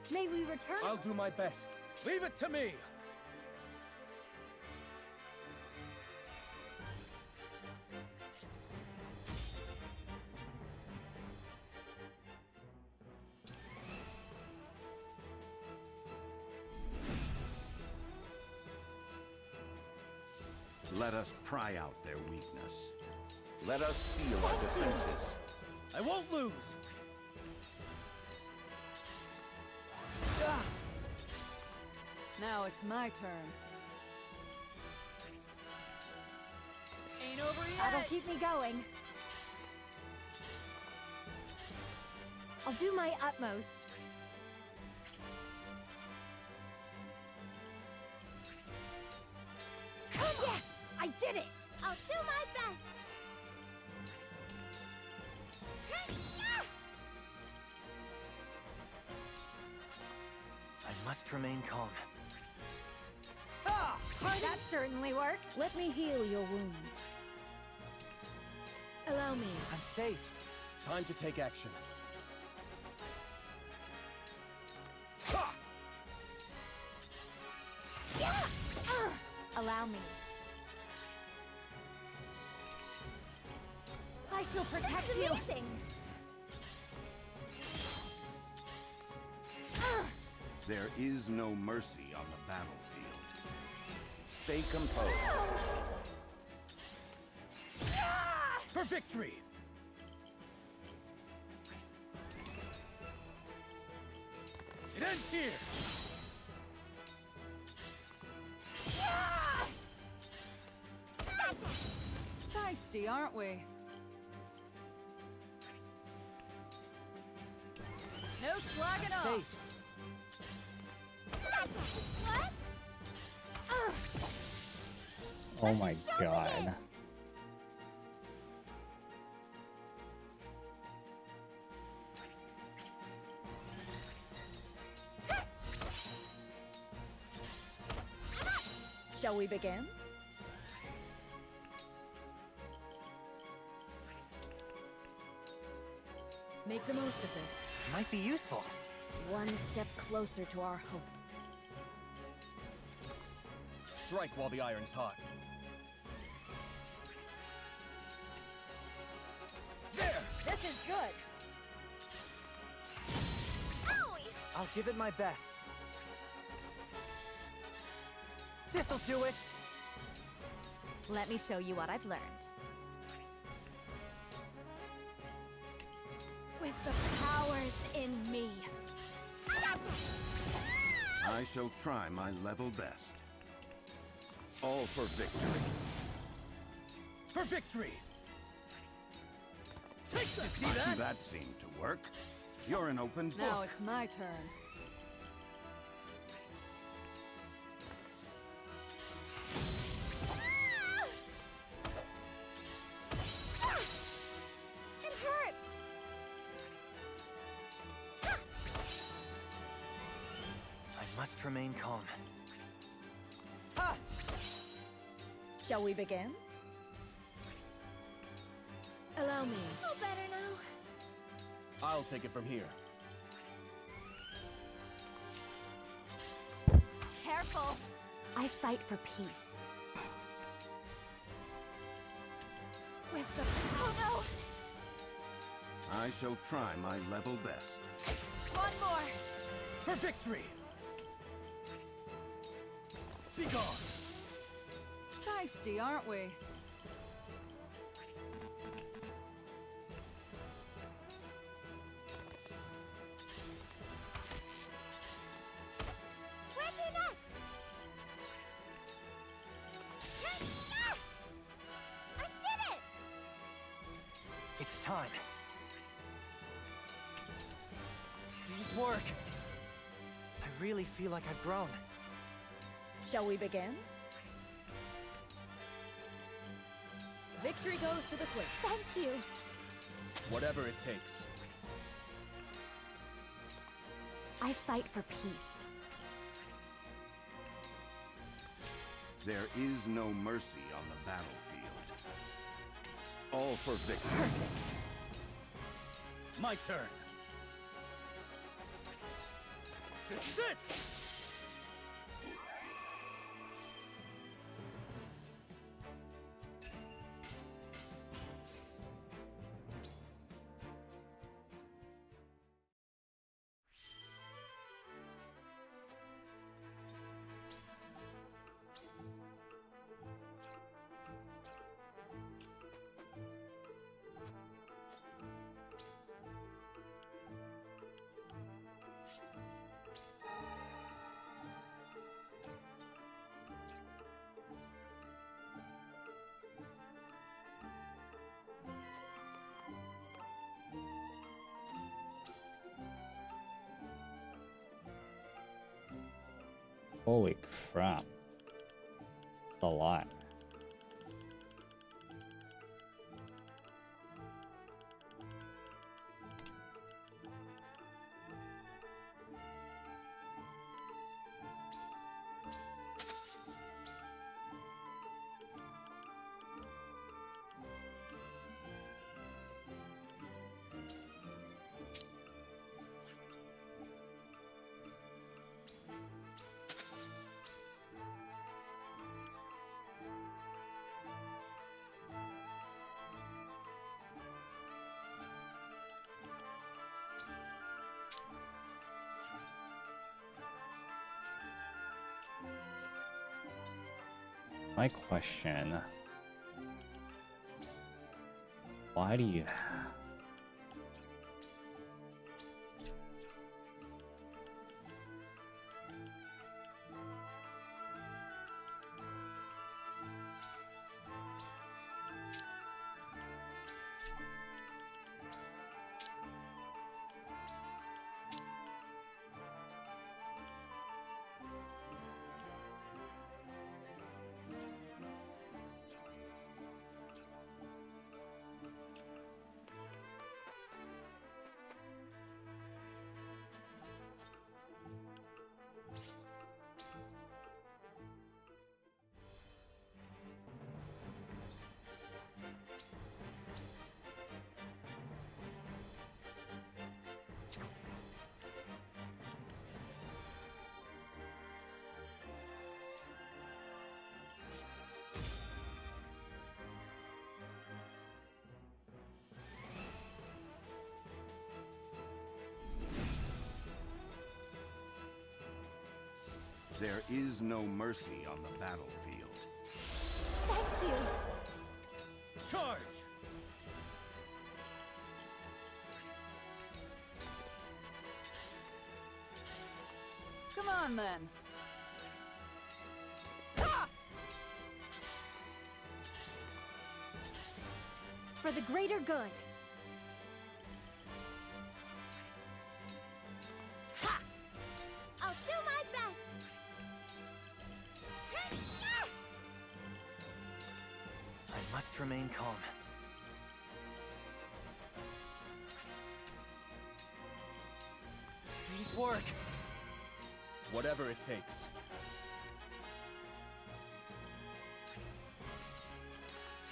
May we return? I'll do my best. Leave it to me! Let us pry out their weakness. Let us steal our defenses. I won't lose! Now it's my turn. Ain't over yet. That'll keep me going. I'll do my utmost. Yes! I did it! I'll do my best! I must remain calm. That certainly worked. Let me heal your wounds. Allow me. I'm safe. Time to take action. Allow me. I shall protect you. Amazing. There is no mercy on the battlefield. Stay composed. For victory! It ends here! Feisty, aren't we? No slagging off. Safe. What? Oh my god. Shall we begin? Make the most of this. Might be useful. One step closer to our hope. Strike while the iron's hot. There! This is good! Owie! I'll give it my best. This'll do it! Let me show you what I've learned. With the powers in me. I shall try my level best. All for victory. For victory! Take that! See that? That seemed to work. You're an open book. Now it's my turn. It hurts! I must remain calm. Shall we begin? Allow me. Feel better now. I'll take it from here. Careful. I fight for peace. With the... Oh no! I shall try my level best. One more! For victory! Be gone! Feisty, aren't we? Where to next? I did it! It's time. These work. I really feel like I've grown. Shall we begin? Victory goes to the quick. Thank you. Whatever it takes. I fight for peace. There is no mercy on the battlefield. All for victory. My turn. This is it! Holy crap. That's a lot. My question, why do you... There is no mercy on the battlefield. Thank you. Charge! Come on, then. For the greater good. Ha! I'll do my best. I must remain calm. Please work. Whatever it takes.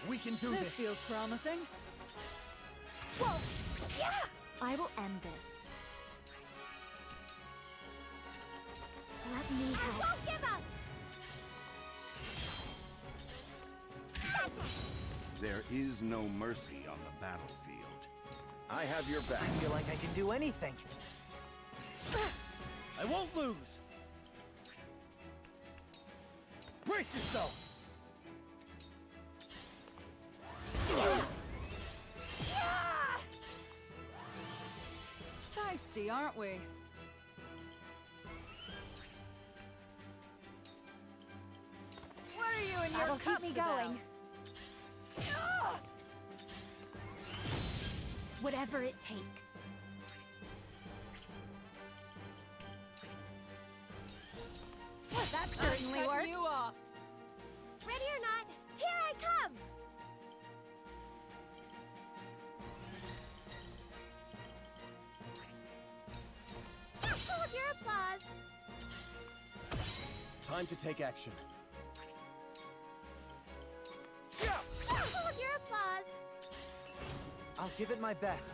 We can do This this. feels promising. Whoa! Yeah! I will end this. Let me help. I won't give up! There is no mercy on the battlefield. I have your back. I feel like I can do anything. I won't lose. Brace yourself. Feisty, aren't we? What are you and your That'll cups keep me about? going. Whatever it takes. That certainly I'm worked. cutting you off. Ready or not, here I come! Hold your applause! Time to take action. Hold your applause! I'll give it my best.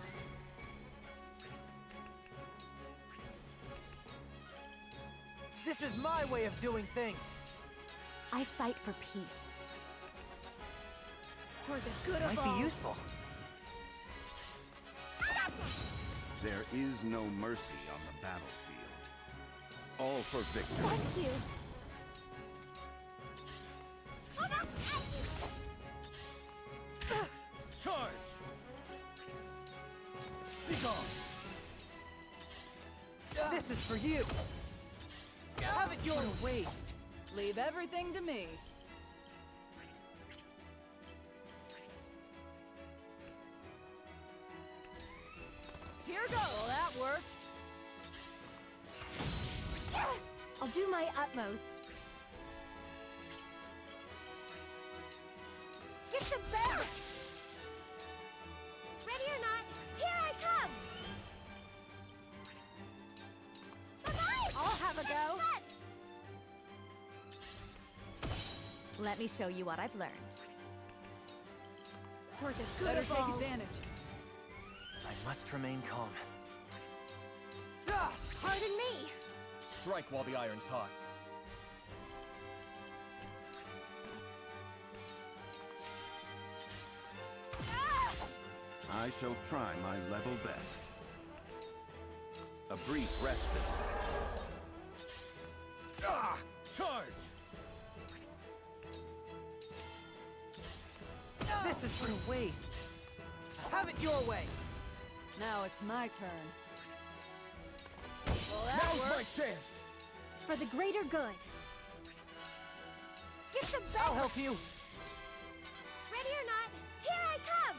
This is my way of doing things. I fight for peace. For the good Might of all. be useful. There is no mercy on the battlefield. All for victory. Thank you. Charge! Be gone! This is for you. Have it your waste. Leave everything to me. Here goes. Well, that worked. I'll do my utmost. Get the bell! Ready or not, here I come! Bye-bye! I'll have a go. Let me show you what I've learned. For the good Better of take all. advantage. I must remain calm. Pardon me! Strike while the iron's hot. I shall try my level best. A brief respite. Charge! This is for waste. Have it your way. Now it's my turn. Well, that Now's my worked. chance! For the greater good. Get the bell! I'll help you. Ready or not, here I come!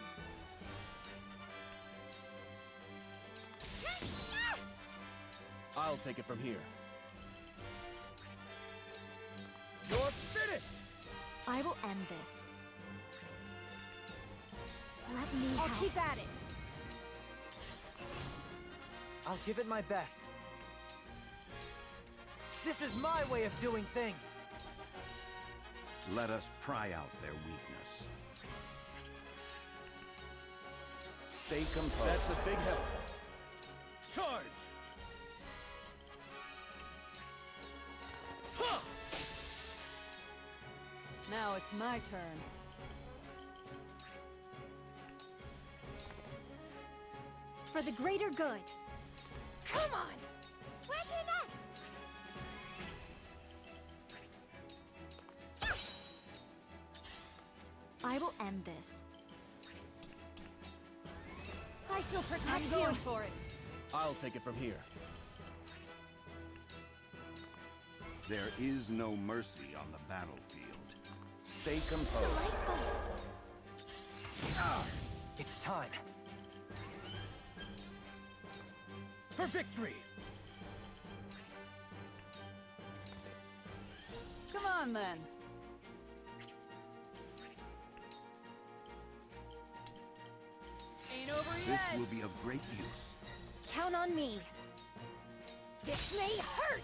I'll take it from here. You're finished! I will end this. Let me I'll help. keep at it. I'll give it my best. This is my way of doing things. Let us pry out their weakness. Stay composed. That's a big help. Charge! Ha! Now it's my turn. For the greater good. Come on! Where's your I will end this. I shall protect I'm you. going for it. I'll take it from here. There is no mercy on the battlefield. Stay composed. It's time. For victory! Come on, then. Ain't over This yet. will be of great use. Count on me. This may hurt!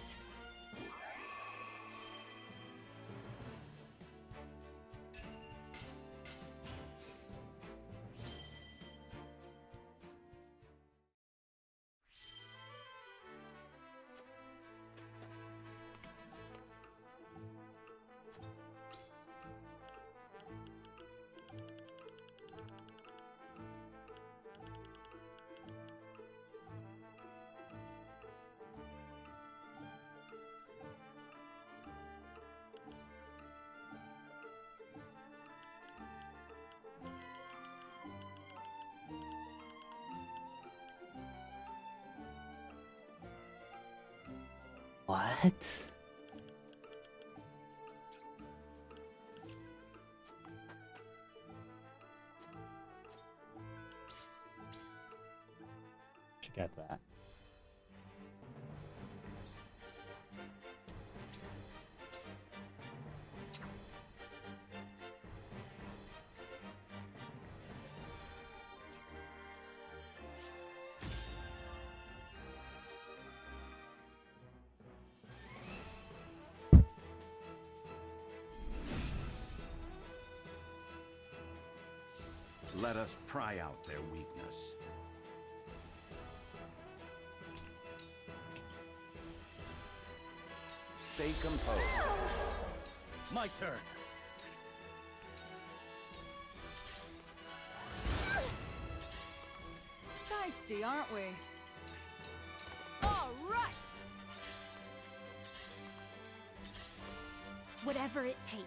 What? Should get that. Let us pry out their weakness. Stay composed. My turn. Feisty, aren't we? All right. Whatever it takes.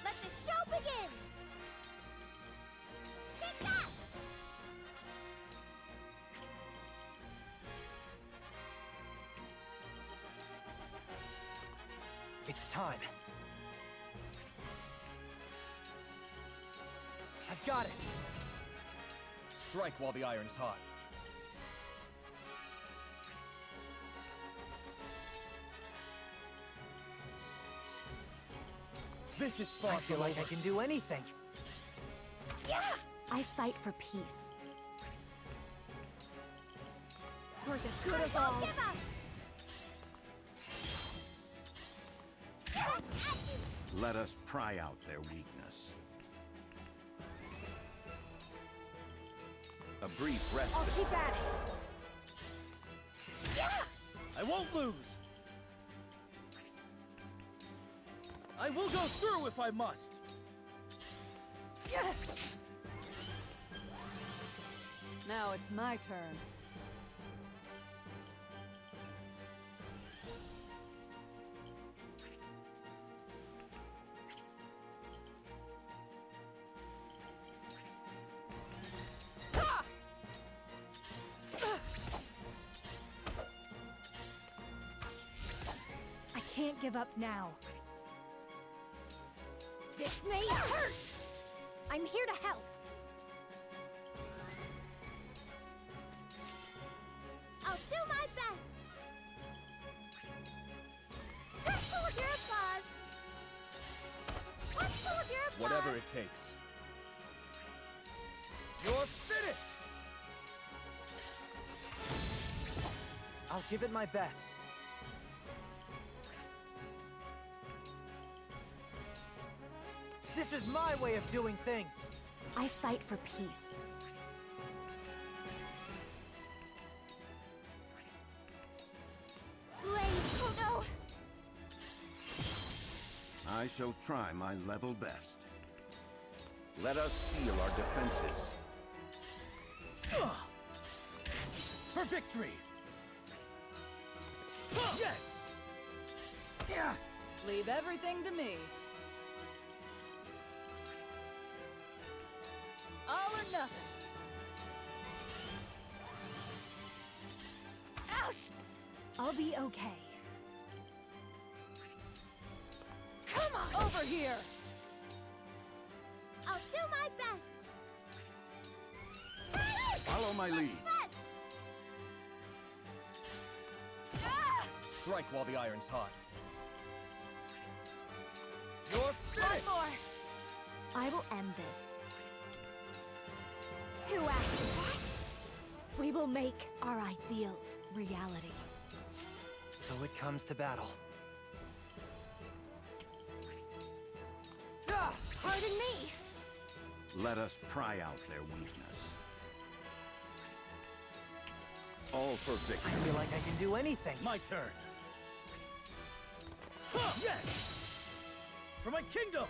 Let the show begin! Take that! It's time. I've got it. Strike while the iron's hot. This is far I feel from like I over. can do anything. Yeah! I fight for peace. For the good of all. Let us pry out their weakness. A brief respite. I'll keep at it. Yeah! I won't lose. I will go through if I must. Yeah! Now it's my turn. I can't give up now. This may hurt! I'm here to help. I'll do my best. Let's hold your applause. Let's hold your applause. Whatever it takes. You're finished! I'll give it my best. This is my way of doing things. I fight for peace. Blaze, oh no! I shall try my level best. Let us steel our defenses. For victory! Yes! Yeah. Leave everything to me. All or nothing. Ouch! I'll be okay. Come on! Over here! I'll do my best. Follow my lead. Strike while the iron's hot. You're finished! One more. I will end this. 2 actions. What? We will make our ideals reality. So it comes to battle. Pardon me. Let us pry out their weakness. All for victory. I feel like I can do anything. My turn. Yes! For my kingdom!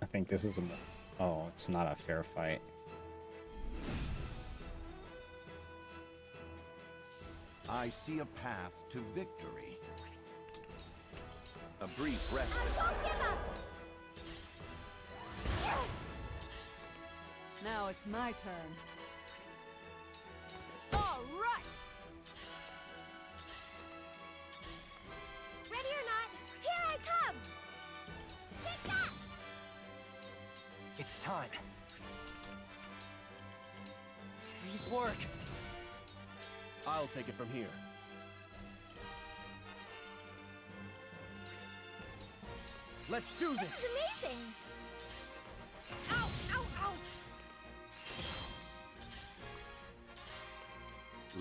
I think this is a... Oh, it's not a fair fight. I see a path to victory. A brief respite. Now it's my turn. All right! Ready or not, here I come. Take that. It's time. Please work. I'll take it from here. Let's do this! This is amazing. Ow, ow, ow.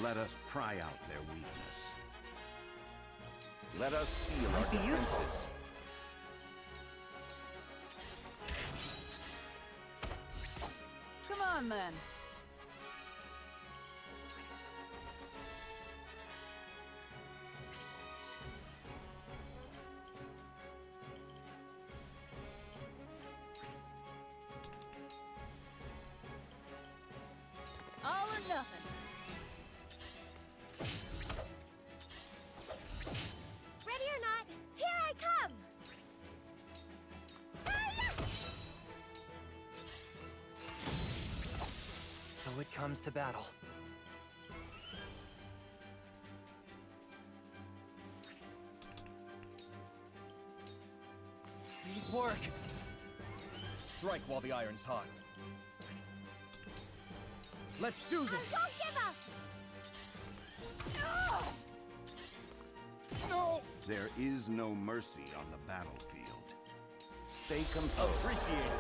Let us pry out their weakness. Let us steal our Might be defenses. useful. Come on, then. All or nothing. Ready or not, here I come. So it comes to battle. Please work. Strike while the iron's hot. Let's do this! Don't give up. No! There is no mercy on the battlefield. Stay composed. Appreciate it.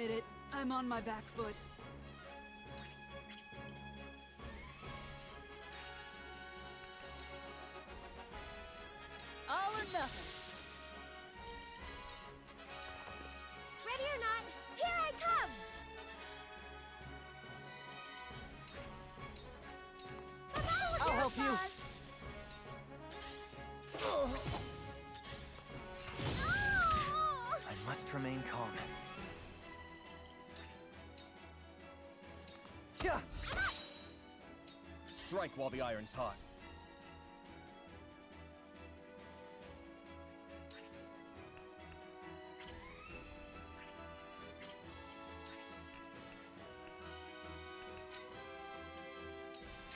admit it. I'm on my back foot. All or nothing. Ready or not, here I come! I'll help you. I must remain calm. Yeah. Strike while the iron's hot.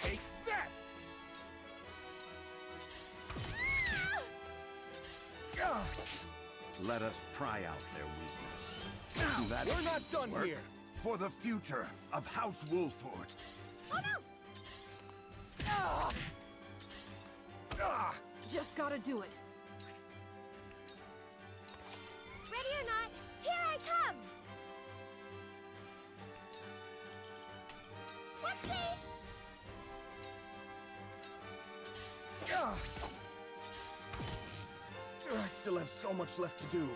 Take that! Let us pry out their weakness. Now, that we're not done work here. For the future of House Wolford. Oh no! Just gotta do it. Ready or not, here I come! Whoopsie! I still have so much left to do.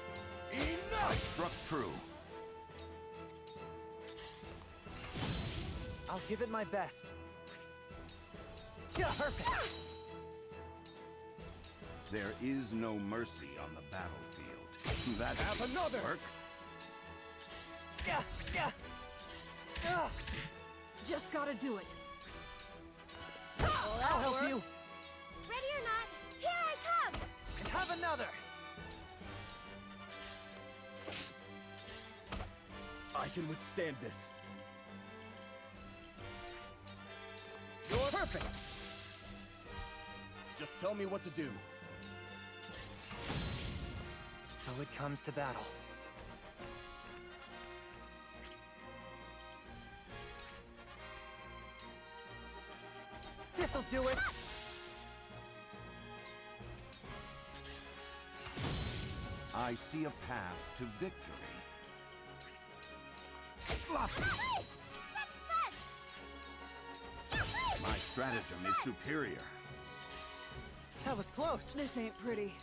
Enough! I struck true. I'll give it my best. Yeah, perfect. There is no mercy on the battlefield. That have another. Work. Yeah, yeah. Just gotta do it. I'll help you. Ready or not, here I come! And have another. I can withstand this. You're perfect. Just tell me what to do. So it comes to battle. This'll do it. I see a path to victory. Sloppy! My stratagem is superior. That was close. This ain't pretty.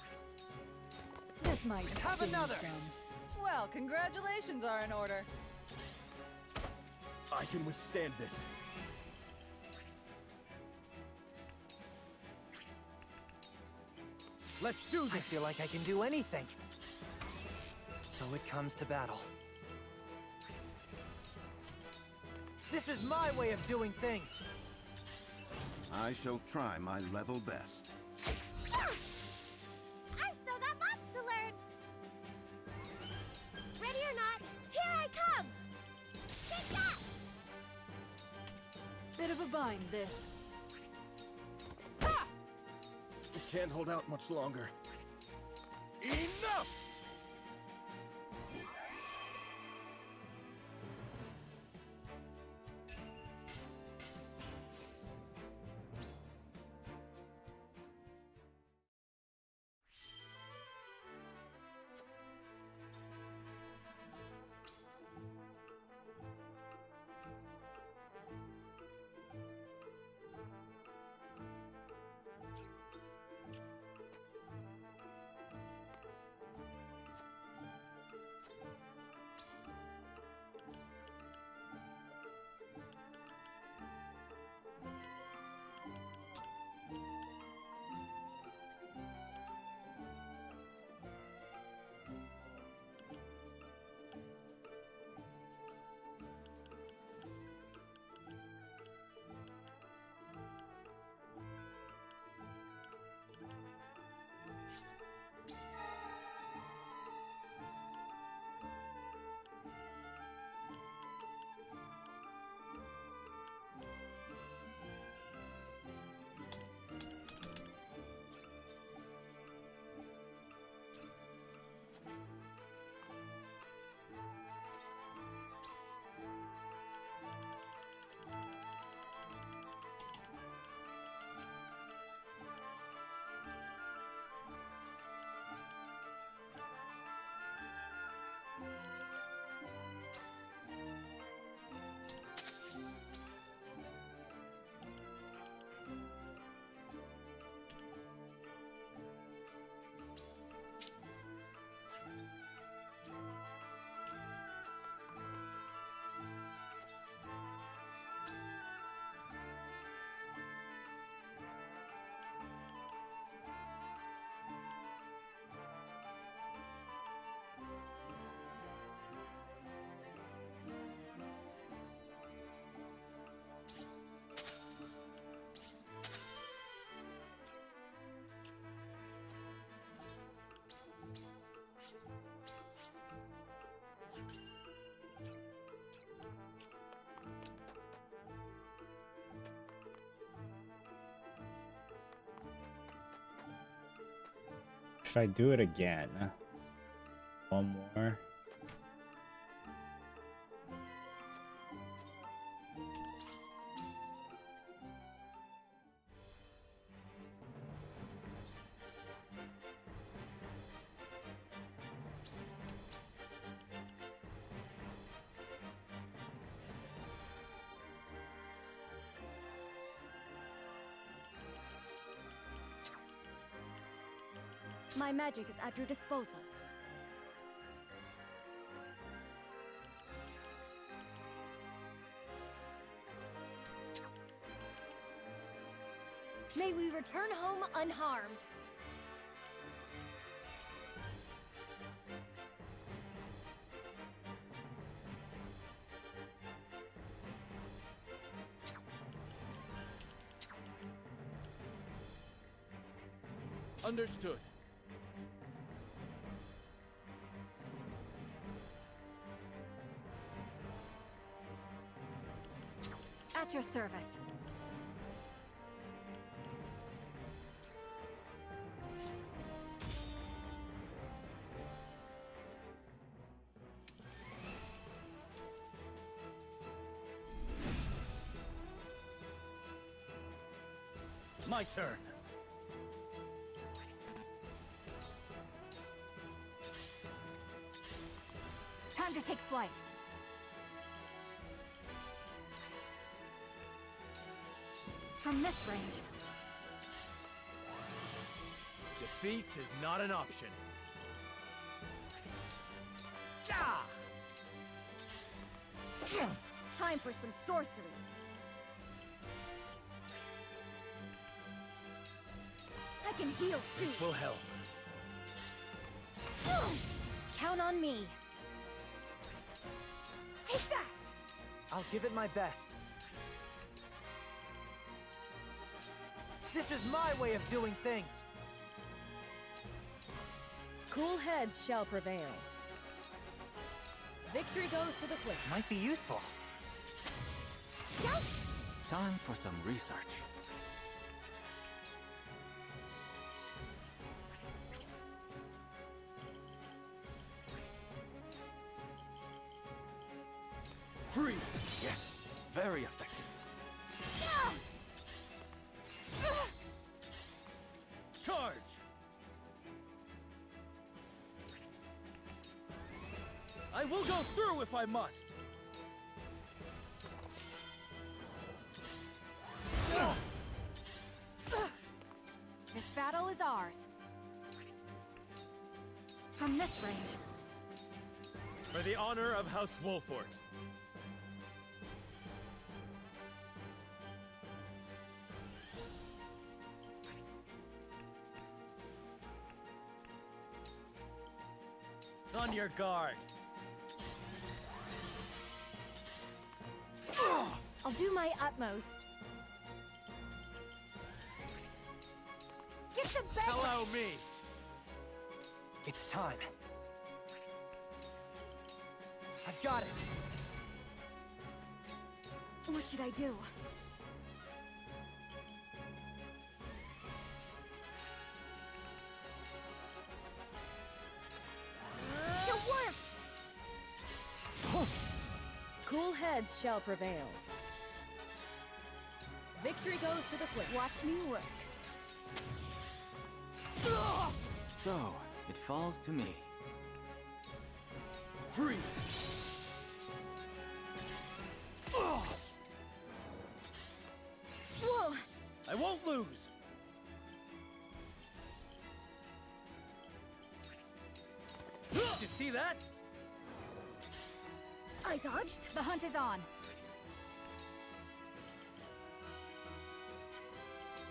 This might have sting another. some. Well, congratulations are in order. I can withstand this. Let's do this. I feel like I can do anything. So it comes to battle. This is my way of doing things. I shall try my level best. I still got lots to learn! Ready or not, here I come! Take that! Bit of a bind, this. We can't hold out much longer. Enough! Should I do it again? One more. My magic is at your disposal. May we return home unharmed. Understood. At your service. My turn. Time to take flight. From this range. Defeat is not an option. Time for some sorcery. I can heal too. This will help. Count on me. Take that! I'll give it my best. This is my way of doing things. Cool heads shall prevail. Victory goes to the quick. Might be useful. Time for some research. Free! Yes, very effective. Charge! I will go through if I must. This battle is ours. From this range. For the honor of House Wolfort. On your guard. I'll do my utmost. Get the best. Allow me. It's time. I've got it. What should I do? It worked! Cool heads shall prevail. Victory goes to the quick. Watch me work. So, it falls to me. Free! Whoa! I won't lose! Did you see that? I dodged. The hunt is on.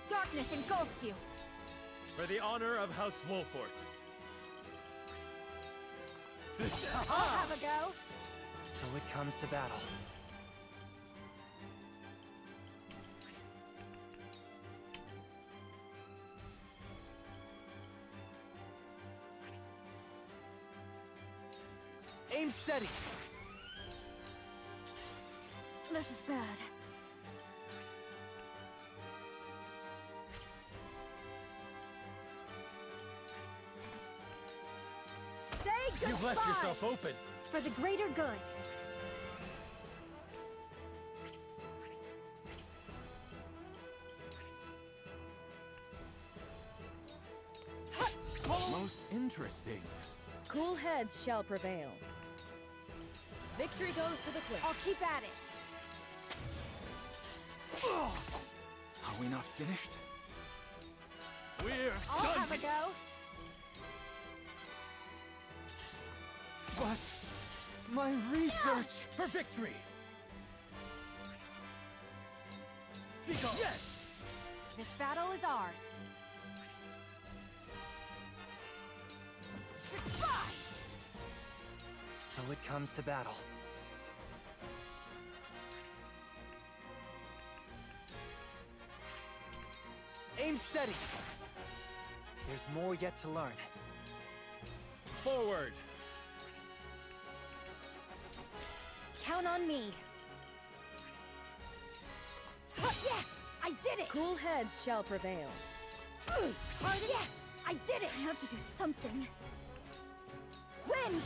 Darkness engulfs you. For the honor of House Wolfort. This I'll have a go. So it comes to battle. Aim steady. This is bad. You've left yourself open. For the greater good. Most interesting. Cool heads shall prevail. Victory goes to the quick. I'll keep at it. Are we not finished? We're I'll done. have a go. But my research For victory! Yes. This battle is ours. So it comes to battle. Aim steady. There's more yet to learn. Forward. Count on me. Yes! I did it! Cool heads shall prevail. Yes! I did it! I have to do something. Win!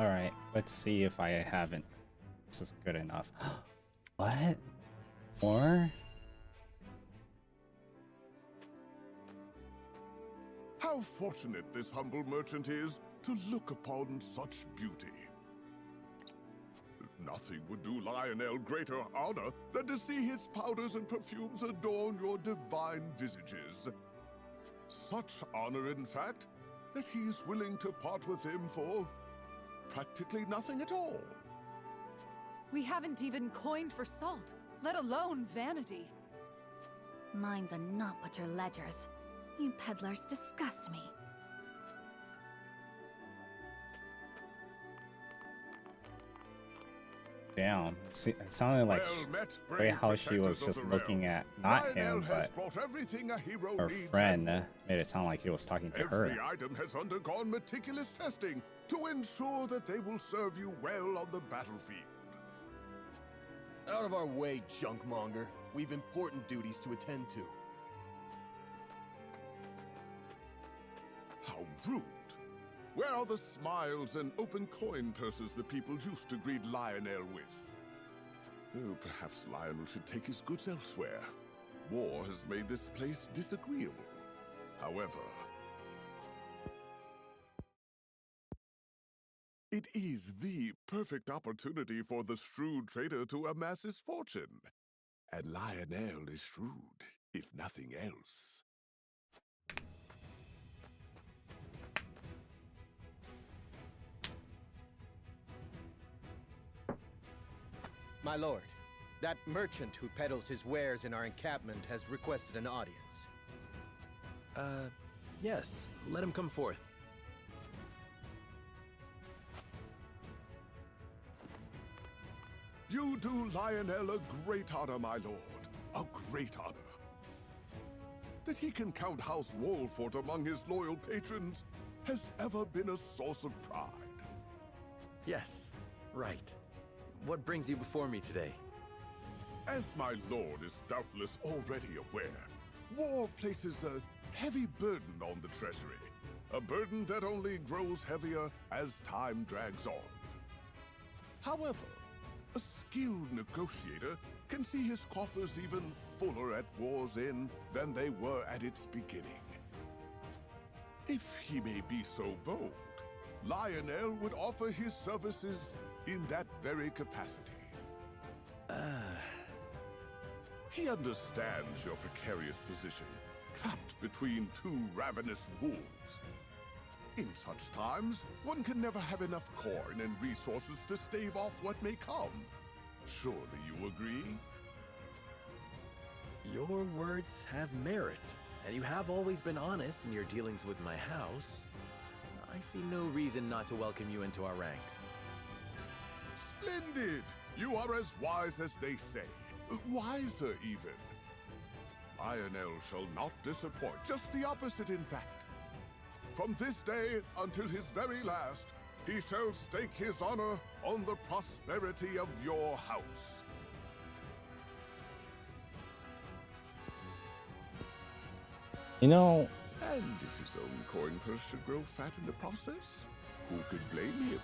All right, let's see if I haven't. This is good enough. What? 4? How fortunate this humble merchant is to look upon such beauty. Nothing would do Lionel greater honor than to see his powders and perfumes adorn your divine visages. Such honor, in fact, that he is willing to part with him for practically nothing at all. We haven't even coined for salt, let alone vanity. Mines are not but your ledgers. You peddlers disgust me. Damn. See, it sounded like the way how she was just looking at not him, but her friend made it sound like he was talking to her. Every item has undergone meticulous testing to ensure that they will serve you well on the battlefield. Out of our way, junkmonger. We've important duties to attend to. How rude! Where are the smiles and open coin purses the people used to greet Lionel with? Oh, perhaps Lionel should take his goods elsewhere. War has made this place disagreeable. However, it is the perfect opportunity for the shrewd trader to amass his fortune. And Lionel is shrewd, if nothing else. My lord, That merchant who peddles his wares in our encampment has requested an audience. Yes. Let him come forth. You do Lionel a great honor, my lord. A great honor. That he can count House Wolfort among his loyal patrons has ever been a source of pride. Yes, right. What brings you before me today? As my lord is doubtless already aware, war places a heavy burden on the treasury. A burden that only grows heavier as time drags on. However, a skilled negotiator can see his coffers even fuller at war's end than they were at its beginning. If he may be so bold, Lionel would offer his services in that very capacity. He understands your precarious position, trapped between two ravenous wolves. In such times, one can never have enough coin and resources to stave off what may come. Surely you agree? Your words have merit, and you have always been honest in your dealings with my house. I see no reason not to welcome you into our ranks. Splendid! You are as wise as they say. Wiser, even. Lionel shall not disappoint. Just the opposite, in fact. From this day until his very last, he shall stake his honor on the prosperity of your house. You know... And if his own coin purse should grow fat in the process, who could blame him?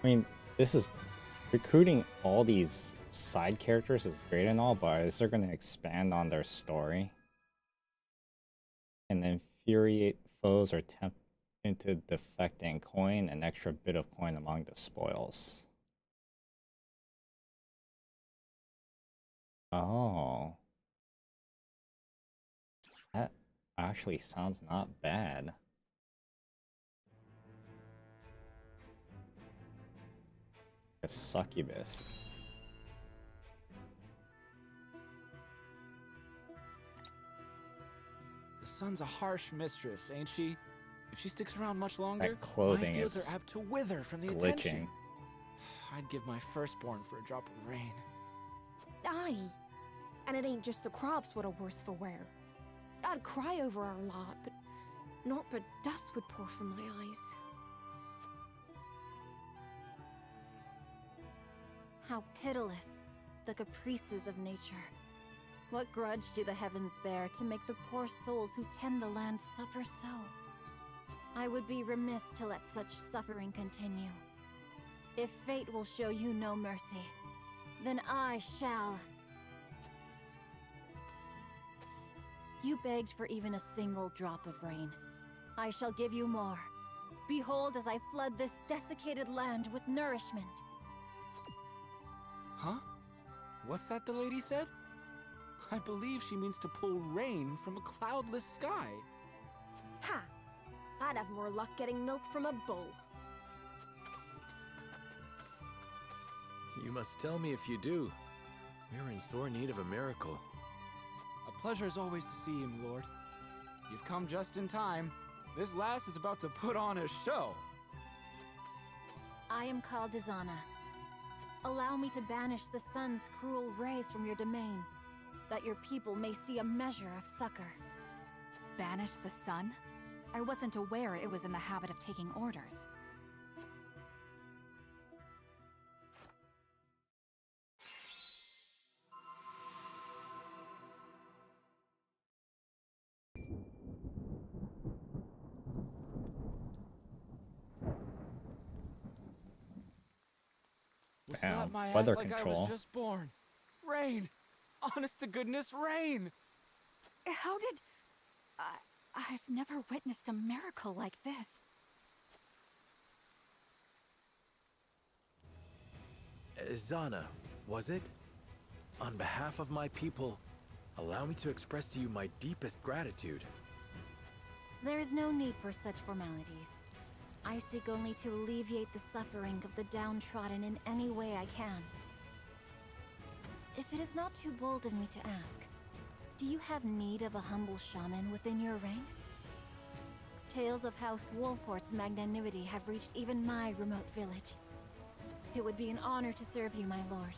I mean, this is... Recruiting all these side characters is great and all, but is they're going to expand on their story and infuriate foes or tempt into defecting, coin an extra bit of coin among the spoils. Oh. That actually sounds not bad. A succubus. The sun's a harsh mistress, ain't she? If she sticks around much longer, that clothing my fields is are apt to wither from the glitching. attention. I'd give my firstborn for a drop of rain. Aye. And it ain't just the crops what are worse for wear. I'd cry over our lot, but naught but dust would pour from my eyes. How pitiless, the caprices of nature. What grudge do the heavens bear to make the poor souls who tend the land suffer so? I would be remiss to let such suffering continue. If fate will show you no mercy, then I shall. You begged for even a single drop of rain. I shall give you more. Behold as I flood this desiccated land with nourishment. Huh? What's that the lady said? I believe she means to pull rain from a cloudless sky. Ha! I'd have more luck getting milk from a bull. You must tell me if you do. We're in sore need of a miracle. A pleasure as always to see him, Lord. You've come just in time. This lass is about to put on a show. I am called Dizana. Allow me to banish the sun's cruel rays from your domain, that your people may see a measure of succor. Banish the sun? I wasn't aware it was in the habit of taking orders. Slap my ass weather like control. I was just born. Rain! Honest to goodness, rain! How did... I've never witnessed a miracle like this. Zana, was it? On behalf of my people, allow me to express to you my deepest gratitude. There is no need for such formalities. I seek only to alleviate the suffering of the downtrodden in any way I can. if it is not too bold of me to ask, do you have need of a humble shaman within your ranks? Tales of House Wolfort's magnanimity have reached even my remote village. It would be an honor to serve you, my lord.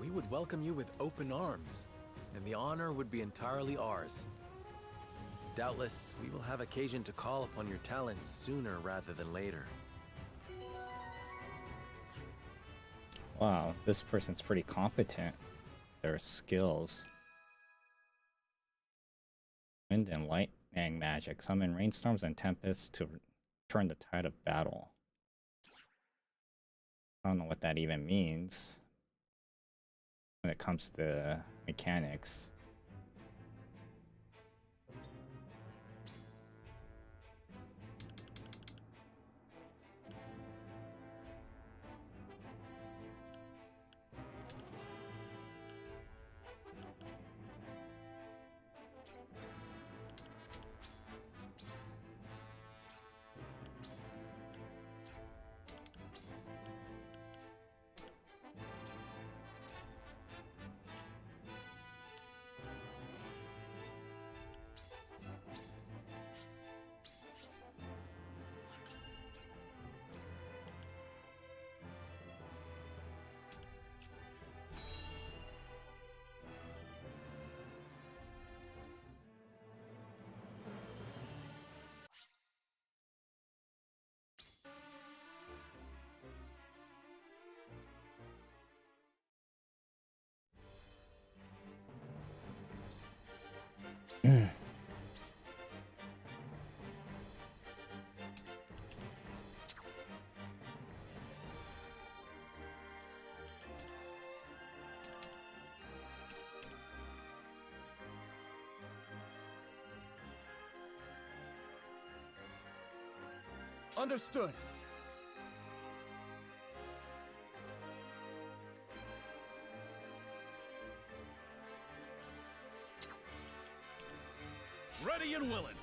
We would welcome you with open arms, and the honor would be entirely ours. Doubtless, we will have occasion to call upon your talents sooner rather than later. Wow, this person's pretty competent. Their skills. Wind and lightning magic. Summon rainstorms and tempests to turn the tide of battle. I don't know what that even means when it comes to mechanics. Understood. Ready and willing.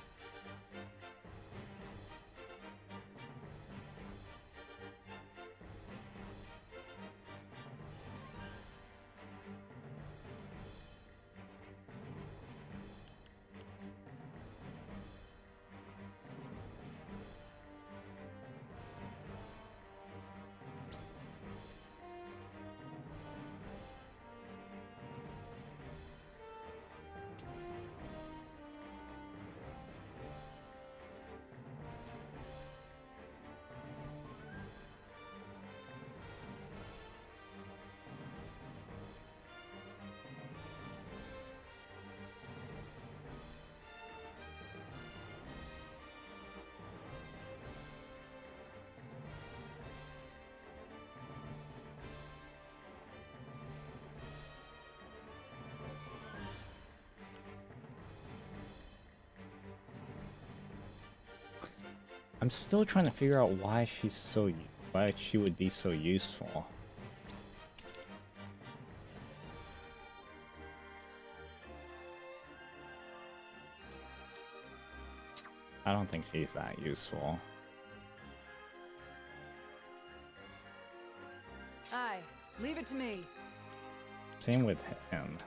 I'm still trying to figure out why why she would be so useful. I don't think she's that useful. Aye, leave it to me. Same with him.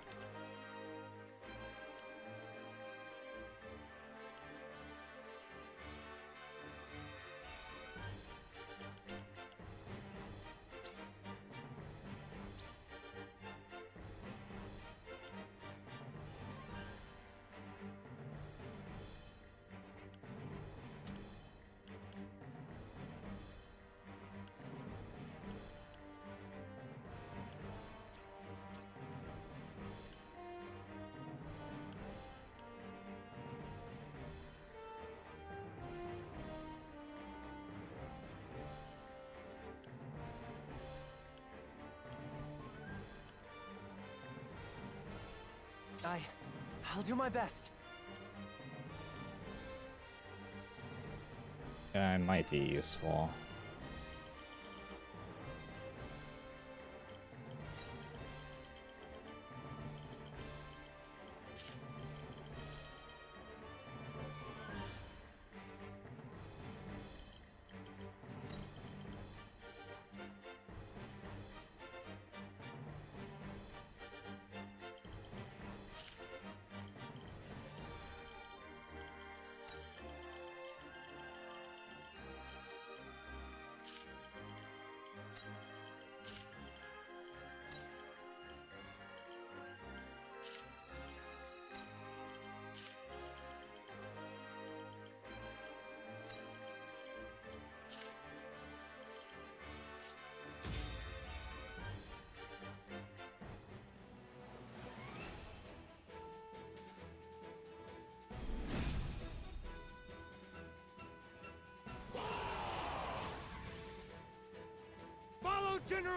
I'll do my best. It might be useful.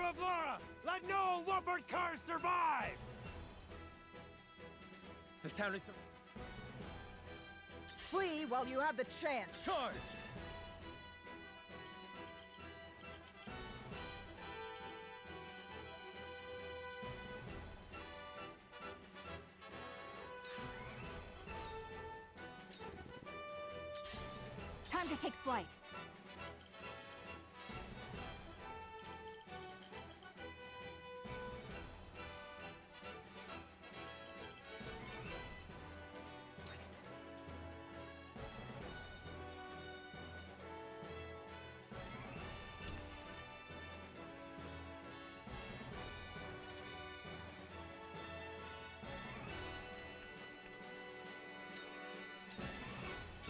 of Laura! Let no Lumbard cars survive! The town is... Flee while you have the chance. Charge! Time to take flight.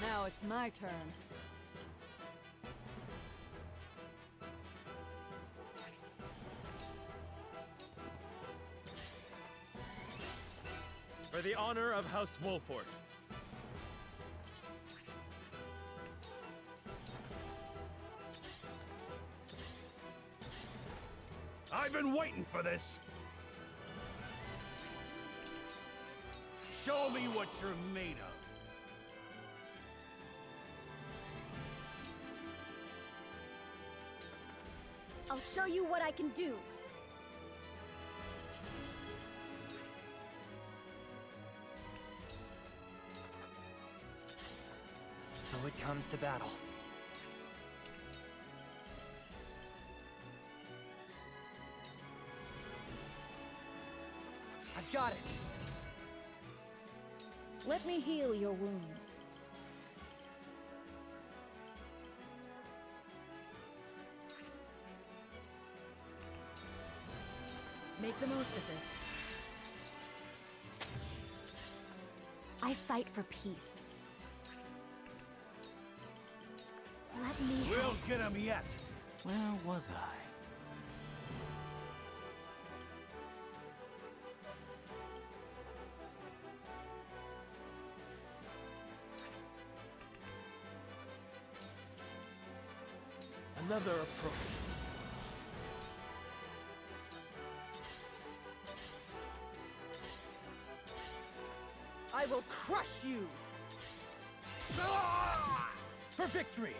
Now it's my turn. For the honor of House Wolford. I've been waiting for this. Show me what you're made of. I'll show you what I can do. So it comes to battle. I've got it. Let me heal your wounds. Make the most of this. I fight for peace. Let me We'll help. get him yet. Where was I? Another approach. I will crush you! For victory!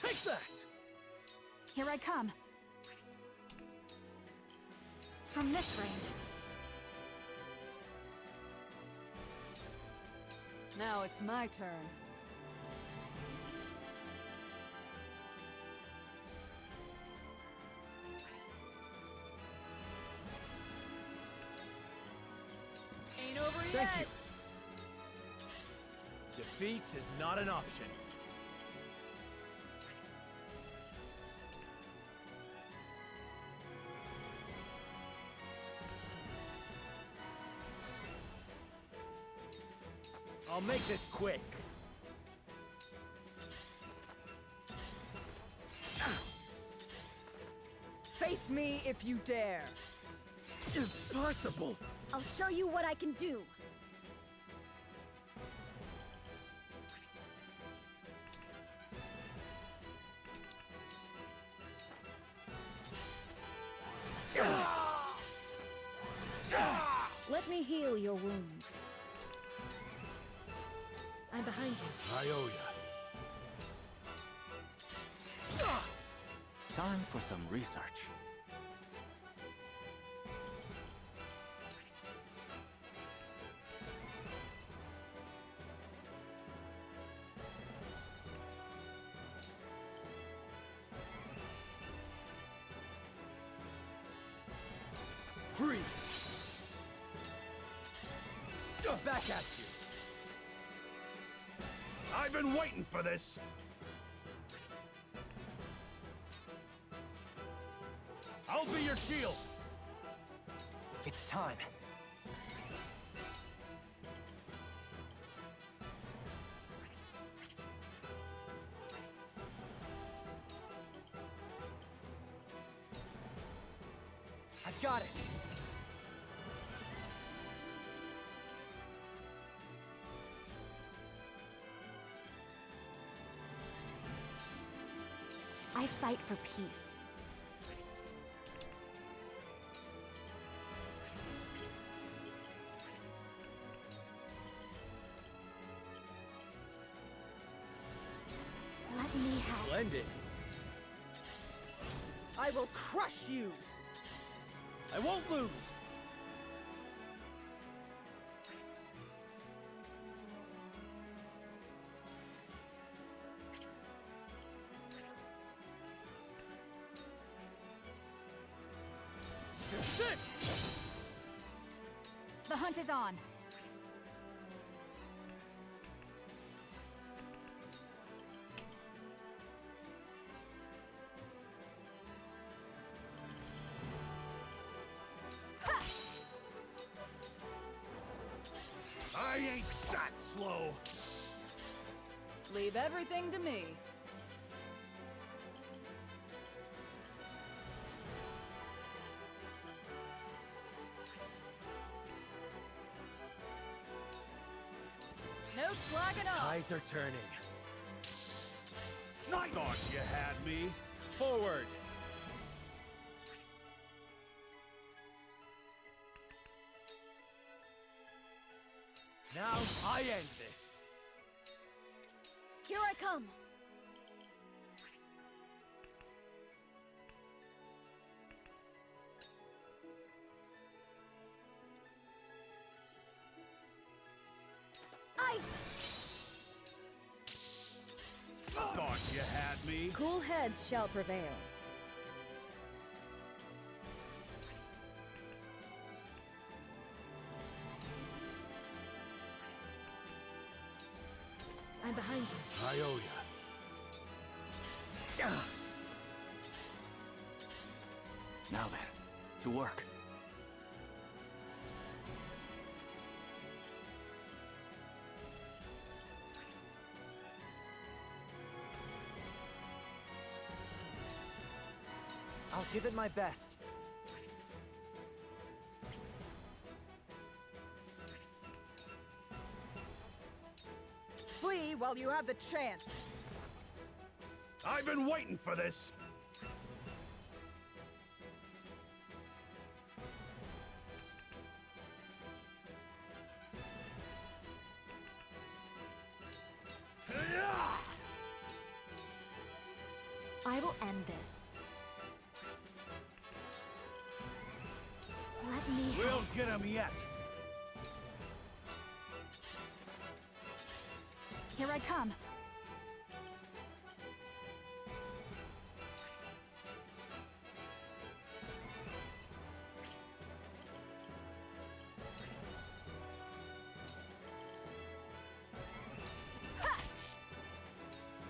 Take that! Here I come. From this range. Now it's my turn. Ain't over Thank yet. you. Defeat is not an option. I'll make this quick. Face me if you dare. Impossible! I'll show you what I can do. Let me heal your wounds. I'm behind you. I owe ya. Time for some research. Free! Back at you! I've been waiting for this. I'll be your shield. It's time. Got it. I fight for peace. Let me help. Splendid. I will crush you! I won't lose! The hunt is on. I ain't that slow. Leave everything to me. No slacking off. Tides are turning. I thought you had me. Forward. Now I end this. Here I come. Ice! Thought you had me. Cool heads shall prevail. I'm behind you. I owe ya. Now then, to work. I'll give it my best. Flee while you have the chance. I've been waiting for this. I will end this. Let me help. We'll get him yet. Here I come.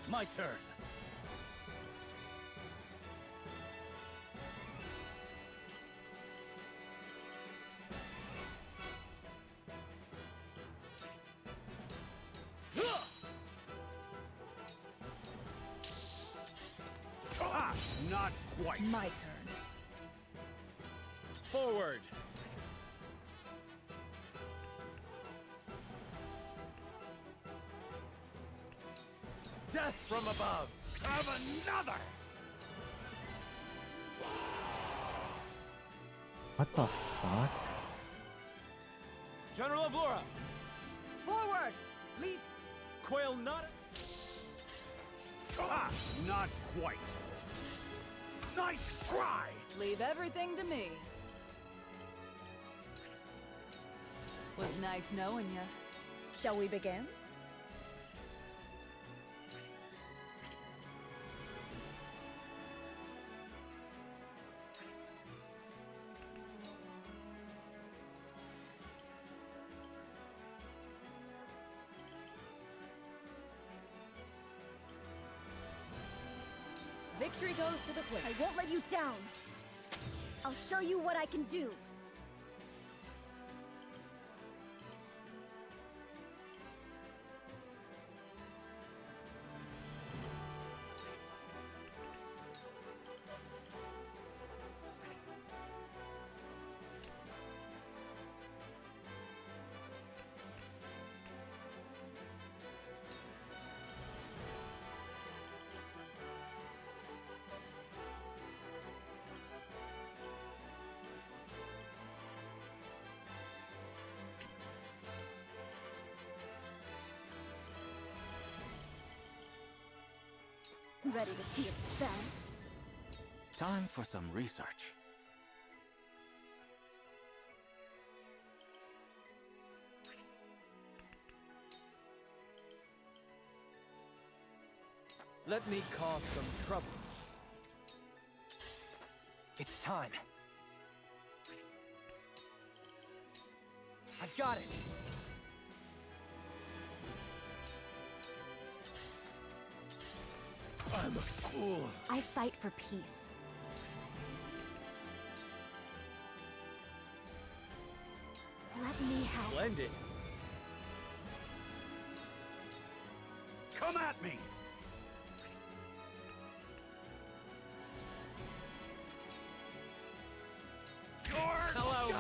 My turn. Not quite. My turn. Forward. Death from above. Have another. What the fuck? General of Laura! Forward! Lead! Quail not. Not quite. Nice try. Leave everything to me. Was nice knowing you. Shall we begin? Victory goes to the quick. I won't let you down. I'll show you what I can do. ready to see a spell. Time for some research. Let me cause some trouble. It's time. I've got it. I'm a fool. I fight for peace. Let me help. Splendid. Come at me! Hello, me.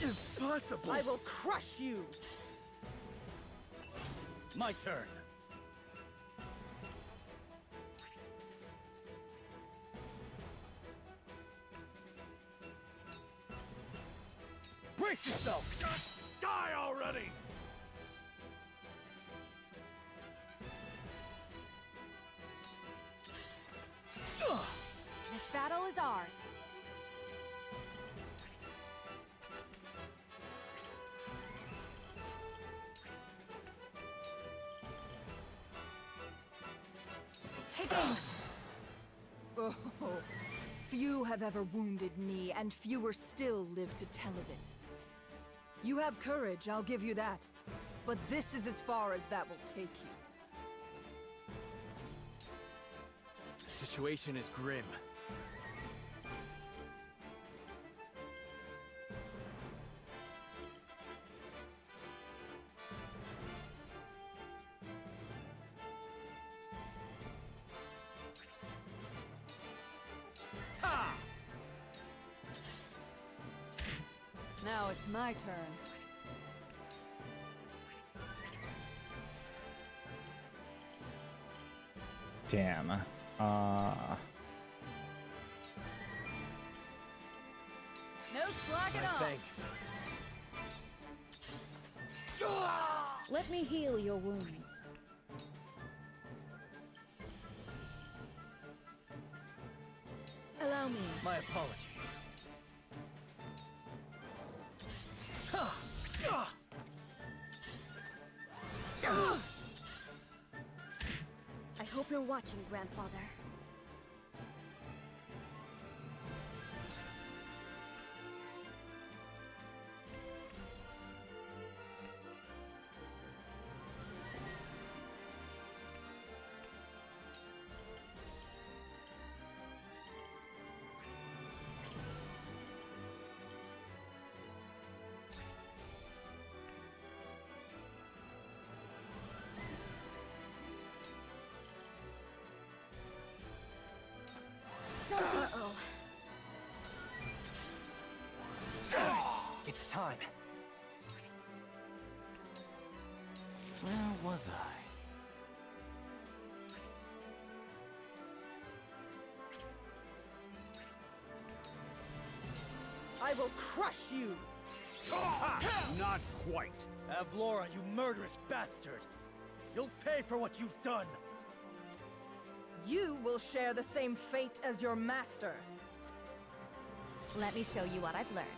Impossible. I will crush you! My turn. Brace yourself. Die already! This battle is ours. Take aim! Oh, few have ever wounded me, and fewer still live to tell of it. You have courage, I'll give you that. But this is as far as that will take you. The situation is grim. Now it's my turn. Damn. No slacking off. Thanks. Let me heal your wounds. Allow me. My apologies. I hope you're watching, Grandfather. Uh-oh. It's time. Where was I? I will crush you! Not quite. Avlora, you murderous bastard! You'll pay for what you've done! You will share the same fate as your master. Let me show you what I've learned.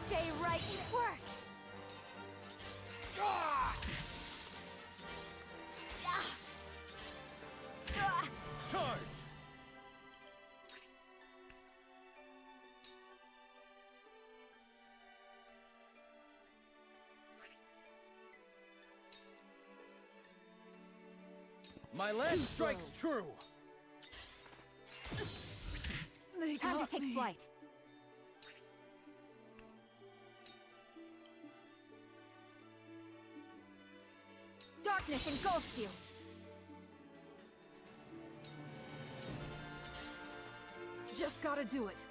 Stay right where it worked! Charge! My lance strikes true! Time to take flight. Darkness engulfs you. Just gotta do it.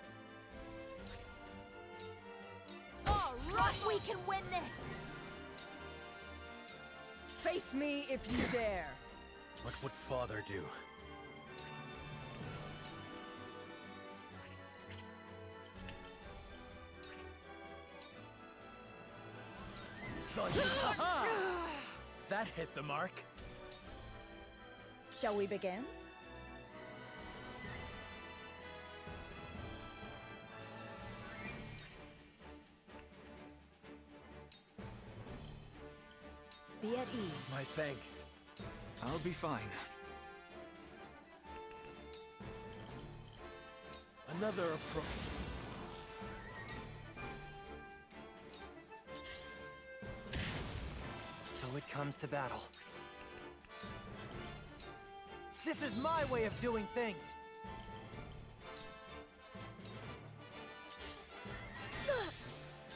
We can win this! Face me if you dare. What would Father do? That hit the mark. Shall we begin? Be at ease. My thanks. I'll be fine. Another approach. So it comes to battle. This is my way of doing things.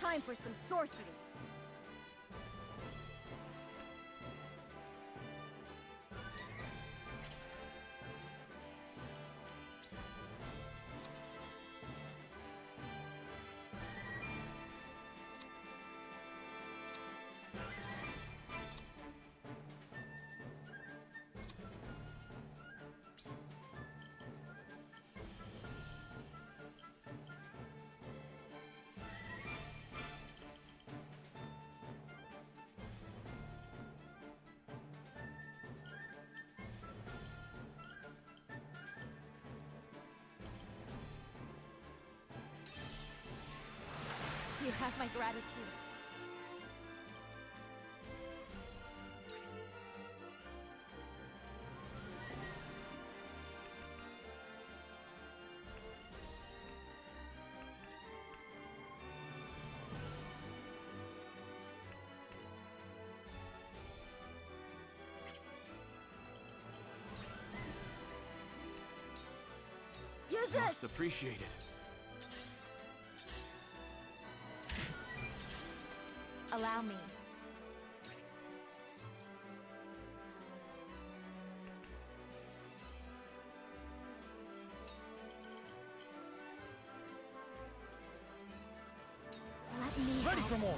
Time for some sorcery. You have my gratitude. Use this! Most appreciated. Allow me. Let me Ready help. for more.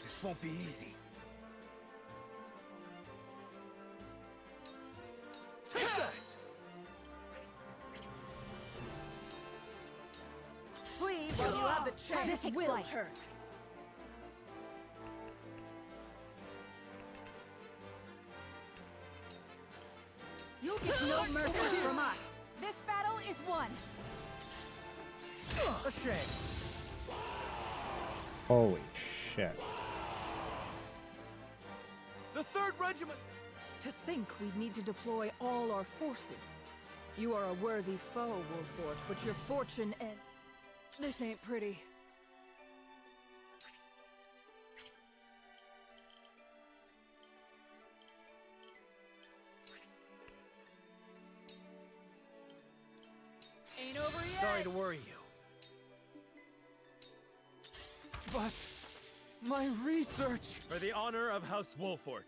This won't be easy. Take that! Flee while you have the chance. This will flight. hurt. You'll get no mercy from us. This battle is won. A shame. Holy shit. The 3rd Regiment! To think we'd need to deploy all our forces. You are a worthy foe, Wolfort, but your fortune and... This ain't pretty. Ain't over yet. Sorry to worry you. But... my research! For the honor of House Wolfort.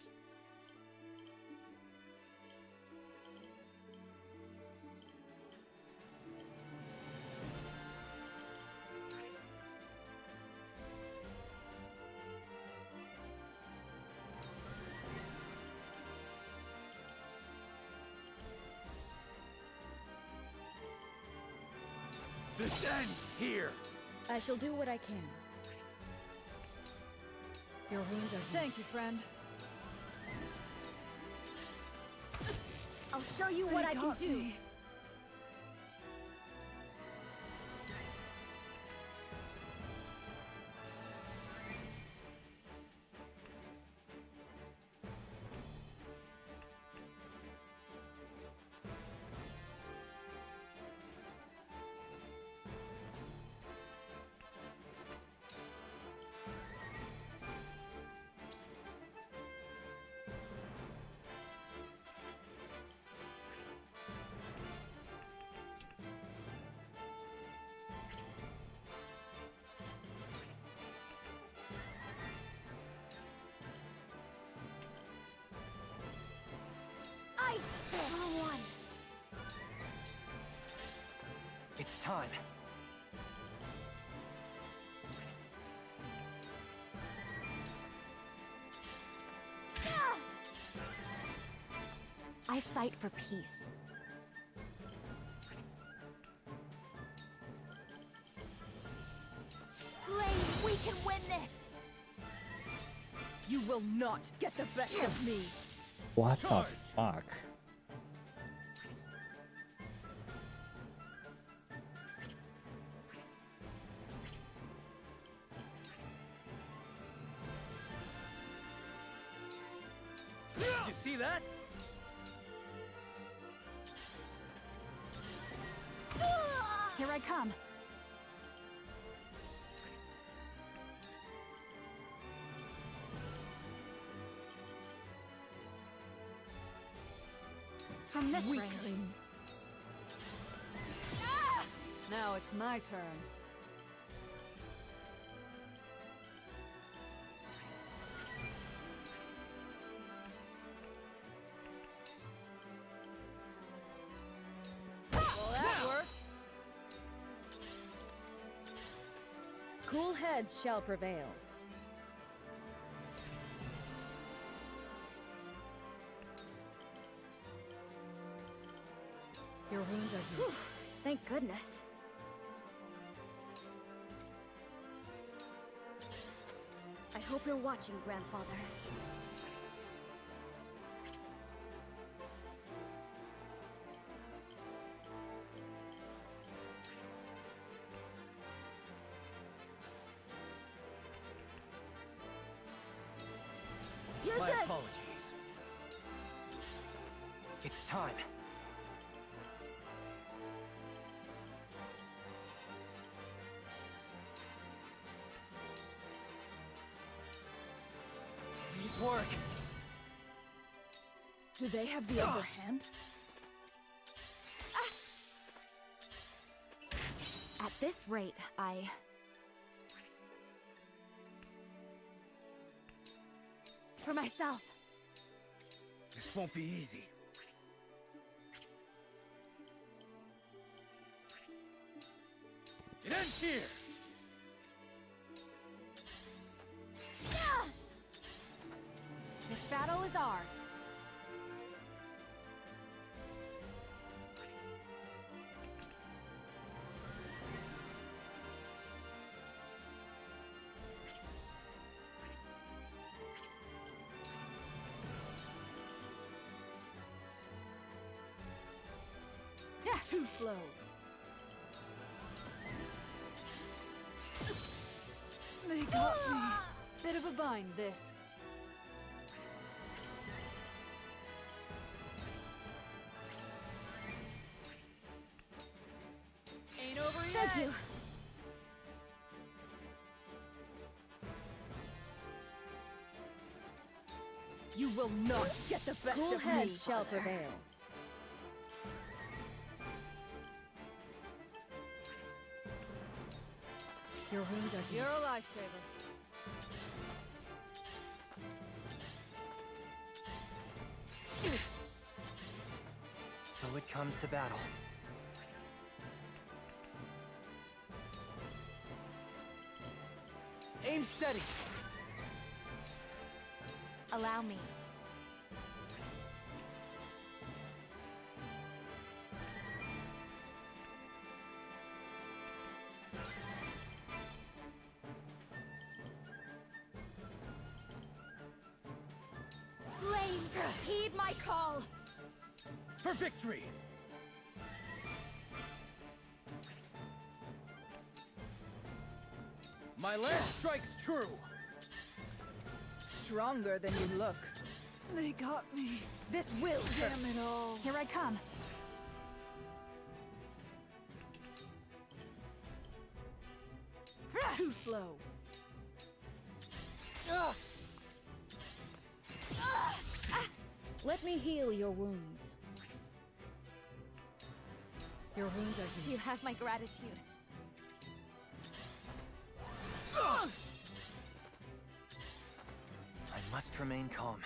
This ends here! I shall do what I can. Your wounds are healed. Thank you, friend. I'll show you what I can do. Ice! Wrong one. It's time. I fight for peace. Blade, we can win this! You will not get the best of me. What the fuck? Did you see that? Here I come. From this range. Now it's my turn. Well, that worked. Cool heads shall prevail. Your wounds are healed. Thank goodness. I hope you're watching, Grandfather. Use My this! apologies. It's time. Please work. Do they have the upper hand? At this rate, For myself. This won't be easy. It ends here! This battle is ours. Too slow. They got me. Bit of a bind, this. Ain't over yet. Thank you. You will not get the best Cool of me, heads shall Father. prevail. Your wounds are You're healed. a lifesaver. So it comes to battle. Aim steady. Allow me. Flames, heed my call. For victory! My lance strikes true! Stronger than you look. They got me. This will Damn hurt. it all. Here I come. Too slow. Let me heal your wounds. Your wounds are healed. You have my gratitude. I must remain calm.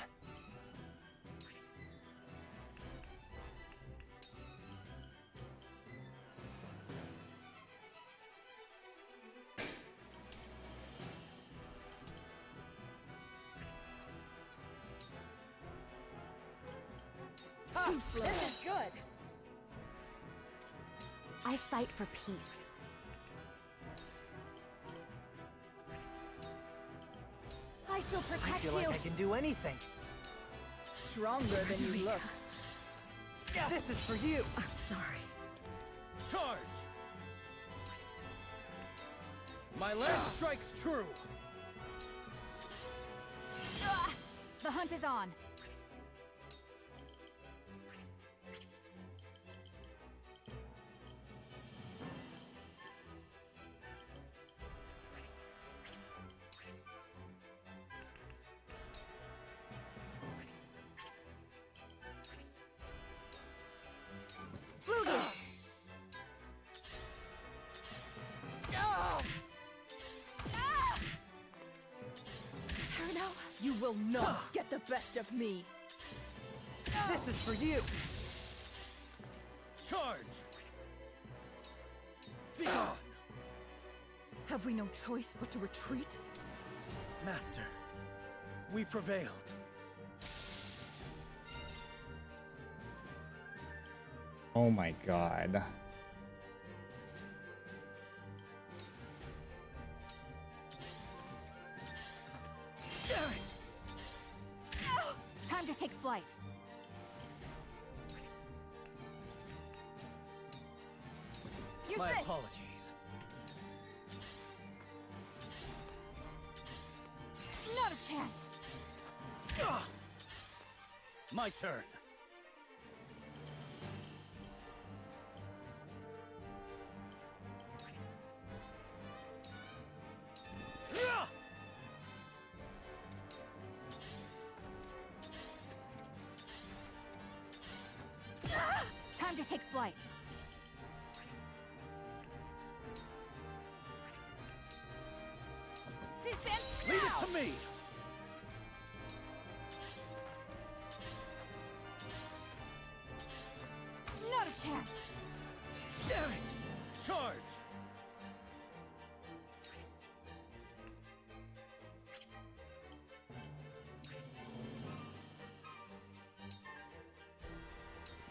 Too slow. This is good. I fight for peace. I shall protect I feel you. like I can do anything. Stronger than you look. This is for you. I'm sorry. Charge! My lance strikes true. The hunt is on. You will not get the best of me. This is for you. Charge! Be gone! Have we no choice but to retreat? Master, we prevailed. Oh my god. Time to take flight. Use My this. apologies. Not a chance. My turn. Time to take flight. This ends now. Leave it to me. Not a chance. Damn it! Charge!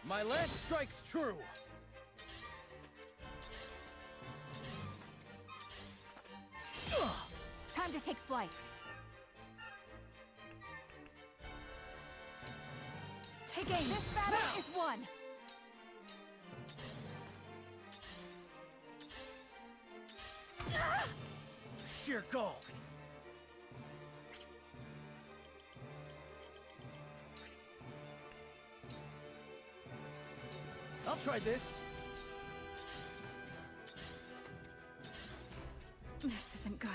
My lance strikes true. Time to take flight. Take aim. This battle is won. Sheer goal. I'll try this. This isn't good.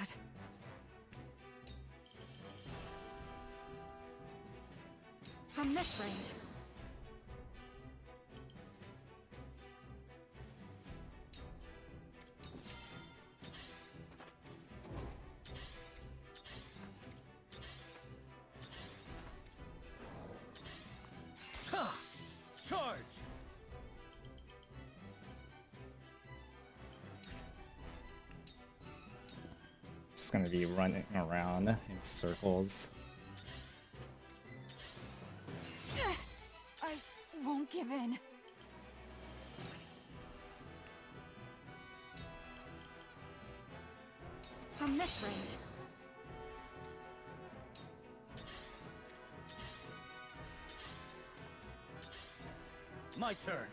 From this range. Ha! Charge! Just gonna be running around in circles. I won't give in. From this range. My turn.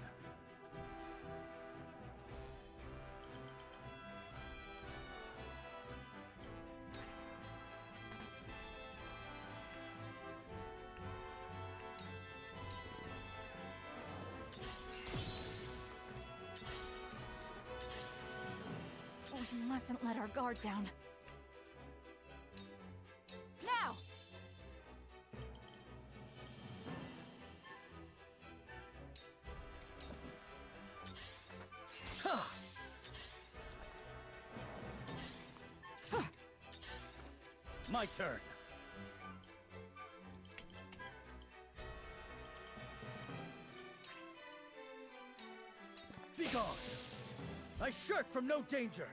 We mustn't let our guard down. Now! My turn. Be gone. I shirk from no danger.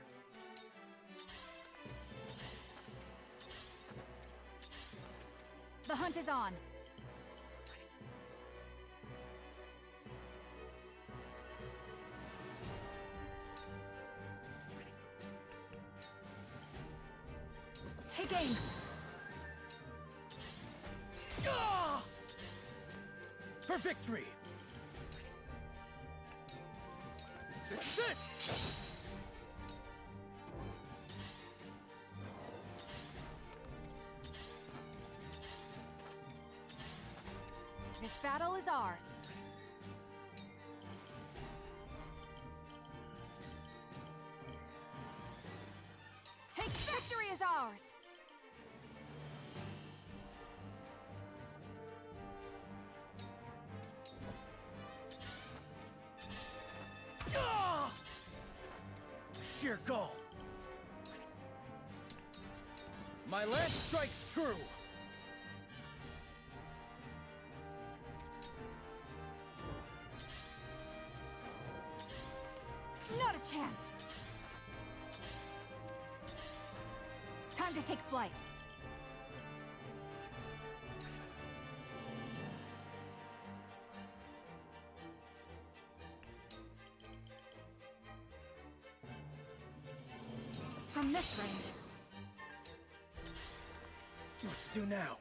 The hunt is on. Take aim! For victory! This is it! This battle is ours. Take victory is ours. Sheer go! My lance strikes true! Not a chance. Time to take flight. From this range. What's to do now?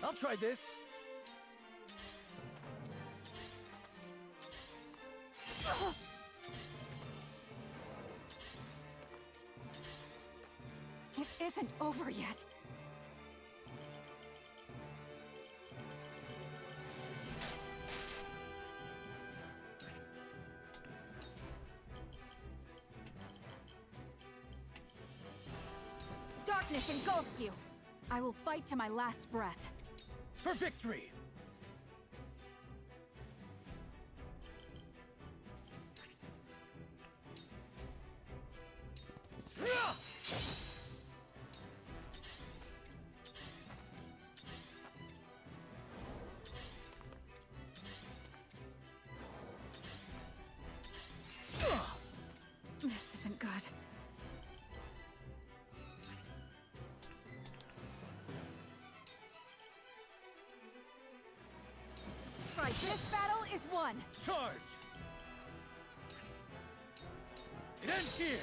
I'll try this. It isn't over yet. Darkness engulfs you. I will fight to my last breath. For victory! This isn't good. Right, this battle is won. Charge! It ends here!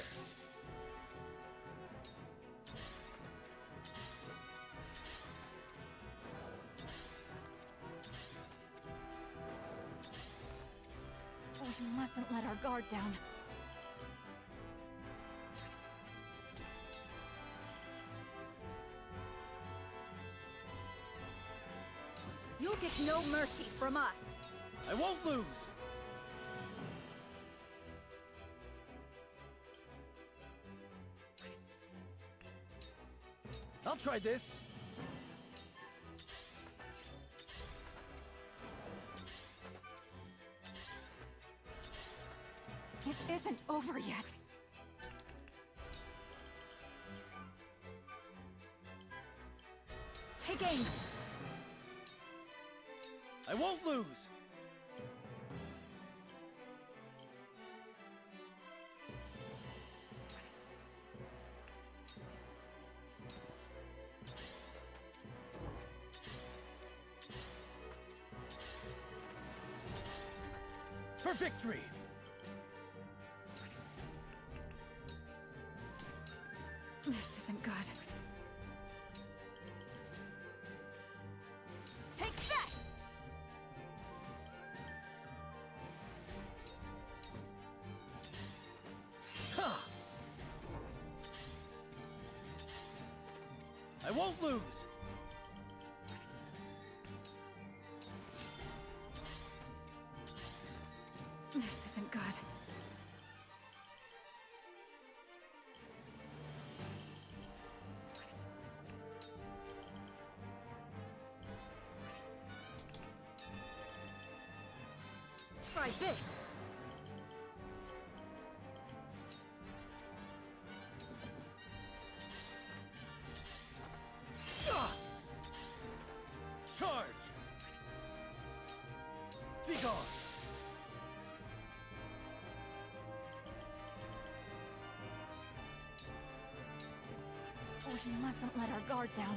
We mustn't let our guard down. You'll get no mercy from us. I won't lose! I'll try this. It isn't over yet. Take aim. I won't lose! For victory! This isn't good. Take that! Ha! I won't lose! This isn't good. Try this. Charge! Be gone! We mustn't let our guard down.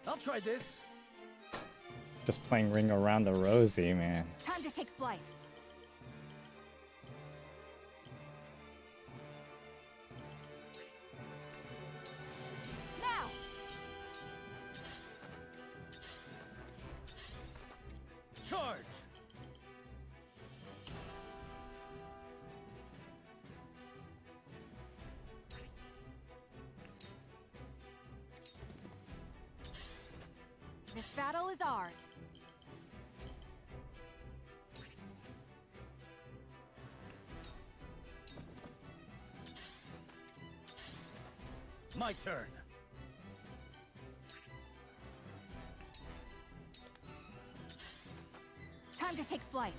I'll try this. Just playing Ring Around the Rosie, man. Time to take flight. Now. Charge. This battle is ours. My turn. Time to take flight.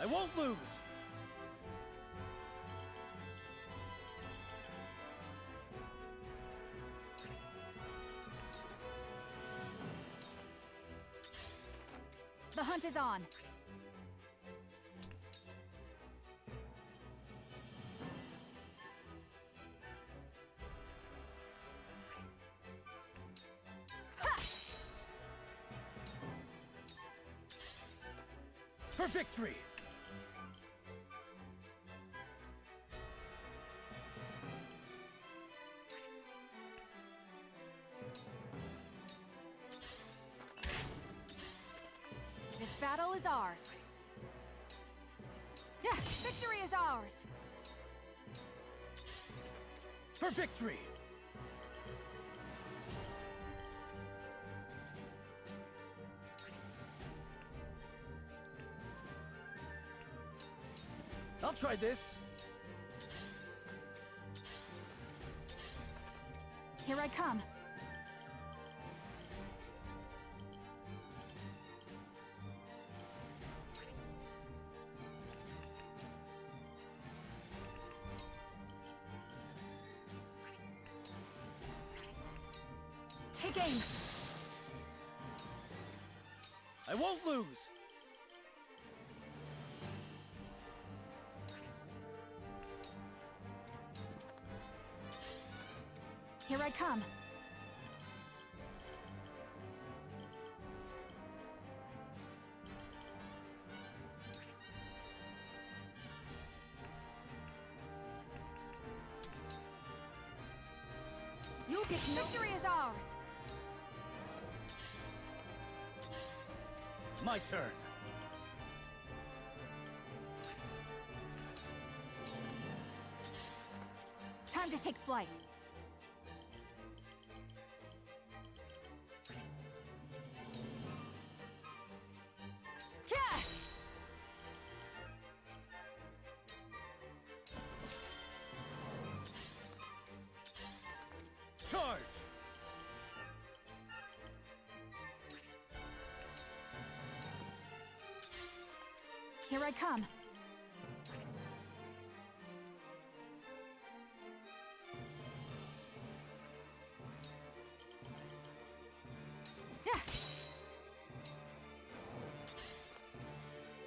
I won't lose. The hunt is on. For victory. This battle is ours. Yeah, victory is ours. For victory. I'll try this. Here I come. Take aim. I won't lose. Here I come. You'll get victory is ours. My turn. Time to take flight. Yeah! Charge. Here I come. Yeah.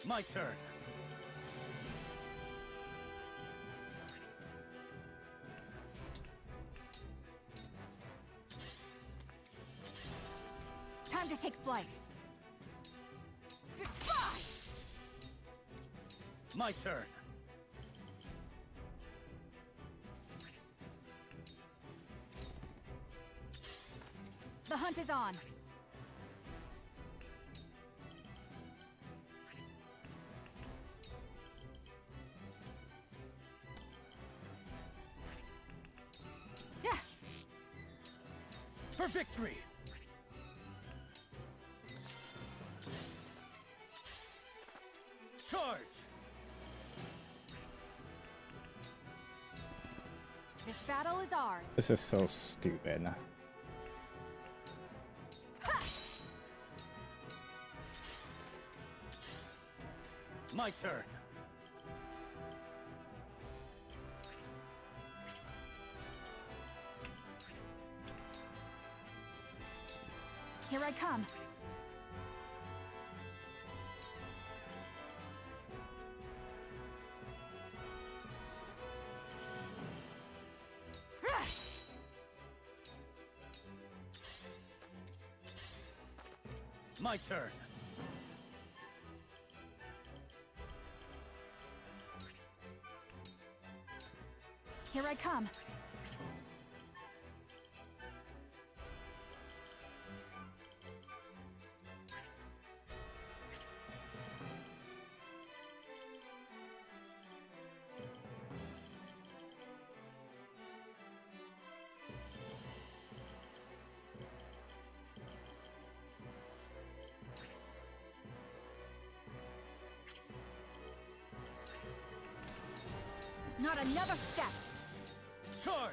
My turn. Time to take flight. Goodbye! My turn. The hunt is on. Yeah. For victory. Charge. This battle is ours. This is so stupid. My turn. Here I come. My turn. Here I come. Not another step. Charge!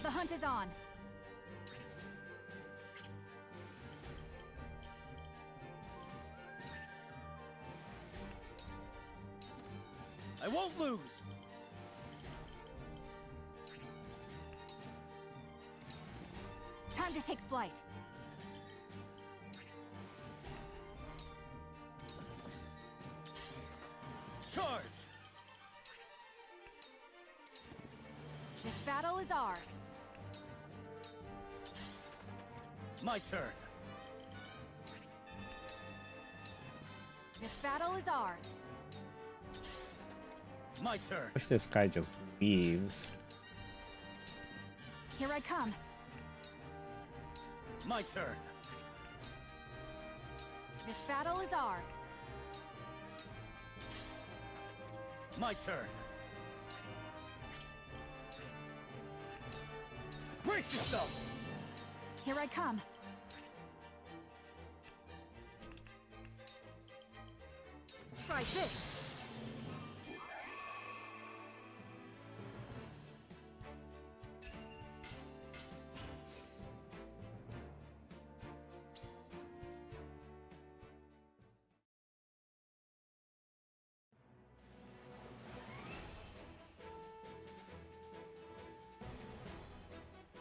The hunt is on. I won't lose. Time to take flight. Charge! This battle is ours. My turn. This battle is ours. My turn. Wish this guy just leaves. Here I come. My turn. This battle is ours. My turn. Brace yourself! Here I come. Try this.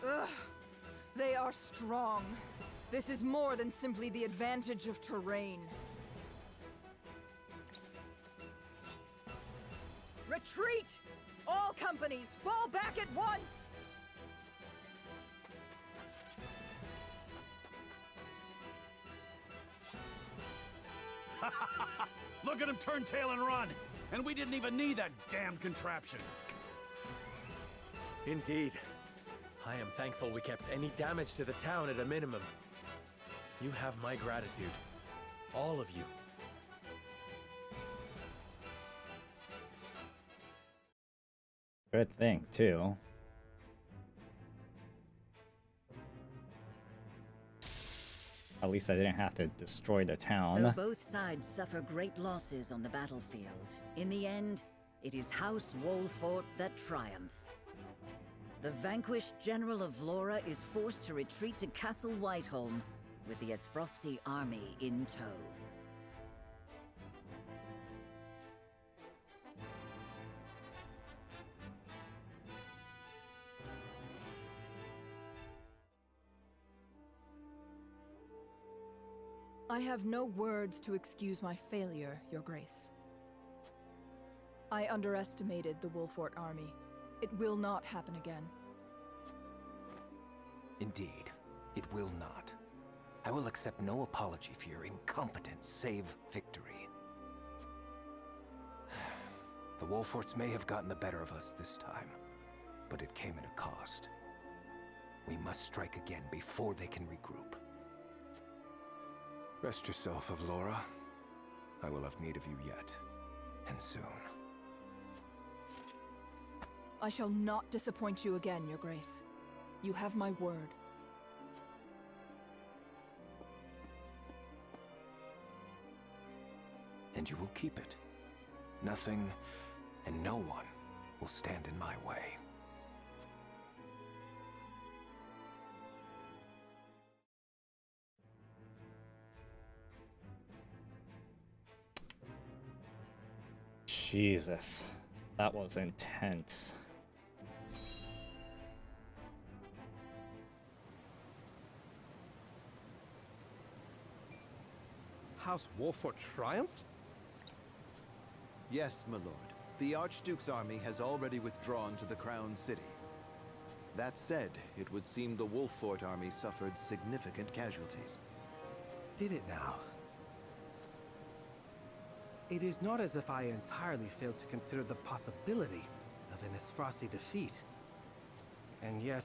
Ugh, they are strong. This is more than simply the advantage of terrain. Retreat! All companies, fall back at once! Look at him turn tail and run! And we didn't even need that damned contraption. Indeed. I am thankful we kept any damage to the town at a minimum. You have my gratitude. All of you. Good thing, too. At least I didn't have to destroy the town. Though both sides suffer great losses on the battlefield, in the end, it is House Wolfort that triumphs. The vanquished General of Vlora is forced to retreat to Castle Whiteholm with the Esfrosti army in tow. I have no words to excuse my failure, Your Grace. I underestimated the Wolfort army. It will not happen again. Indeed, it will not. I will accept no apology for your incompetence, save victory. The Wolforts may have gotten the better of us this time, but it came at a cost. We must strike again before they can regroup. Rest yourself, Avlora. I will have need of you yet, and soon. I shall not disappoint you again, Your Grace. You have my word. And you will keep it. Nothing and no one will stand in my way. Jesus, that was intense. House Wolfort triumphed? Yes, my lord. The Archduke's army has already withdrawn to the Crown City. That said, it would seem the Wolfort army suffered significant casualties. Did it now? It is not as if I entirely failed to consider the possibility of an Esfrossi defeat. And yet,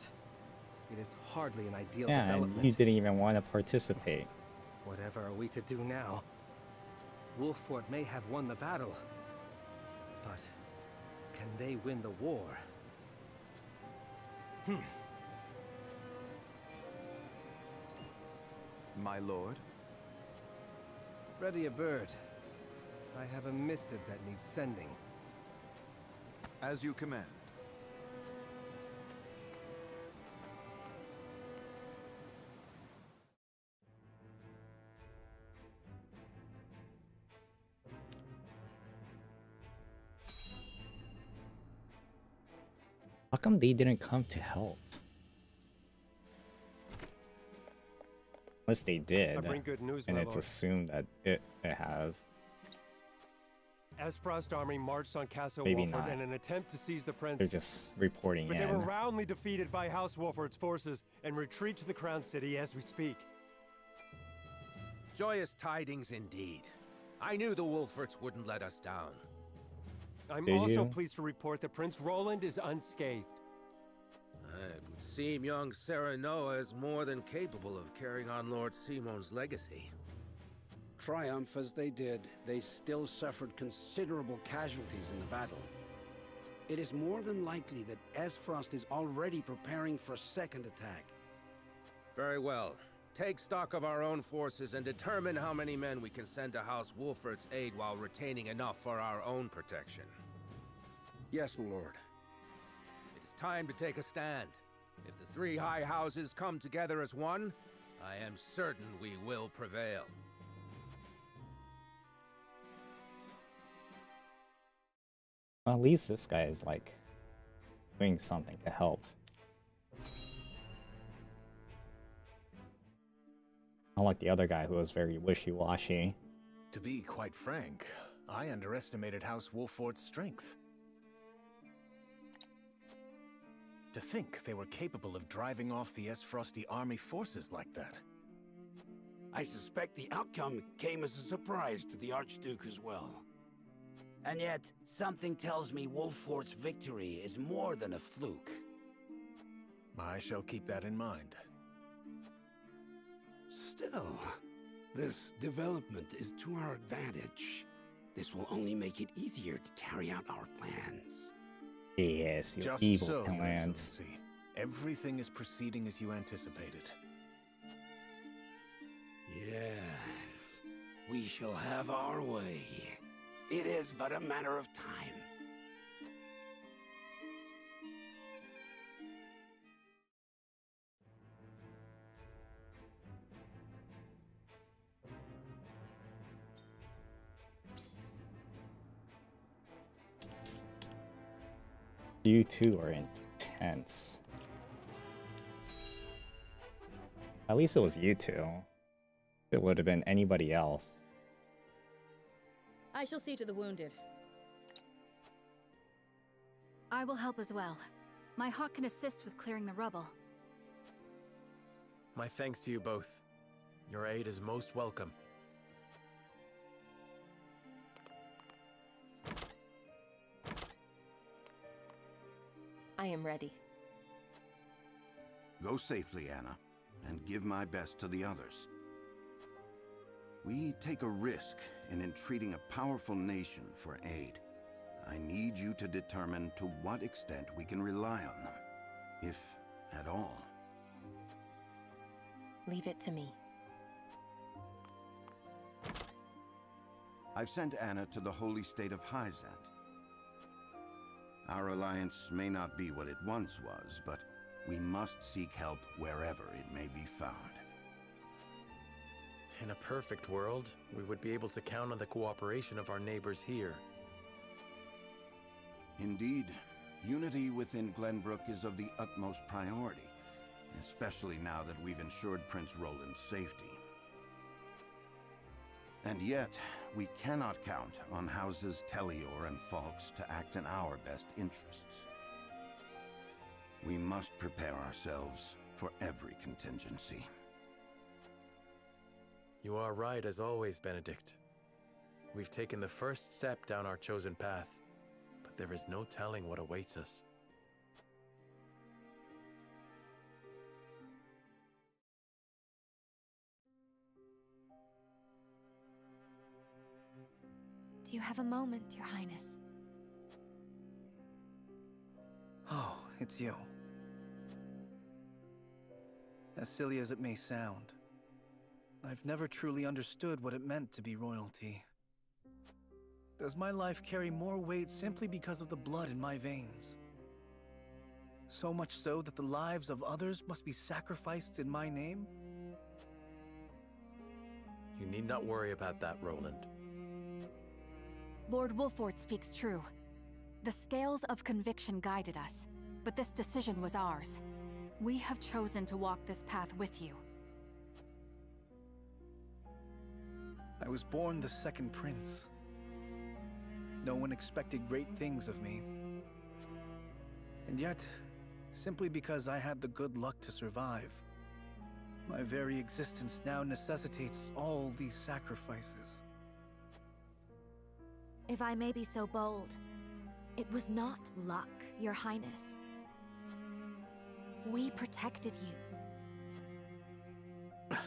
it is hardly an ideal development. And you didn't even want to participate. Whatever are we to do now? Wolfort may have won the battle, but can they win the war? My lord? Ready a bird. I have a missive that needs sending. As you command. How come they didn't come to help? Unless they did, I bring good news, and my it's lord. assumed that it has. Esfrost army marched on Castle Maybe Wolford not. in an attempt to seize the prince. They're just reporting But in. they were roundly defeated by House Wolford's forces and retreat to the Crown City as we speak. Joyous tidings indeed. I knew the Wolforts wouldn't let us down. I'm Did also you? pleased to report that Prince Roland is unscathed. It would seem young Serenoa is more than capable of carrying on Lord Simon's legacy. Triumph as they did, they still suffered considerable casualties in the battle. It is more than likely that Esfrost is already preparing for a second attack. Very well. Take stock of our own forces and determine how many men we can send to House Wolfort's aid while retaining enough for our own protection. Yes, my lord. It is time to take a stand. If the three high houses come together as one, I am certain we will prevail. Well, at least this guy is like doing something to help. Unlike the other guy who was very wishy-washy. To be quite frank, I underestimated House Wolfort's strength. To think they were capable of driving off the Esfrosti army forces like that. I suspect the outcome came as a surprise to the Archduke as well. And yet, something tells me Wolfort's victory is more than a fluke. I shall keep that in mind. Still, this development is to our advantage. This will only make it easier to carry out our plans. Yes, your Just evil so, plans. Excellency. Everything is proceeding as you anticipated. Yes, we shall have our way. It is but a matter of time. You two are intense. At least it was you two. It would have been anybody else. I shall see to the wounded. I will help as well. My hawk can assist with clearing the rubble. My thanks to you both. Your aid is most welcome. I am ready. Go safely, Anna, and give my best to the others. We take a risk in entreating a powerful nation for aid. I need you to determine to what extent we can rely on them, if at all. Leave it to me. I've sent Anna to the holy state of Hyzant. Our alliance may not be what it once was, but we must seek help wherever it may be found. In a perfect world, we would be able to count on the cooperation of our neighbors here. Indeed, unity within Glenbrook is of the utmost priority, especially now that we've ensured Prince Roland's safety. And yet, we cannot count on Houses Tellior and Falks to act in our best interests. We must prepare ourselves for every contingency. You are right as always, Benedict. We've taken the first step down our chosen path, but there is no telling what awaits us. Do you have a moment, Your Highness? Oh, it's you. As silly as it may sound, I've never truly understood what it meant to be royalty. Does my life carry more weight simply because of the blood in my veins? So much so that the lives of others must be sacrificed in my name? You need not worry about that, Roland. Lord Wolford speaks true. The scales of conviction guided us, but this decision was ours. We have chosen to walk this path with you. I was born the second prince. No one expected great things of me. And yet, simply because I had the good luck to survive, my very existence now necessitates all these sacrifices. If I may be so bold, it was not luck, Your Highness. We protected you.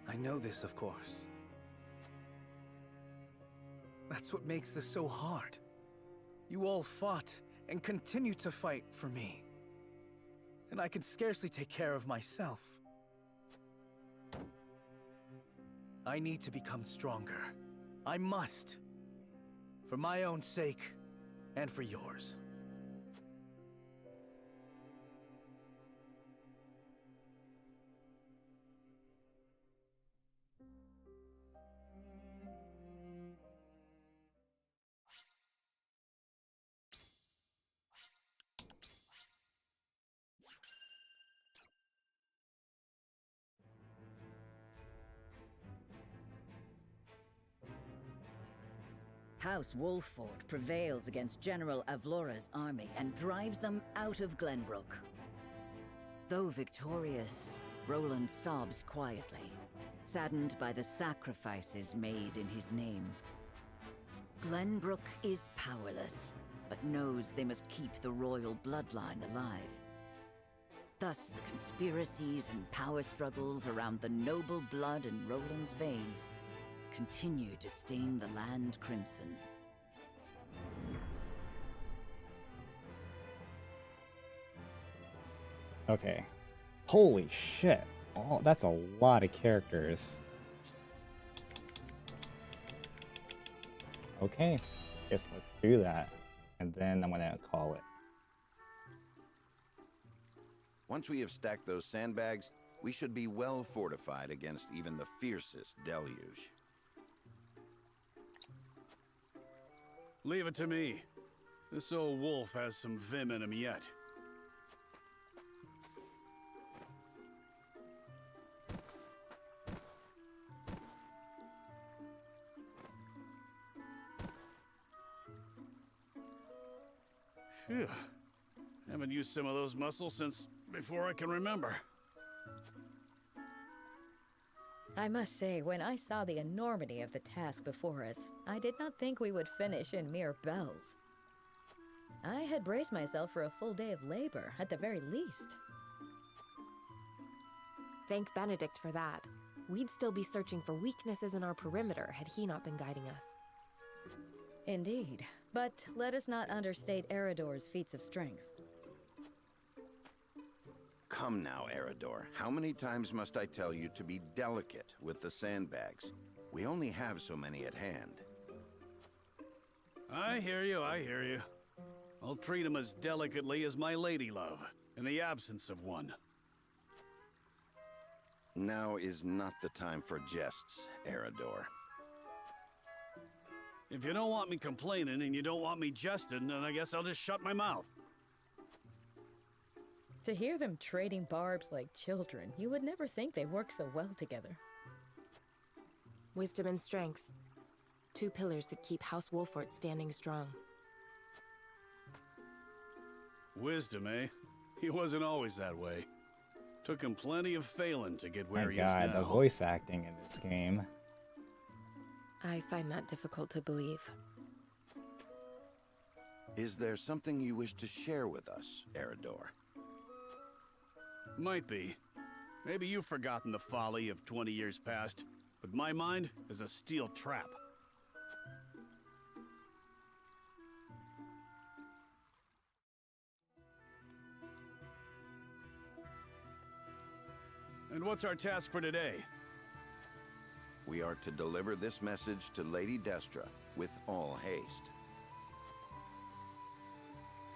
I know this, of course. That's what makes this so hard. You all fought and continue to fight for me. And I can scarcely take care of myself. I need to become stronger. I must. For my own sake, and for yours. House Wolford prevails against General Avlora's army and drives them out of Glenbrook. Though victorious, Roland sobs quietly, saddened by the sacrifices made in his name. Glenbrook is powerless, but knows they must keep the royal bloodline alive. Thus, the conspiracies and power struggles around the noble blood in Roland's veins continue to stain the land crimson. Okay. Holy shit. Oh, that's a lot of characters. Okay. Guess let's do that. And then I'm gonna call it. Once we have stacked those sandbags, we should be well fortified against even the fiercest deluge. Leave it to me. This old wolf has some vim in him yet. Phew. Haven't used some of those muscles since before I can remember. I must say, when I saw the enormity of the task before us, I did not think we would finish in mere bells. I had braced myself for a full day of labor, at the very least. Thank Benedict for that. We'd still be searching for weaknesses in our perimeter had he not been guiding us. Indeed, but let us not understate Eridor's feats of strength. Come now, Eridor. How many times must I tell you to be delicate with the sandbags? We only have so many at hand. I hear you, I hear you. I'll treat him as delicately as my lady love, in the absence of one. Now is not the time for jests, Eridor. If you don't want me complaining and you don't want me jesting, then I guess I'll just shut my mouth. To hear them trading barbs like children, you would never think they work so well together. Wisdom and strength. Two pillars that keep House Wolfort standing strong. Wisdom, eh? He wasn't always that way. Took him plenty of failing to get where My he is God, now. the voice acting in this game. I find that difficult to believe. Is there something you wish to share with us, Eridor? Might be. Maybe you've forgotten the folly of 20 years past, but my mind is a steel trap. And what's our task for today? We are to deliver this message to Lady Destra with all haste.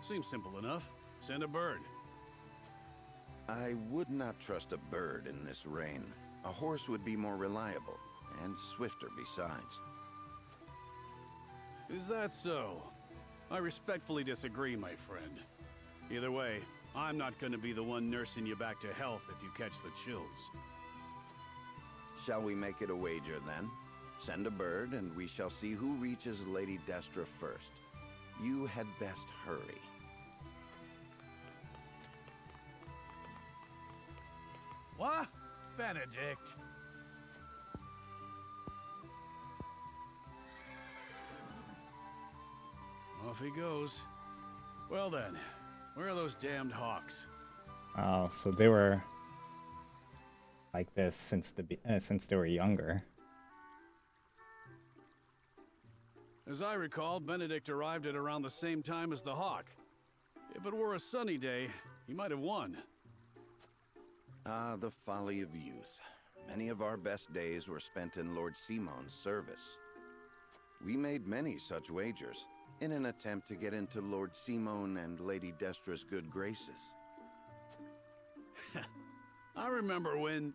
Seems simple enough. Send a bird. I would not trust a bird in this rain. A horse would be more reliable, and swifter besides. Is that so? I respectfully disagree, my friend. Either way, I'm not going to be the one nursing you back to health if you catch the chills. Shall we make it a wager, then? Send a bird, and we shall see who reaches Lady Destra first. You had best hurry. What? Benedict? Off he goes. Well then, where are those damned hawks? Oh, so they were like this since they were younger. As I recall, Benedict arrived at around the same time as the hawk. If it were a sunny day, he might have won. Ah, the folly of youth. Many of our best days were spent in Lord Simon's service. We made many such wagers, in an attempt to get into Lord Simon and Lady Destra's good graces. I remember when...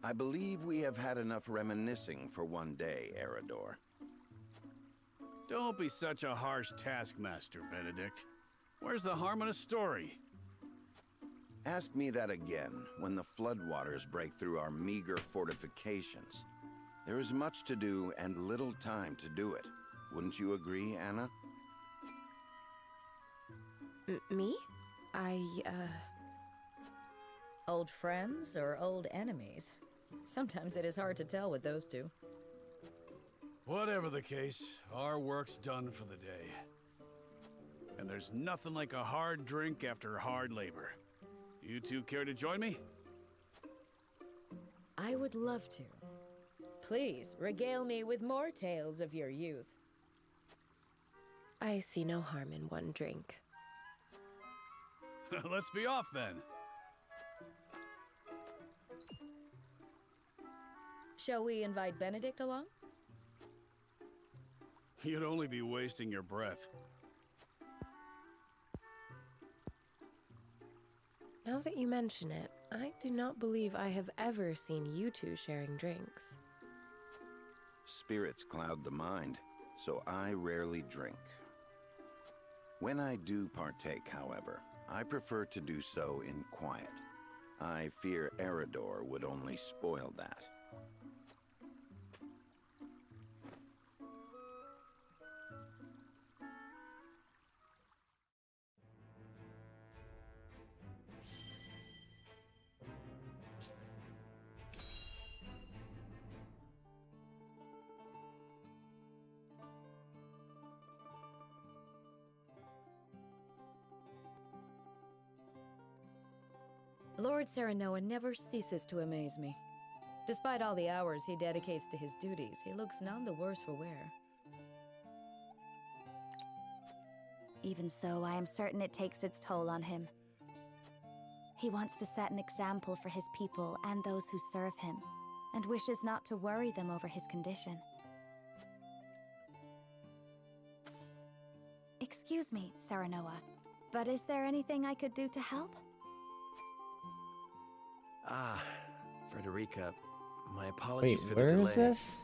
I believe we have had enough reminiscing for one day, Eridor. Don't be such a harsh taskmaster, Benedict. Where's the harm in a story? Ask me that again when the floodwaters break through our meager fortifications. There is much to do and little time to do it. Wouldn't you agree, Anna? Me? Old friends or old enemies? Sometimes it is hard to tell with those two. Whatever the case, our work's done for the day. And there's nothing like a hard drink after hard labor. You two care to join me? I would love to. Please, regale me with more tales of your youth. I see no harm in one drink. Let's be off then. Shall we invite Benedict along? You'd only be wasting your breath. Now that you mention it, I do not believe I have ever seen you two sharing drinks. Spirits cloud the mind, so I rarely drink. When I do partake, however, I prefer to do so in quiet. I fear Eridor would only spoil that. Lord Serenoa never ceases to amaze me. Despite all the hours he dedicates to his duties, he looks none the worse for wear. Even so, I am certain it takes its toll on him. He wants to set an example for his people and those who serve him, and wishes not to worry them over his condition. Excuse me, Serenoa, but is there anything I could do to help? Ah, Frederica, my apologies Wait, for the where delay. is this?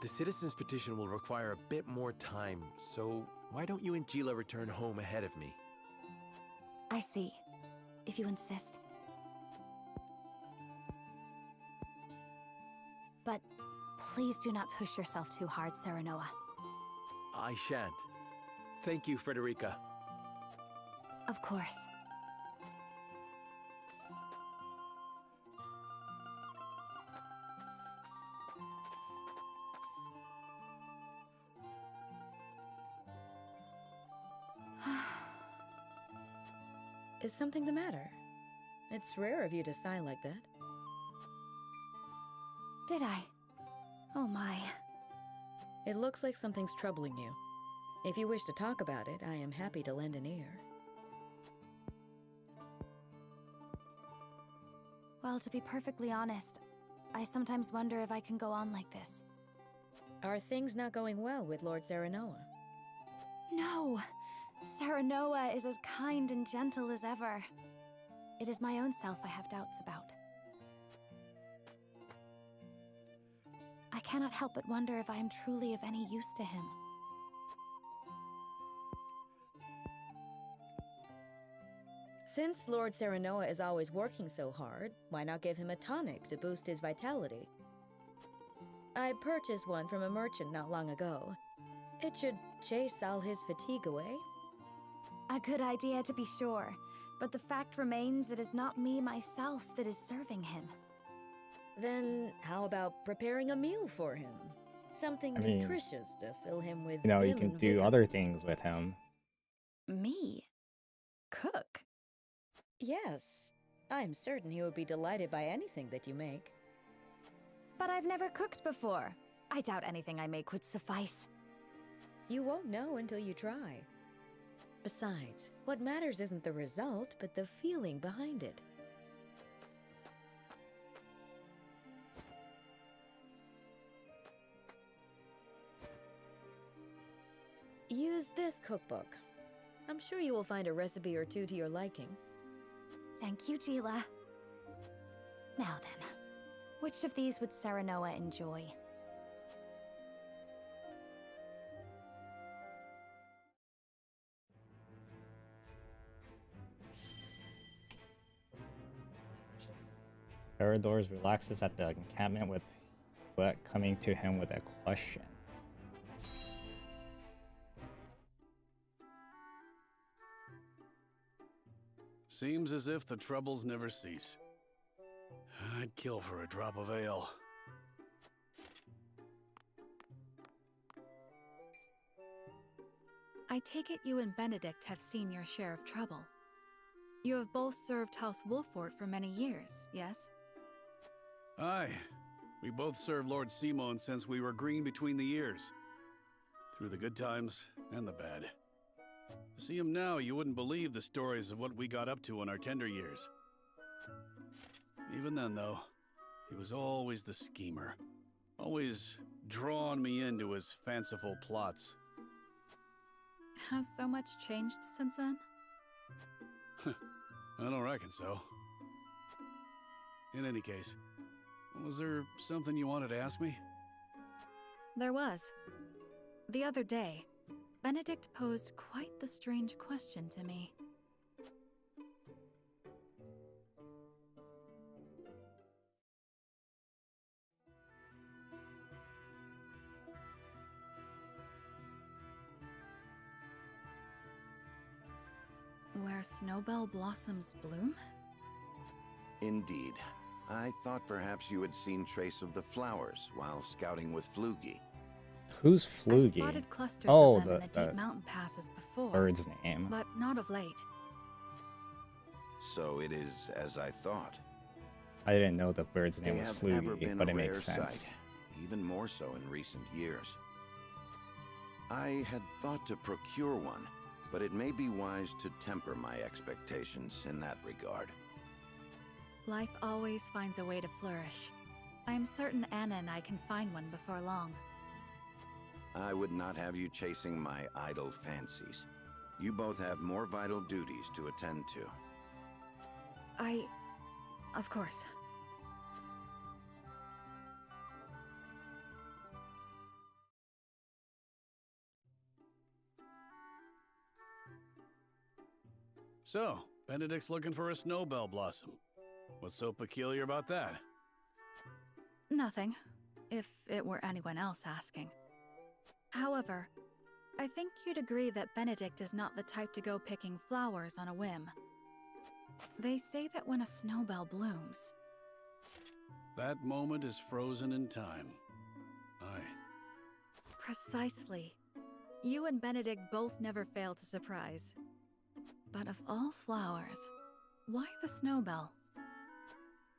The citizen's petition will require a bit more time, so why don't you and Gila return home ahead of me? I see, if you insist. But please do not push yourself too hard, Serenoa. I shan't. Thank you, Frederica. Of course. Is something the matter? It's rare of you to sigh like that. Did I? Oh my. It looks like something's troubling you. If you wish to talk about it, I am happy to lend an ear. Well, to be perfectly honest, I sometimes wonder if I can go on like this. Are things not going well with Lord Serenoa? No! Serenoa is as kind and gentle as ever. It is my own self I have doubts about. I cannot help but wonder if I am truly of any use to him. Since Lord Serenoa is always working so hard, why not give him a tonic to boost his vitality? I purchased one from a merchant not long ago. It should chase all his fatigue away. A good idea to be sure, but the fact remains it is not me myself that is serving him. Then how about preparing a meal for him? Something nutritious to fill him with you vim can and do vigor. other things with him. Me? Cook? Yes. I'm certain he would be delighted by anything that you make. But I've never cooked before. I doubt anything I make would suffice. You won't know until you try. Besides, what matters isn't the result, but the feeling behind it. Use this cookbook. I'm sure you will find a recipe or two to your liking. Thank you, Gila. Now then, which of these would Serenoa enjoy? Paradors relaxes at the encampment with Wet coming to him with a question. Seems as if the troubles never cease. I'd kill for a drop of ale. I take it you and Benedict have seen your share of trouble. You have both served House Wolfort for many years, yes? Aye. We both served Lord Simon since we were green between the ears. Through the good times and the bad. To see him now, you wouldn't believe the stories of what we got up to in our tender years. Even then, though, he was always the schemer. Always drawing me into his fanciful plots. Has so much changed since then? I don't reckon so. In any case, was there something you wanted to ask me? There was. The other day, Benedict posed quite the strange question to me. Where snowbell blossoms bloom? Indeed. I thought perhaps you had seen trace of the flowers while scouting with Flugy. Who's I Flugy? spotted clusters Oh, of them in the the deep mountain passes before. bird's name. But not of late. So it is as I thought. I didn't know the bird's name They was have ever Flugy, been but a it makes rare sense. sight, even more so in recent years. I had thought to procure one, but it may be wise to temper my expectations in that regard. Life always finds a way to flourish. I am certain Anna and I can find one before long. I would not have you chasing my idle fancies. You both have more vital duties to attend to. Of course. So, Benedict's looking for a snowbell blossom. What's so peculiar about that? Nothing, if it were anyone else asking. However, I think you'd agree that Benedict is not the type to go picking flowers on a whim. They say that when a snowbell blooms... That moment is frozen in time. Aye. Precisely. You and Benedict both never fail to surprise. But of all flowers, why the snowbell?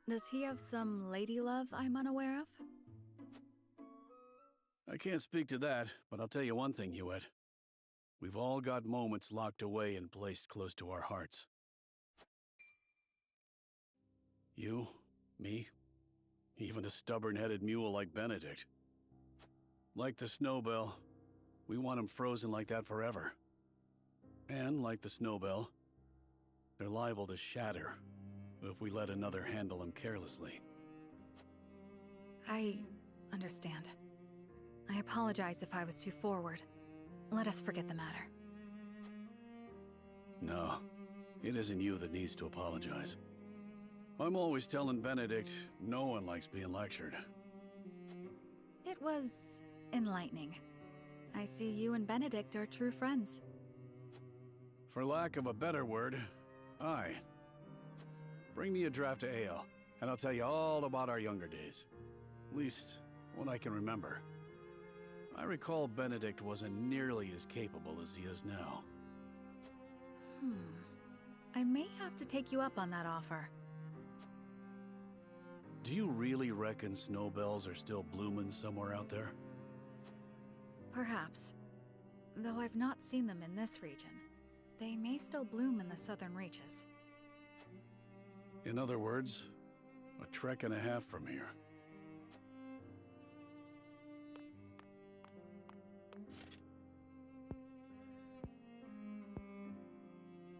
Does he have some lady love I'm unaware of? I can't speak to that, but I'll tell you one thing, Hewitt. We've all got moments locked away and placed close to our hearts. You, me, even a stubborn-headed mule like Benedict. Like the snowbell, we want him frozen like that forever. And like the snowbell, they're liable to shatter if we let another handle them carelessly. I understand. I apologize if I was too forward. Let us forget the matter. No, it isn't you that needs to apologize. I'm always telling Benedict no one likes being lectured. It was enlightening. I see you and Benedict are true friends. For lack of a better word, aye. Bring me a draft of ale, and I'll tell you all about our younger days. At least, what I can remember. I recall Benedict wasn't nearly as capable as he is now. I may have to take you up on that offer. Do you really reckon snowbells are still blooming somewhere out there? Perhaps. Though I've not seen them in this region. They may still bloom in the southern reaches. In other words, a trek and a half from here.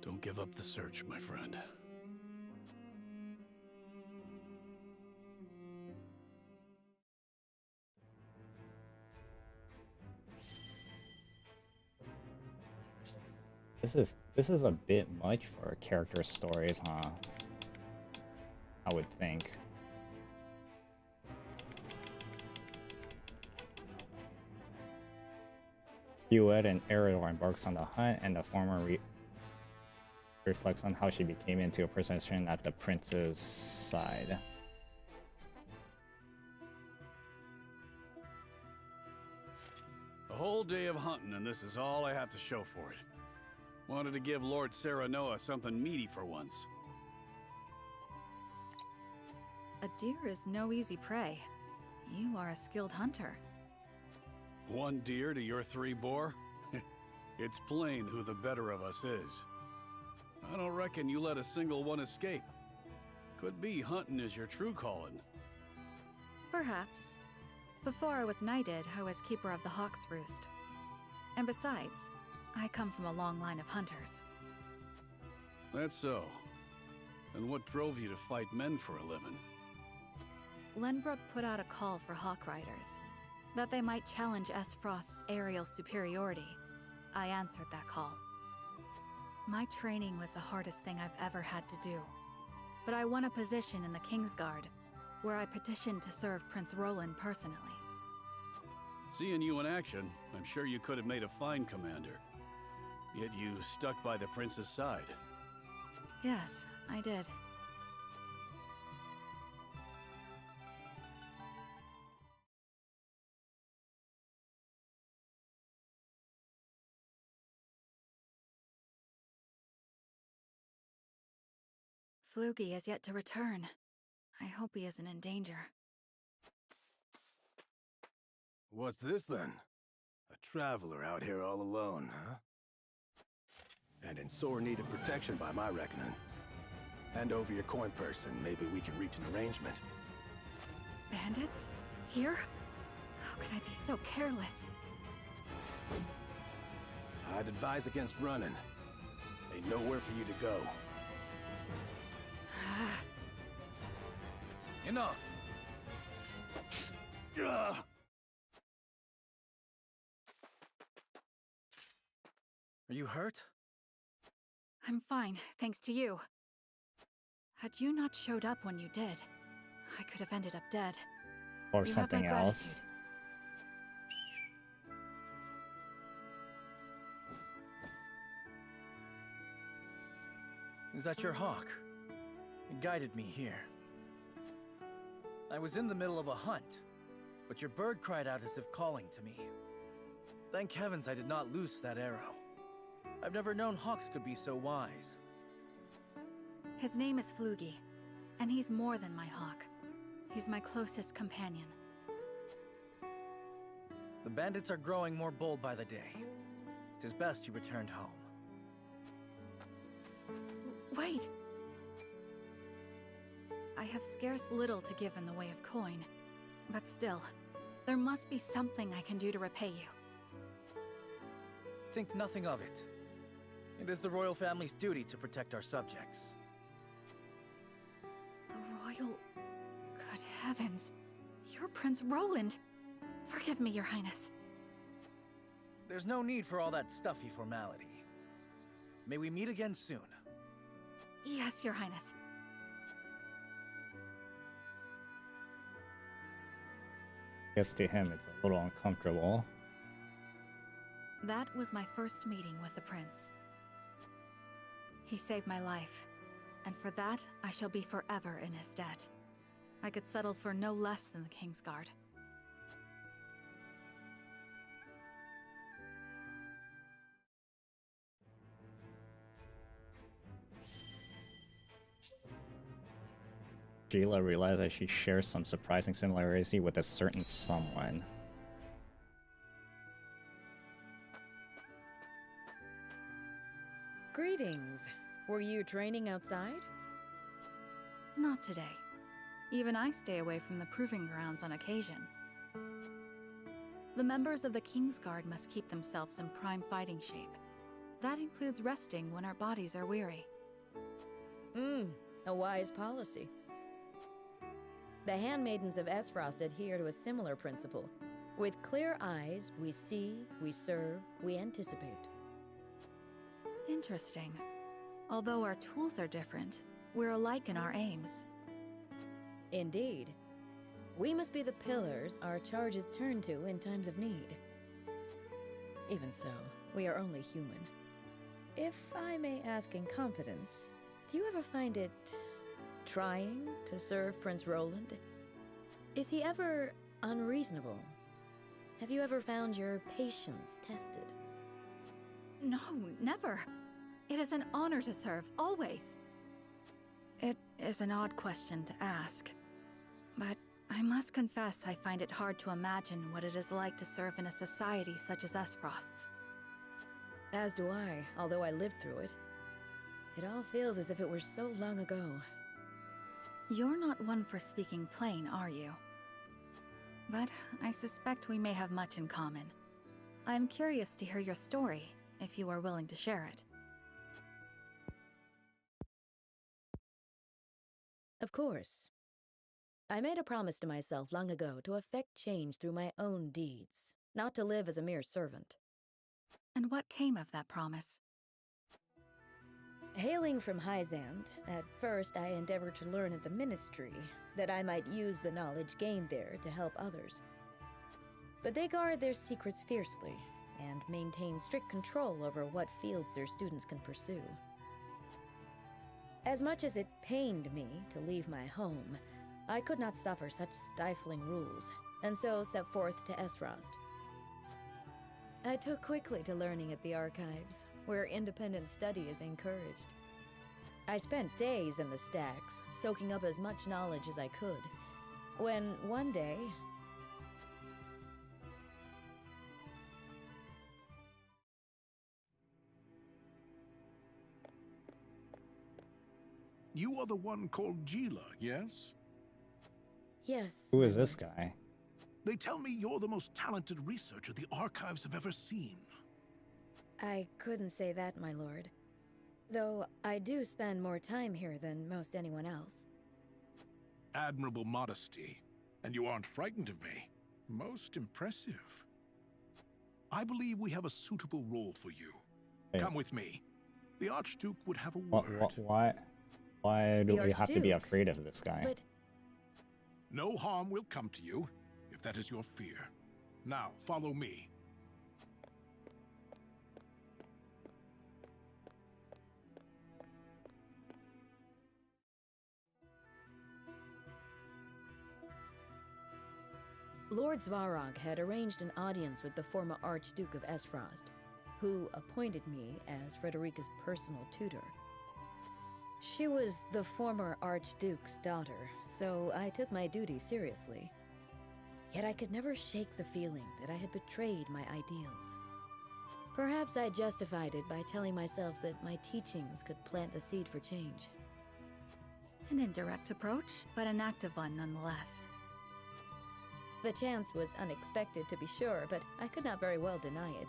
Don't give up the search, my friend. This is a bit much for character stories, huh? I would think. Hewitt and Ariel embarks on the hunt, and the former reflects on how she became into a position at the prince's side. A whole day of hunting, and this is all I have to show for it. Wanted to give Lord Serenoa something meaty for once. A deer is no easy prey. You are a skilled hunter. One deer to your 3 boar? It's plain who the better of us is. I don't reckon you let a single one escape. Could be hunting is your true calling. Perhaps. Before I was knighted, I was keeper of the Hawk's Roost. And besides, I come from a long line of hunters. That's so. And what drove you to fight men for a living? Lenbrook put out a call for Hawk Riders, that they might challenge S. Frost's aerial superiority. I answered that call. My training was the hardest thing I've ever had to do. But I won a position in the Kingsguard, where I petitioned to serve Prince Roland personally. Seeing you in action, I'm sure you could have made a fine commander. Yet you stuck by the prince's side. Yes, I did. Flugy has yet to return. I hope he isn't in danger. What's this then? A traveler out here all alone, huh? And in sore need of protection by my reckoning. Hand over your coin purse and maybe we can reach an arrangement. Bandits? Here? How could I be so careless? I'd advise against running. Ain't nowhere for you to go. Enough! Are you hurt? I'm fine, thanks to you. Had you not showed up when you did, I could have ended up dead. Or You have my something else. Is that your hawk? It guided me here. I was in the middle of a hunt, but your bird cried out as if calling to me. Thank heavens I did not loose that arrow. I've never known hawks could be so wise. His name is Flugy, and he's more than my hawk. He's my closest companion. The bandits are growing more bold by the day. 'Tis best you returned home. Wait! I have scarce little to give in the way of coin, but still, there must be something I can do to repay you. Think nothing of it. It is the royal family's duty to protect our subjects. The royal... Good heavens! You're Prince Roland! Forgive me, Your Highness. There's no need for all that stuffy formality. May we meet again soon. Yes, Your Highness. Guess to him it's a little uncomfortable. That was my first meeting with the prince. He saved my life, and for that, I shall be forever in his debt. I could settle for no less than the King's Guard. Sheila realized that she shares some surprising similarity with a certain someone. Greetings. Were you training outside? Not today. Even I stay away from the proving grounds on occasion. The members of the King's Guard must keep themselves in prime fighting shape. That includes resting when our bodies are weary. A wise policy. The handmaidens of Esfrost adhere to a similar principle. With clear eyes, we see, we serve, we anticipate. Interesting. Although our tools are different, we're alike in our aims. Indeed. We must be the pillars our charges turn to in times of need. Even so, we are only human. If I may ask in confidence, do you ever find it trying to serve Prince Roland? Is he ever unreasonable? Have you ever found your patience tested? No, never. It is an honor to serve, always. It is an odd question to ask, but I must confess I find it hard to imagine what it is like to serve in a society such as Esfrost's. As do I, although I lived through it. It all feels as if it were so long ago. You're not one for speaking plain, are you? But I suspect we may have much in common. I'm curious to hear your story, if you are willing to share it. Of course. I made a promise to myself long ago to effect change through my own deeds, not to live as a mere servant. And what came of that promise? Hailing from Hyzand, at first I endeavored to learn at the ministry, that I might use the knowledge gained there to help others. But they guard their secrets fiercely, and maintain strict control over what fields their students can pursue. As much as it pained me to leave my home, I could not suffer such stifling rules, and so set forth to Esfrost. I took quickly to learning at the archives, where independent study is encouraged. I spent days in the stacks, soaking up as much knowledge as I could, when one day... You are the one called Gila, yes? Yes. Who is this guy? They tell me you're the most talented researcher the archives have ever seen. I couldn't say that, my lord. Though I do spend more time here than most anyone else. Admirable modesty. And you aren't frightened of me. Most impressive. I believe we have a suitable role for you. Hey. Come with me. the Archduke would have a word. Why do we have to be afraid of this guy? But No harm will come to you, if that is your fear. Now, follow me. Lord Svarog had arranged an audience with the former Archduke of Esfrost, who appointed me as Frederica's personal tutor. She was the former Archduke's daughter, so I took my duty seriously. Yet I could never shake the feeling that I had betrayed my ideals. Perhaps I justified it by telling myself that my teachings could plant the seed for change. An indirect approach, but an active one nonetheless. The chance was unexpected, to be sure, but I could not very well deny it.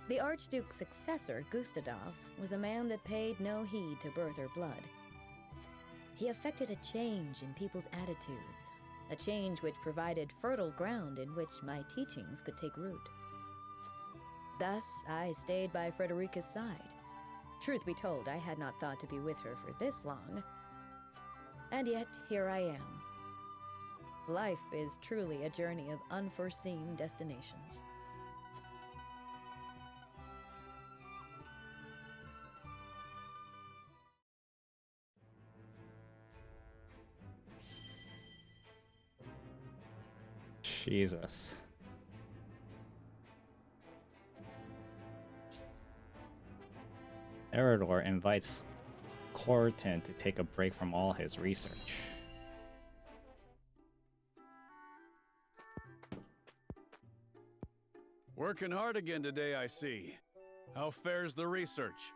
The Archduke's successor, Gustadov, was a man that paid no heed to birth or blood. He effected a change in people's attitudes, a change which provided fertile ground in which my teachings could take root. Thus, I stayed by Frederica's side. Truth be told, I had not thought to be with her for this long. And yet, here I am. Life is truly a journey of unforeseen destinations. Jesus. Eridor invites Corton to take a break from all his research. Working hard again today, I see. How fares the research?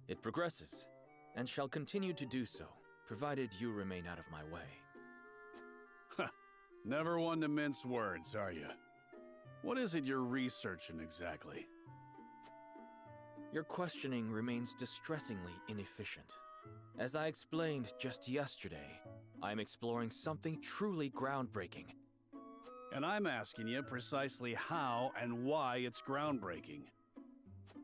It progresses, and shall continue to do so, provided you remain out of my way. Never one to mince words, are you? What is it you're researching exactly? Your questioning remains distressingly inefficient. As I explained just yesterday, I'm exploring something truly groundbreaking. And I'm asking you precisely how and why it's groundbreaking.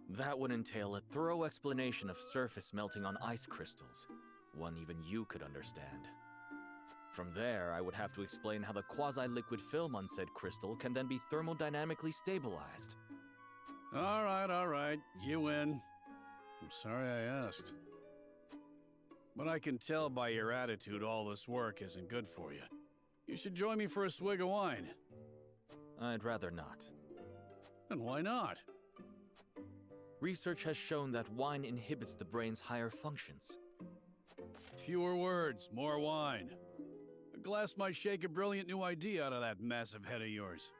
That would entail a thorough explanation of surface melting on ice crystals, one even you could understand. From there, I would have to explain how the quasi-liquid film on said crystal can then be thermodynamically stabilized. All right, you win. I'm sorry I asked. But I can tell by your attitude all this work isn't good for you. You should join me for a swig of wine. I'd rather not. And why not? Research has shown that wine inhibits the brain's higher functions. Fewer words, more wine. A glass might shake a brilliant new idea out of that massive head of yours.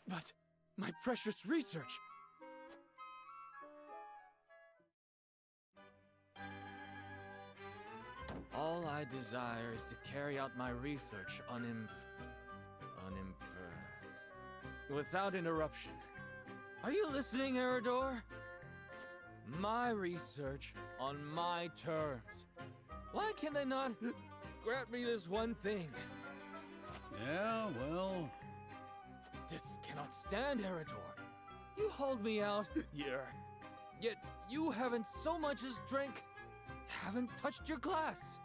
But my precious research! All I desire is to carry out my research without interruption. Are you listening, Eridor? My research on my terms. Why can they not grant me this one thing? Yeah, well... This cannot stand, Eridor. You hold me out here, yet you haven't so much as haven't touched your glass.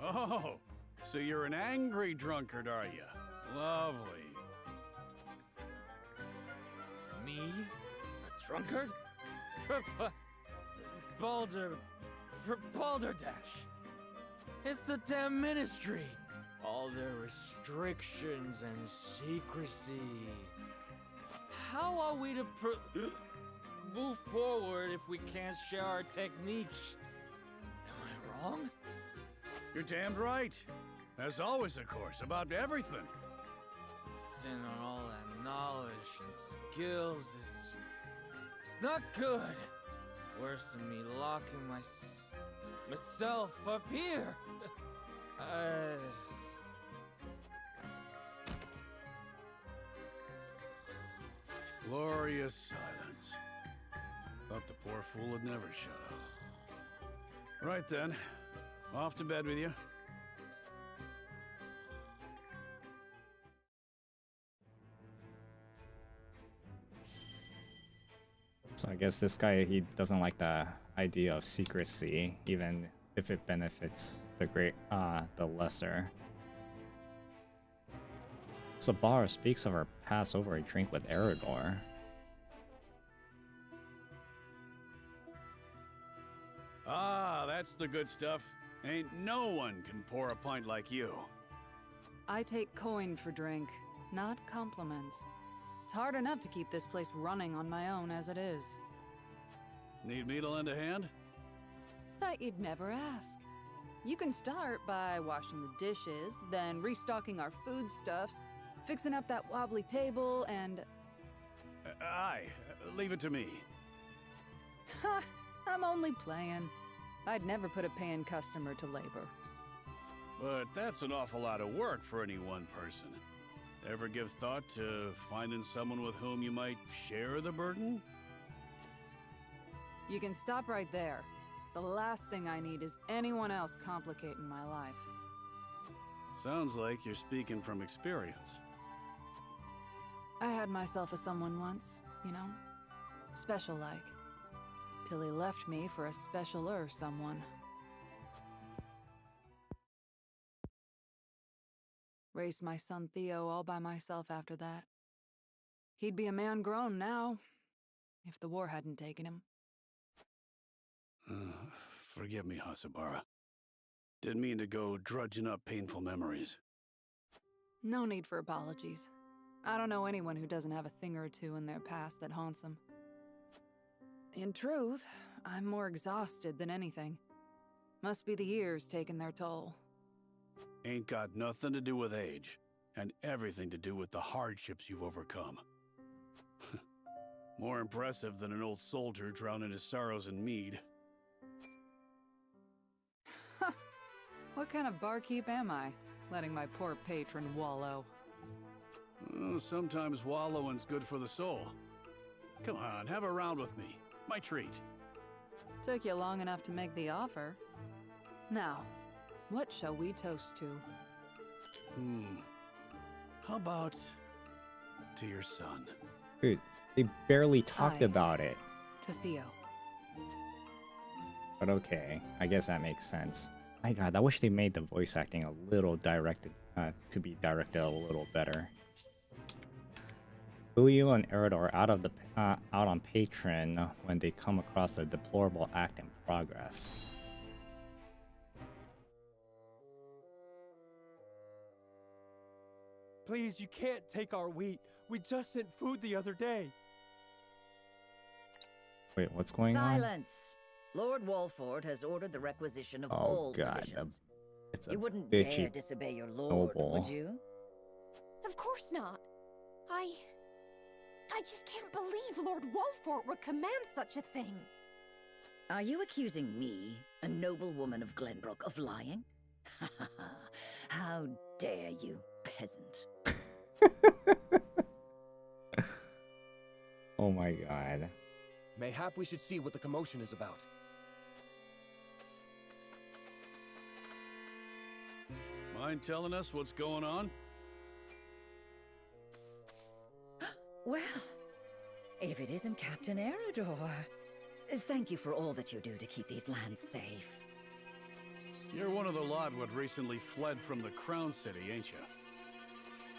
Oh, so you're an angry drunkard, are you? Lovely. Me? A drunkard? Balderdash. It's the damn ministry. All their restrictions and secrecy. How are we to move forward if we can't share our techniques? Am I wrong? You're damned right. As always, of course, about everything. Sin on all that knowledge and skills is... It's not good. Worse than me locking myself up here. Glorious silence. Thought the poor fool would never shut up. Right then. Off to bed with you. So I guess this guy, he doesn't like the idea of secrecy, even if it benefits the lesser. Sabara speaks of her pass over a drink with Eridor. Ah, that's the good stuff. Ain't no one can pour a pint like you. I take coin for drink, not compliments. It's hard enough to keep this place running on my own as it is. Need me to lend a hand? Thought you'd never ask. You can start by washing the dishes, then restocking our foodstuffs, fixing up that wobbly table, and... Aye, leave it to me. Ha! I'm only playing. I'd never put a paying customer to labor. But that's an awful lot of work for any one person. Ever give thought to finding someone with whom you might share the burden? You can stop right there. The last thing I need is anyone else complicating my life. Sounds like you're speaking from experience. I had myself a someone once, you know? Special-like. Till he left me for a specialer someone. Raised my son Theo all by myself after that. He'd be a man grown now, if the war hadn't taken him. Forgive me, Hasabara. Didn't mean to go drudging up painful memories. No need for apologies. I don't know anyone who doesn't have a thing or two in their past that haunts them. In truth, I'm more exhausted than anything. Must be the years taking their toll. Ain't got nothing to do with age, and everything to do with the hardships you've overcome. More impressive than an old soldier drowning his sorrows in mead. What kind of barkeep am I, letting my poor patron wallow? Sometimes wallowing's good for the soul. Come on, have a round with me. My treat. Took you long enough to make the offer. Now, what shall we toast to? How about to your son? Dude, they barely talked about it. To Theo. But okay, I guess that makes sense. My god, I wish they made the voice acting a little directed, to be directed a little better. Uyu and Eridor out on Patron when they come across a deplorable act in progress. Please, you can't take our wheat. We just sent food the other day. Wait, what's going on? Silence! Lord Walford has ordered the requisition of all provisions. It's you wouldn't dare disobey your lord, would you? Of course not. I just can't believe Lord Walford would command such a thing. Are you accusing me, a noble woman of Glenbrook, of lying? How dare you, peasant. Oh my god. Mayhap we should see what the commotion is about. Mind telling us what's going on? Well, if it isn't Captain Eridor. Thank you for all that you do to keep these lands safe. You're one of the lot what recently fled from the Crown City, ain't you?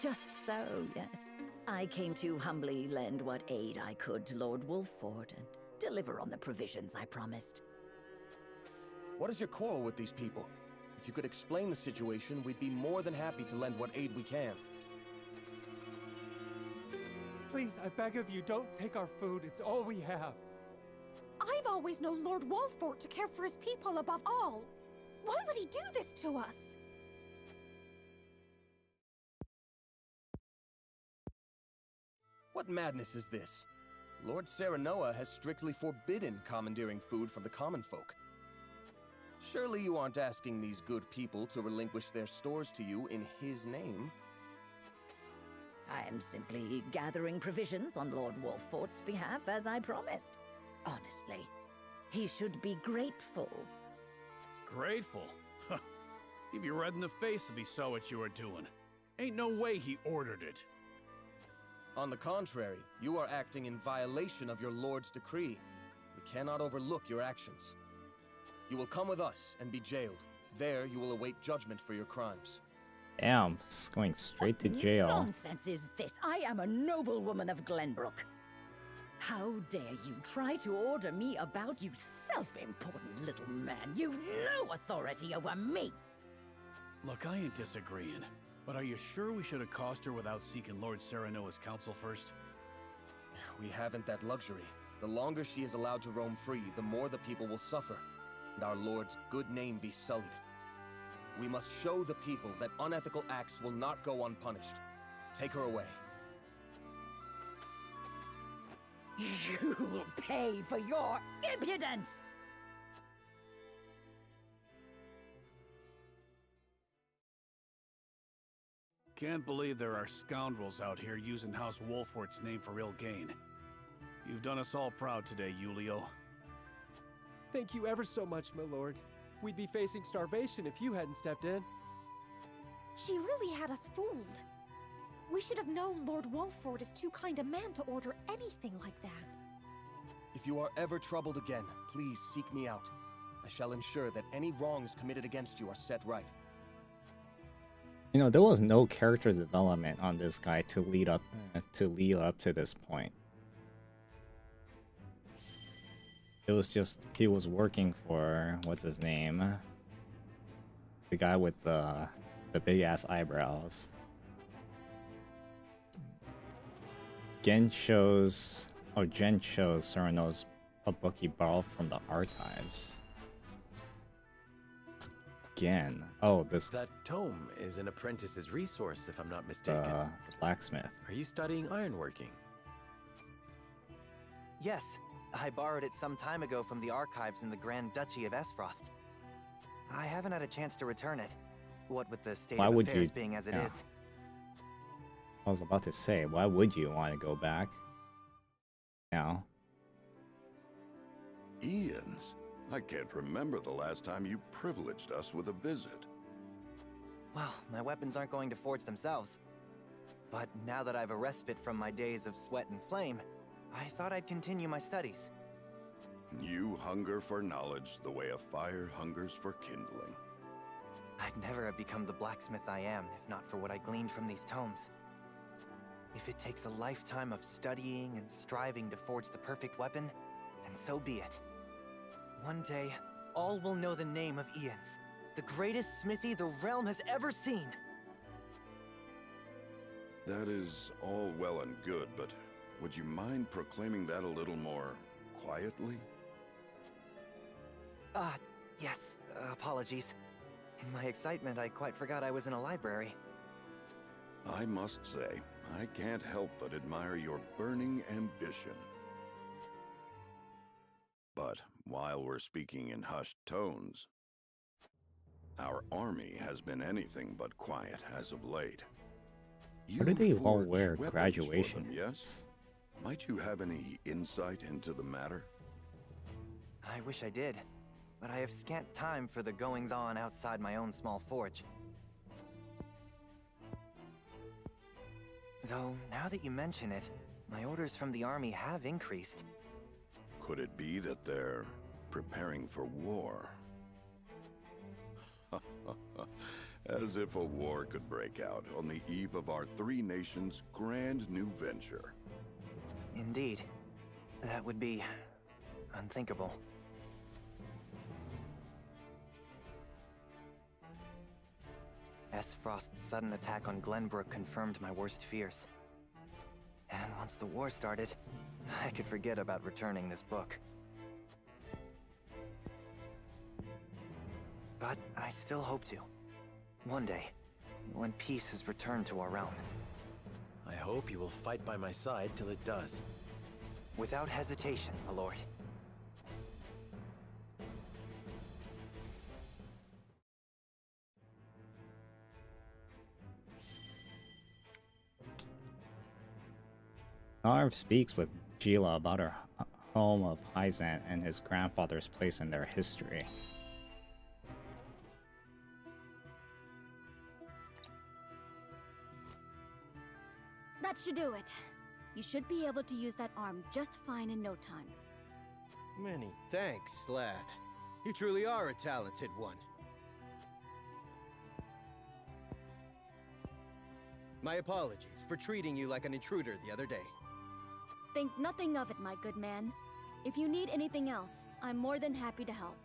Just so, yes. I came to humbly lend what aid I could to Lord Wolford and deliver on the provisions I promised. What is your quarrel with these people? If you could explain the situation, we'd be more than happy to lend what aid we can. Please, I beg of you, don't take our food. It's all we have. I've always known Lord Walford to care for his people above all. Why would he do this to us? What madness is this? Lord Serenoa has strictly forbidden commandeering food from the common folk. Surely you aren't asking these good people to relinquish their stores to you in his name? I am simply gathering provisions on Lord Wolford's behalf, as I promised. Honestly, he should be grateful. Grateful? Huh. He'd be red in the face if he saw what you were doing. Ain't no way he ordered it. On the contrary, you are acting in violation of your lord's decree. We cannot overlook your actions. You will come with us and be jailed. There you will await judgment for your crimes. Damn, it's going straight to jail. What nonsense is this? I am a noblewoman of Glenbrook. How dare you try to order me about, you self-important little man? You've no authority over me! Look, I ain't disagreeing, but are you sure we should accost her without seeking Lord Serenoa's counsel first? We haven't that luxury. The longer she is allowed to roam free, the more the people will suffer, and our lord's good name be sullied. We must show the people that unethical acts will not go unpunished. Take her away. You will pay for your impudence! Can't believe there are scoundrels out here using House Wolfort's name for ill gain. You've done us all proud today, Julio. Thank you ever so much, my lord. We'd be facing starvation if you hadn't stepped in. She really had us fooled. We should have known Lord Wolford is too kind a man to order anything like that. If you are ever troubled again, please seek me out. I shall ensure that any wrongs committed against you are set right. You know, there was no character development on this guy to lead up to this point. It was just he was working for what's his name? The guy with the big ass eyebrows. Jen shows Sereno's a book he borrowed from the archives. Again. Oh, this... That tome is an apprentice's resource, if I'm not mistaken. The blacksmith. Are you studying ironworking? Yes. I borrowed it some time ago from the archives in the Grand Duchy of Esfrost. I haven't had a chance to return it. What with the state of affairs being as it is. I was about to say, why would you want to go back now? Ian's? I can't remember the last time you privileged us with a visit. Well, my weapons aren't going to forge themselves. But now that I've a respite from my days of sweat and flame, I thought I'd continue my studies. You hunger for knowledge the way a fire hungers for kindling. I'd never have become the blacksmith I am if not for what I gleaned from these tomes. If it takes a lifetime of studying and striving to forge the perfect weapon, then so be it. One day, all will know the name of Ian's, the greatest smithy the realm has ever seen. That is all well and good, but would you mind proclaiming that a little more quietly? Yes, apologies. In my excitement, I quite forgot I was in a library. I must say, I can't help but admire your burning ambition. But while we're speaking in hushed tones, our army has been anything but quiet as of late. Why do they all wear graduation? Yes? Might you have any insight into the matter? I wish I did, but I have scant time for the goings-on outside my own small forge. Though, now that you mention it, my orders from the army have increased. Could it be that they're preparing for war? As if a war could break out on the eve of our three nations' grand new venture. Indeed. That would be unthinkable. Frost's sudden attack on Glenbrook confirmed my worst fears. And once the war started, I could forget about returning this book. But I still hope to. One day, when peace has returned to our realm. I hope you will fight by my side till it does. Without hesitation, my lord. Narv speaks with Gila about her home of Hyzant and his grandfather's place in their history. That should do it. You should be able to use that arm just fine in no time. Many thanks, lad. You truly are a talented one. My apologies for treating you like an intruder the other day. Think nothing of it, my good man. If you need anything else, I'm more than happy to help.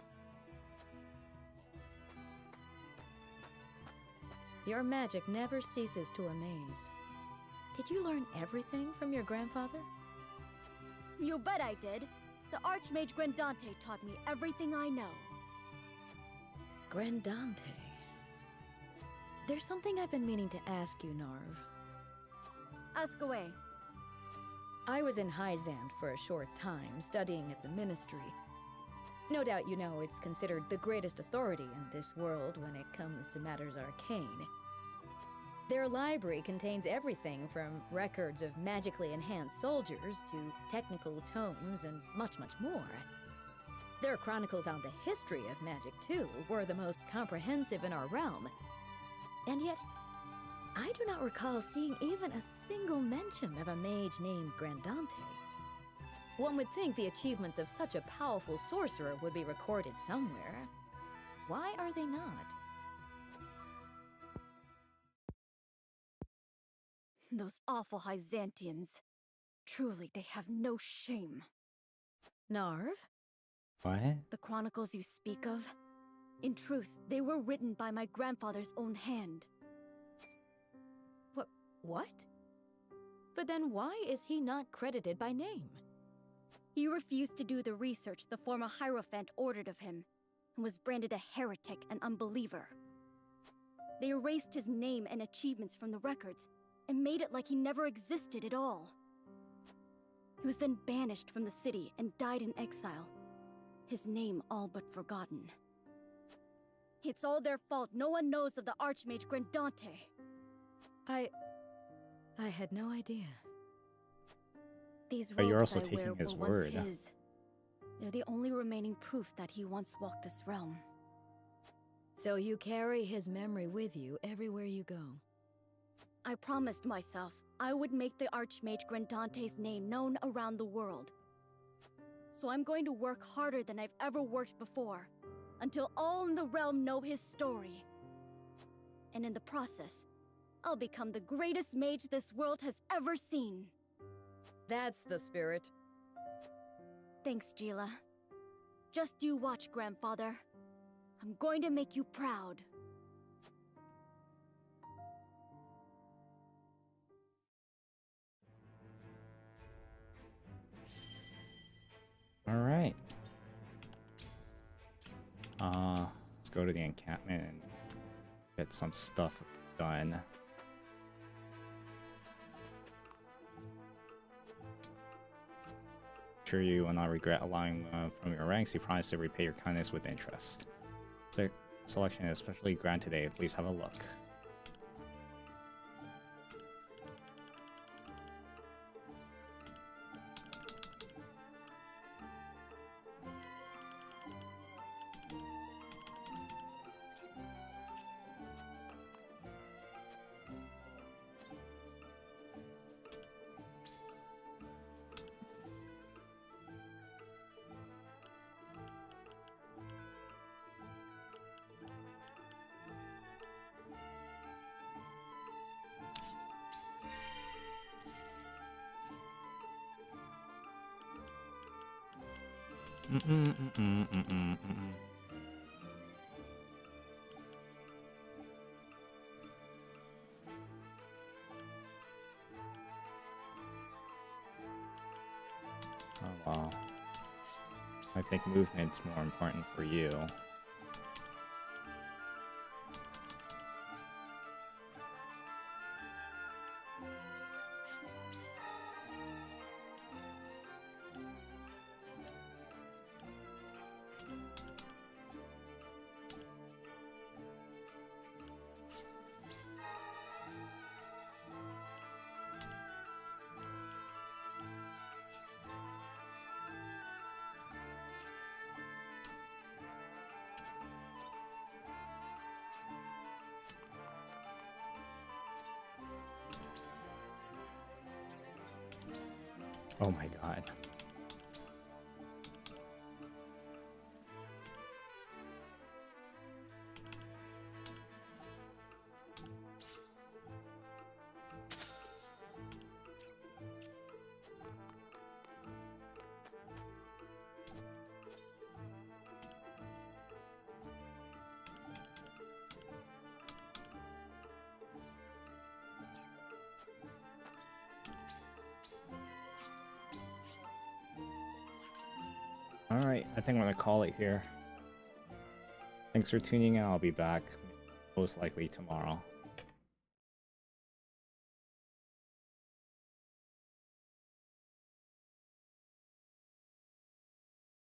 Your magic never ceases to amaze. Did you learn everything from your grandfather? You bet I did. The Archmage Grandante taught me everything I know. Grandante. There's something I've been meaning to ask you, Narv. Ask away. I was in Hyzand for a short time, studying at the Ministry. No doubt you know it's considered the greatest authority in this world when it comes to matters arcane. Their library contains everything from records of magically enhanced soldiers to technical tomes and much, much more. Their chronicles on the history of magic, too, were the most comprehensive in our realm. And yet, I do not recall seeing even a single mention of a mage named Grandante. One would think the achievements of such a powerful sorcerer would be recorded somewhere. Why are they not? Those awful Hyzantians. Truly, they have no shame. Narv? What? The chronicles you speak of? In truth, they were written by my grandfather's own hand. What? But then why is he not credited by name? He refused to do the research the former Hierophant ordered of him, and was branded a heretic and unbeliever. They erased his name and achievements from the records, and made it like he never existed at all. He was then banished from the city and died in exile, his name all but forgotten. It's all their fault no one knows of the Archmage Grandante. I had no idea. These But you're robes also I taking wear his were word. once his. They're the only remaining proof that he once walked this realm. So you carry his memory with you everywhere you go. I promised myself I would make the Archmage Grandante's name known around the world. So I'm going to work harder than I've ever worked before, until all in the realm know his story. And in the process, I'll become the greatest mage this world has ever seen. That's the spirit. Thanks, Gila. Just you watch, Grandfather. I'm going to make you proud. All right. Let's go to the encampment and get some stuff done. Sure you will not regret allowing from your ranks. You promise to repay your kindness with interest. Selection is especially granted today. Please have a look. Oh well. I think movement's more important for you. Oh my god. Alright, I think I'm gonna call it here. Thanks for tuning in. I'll be back most likely tomorrow.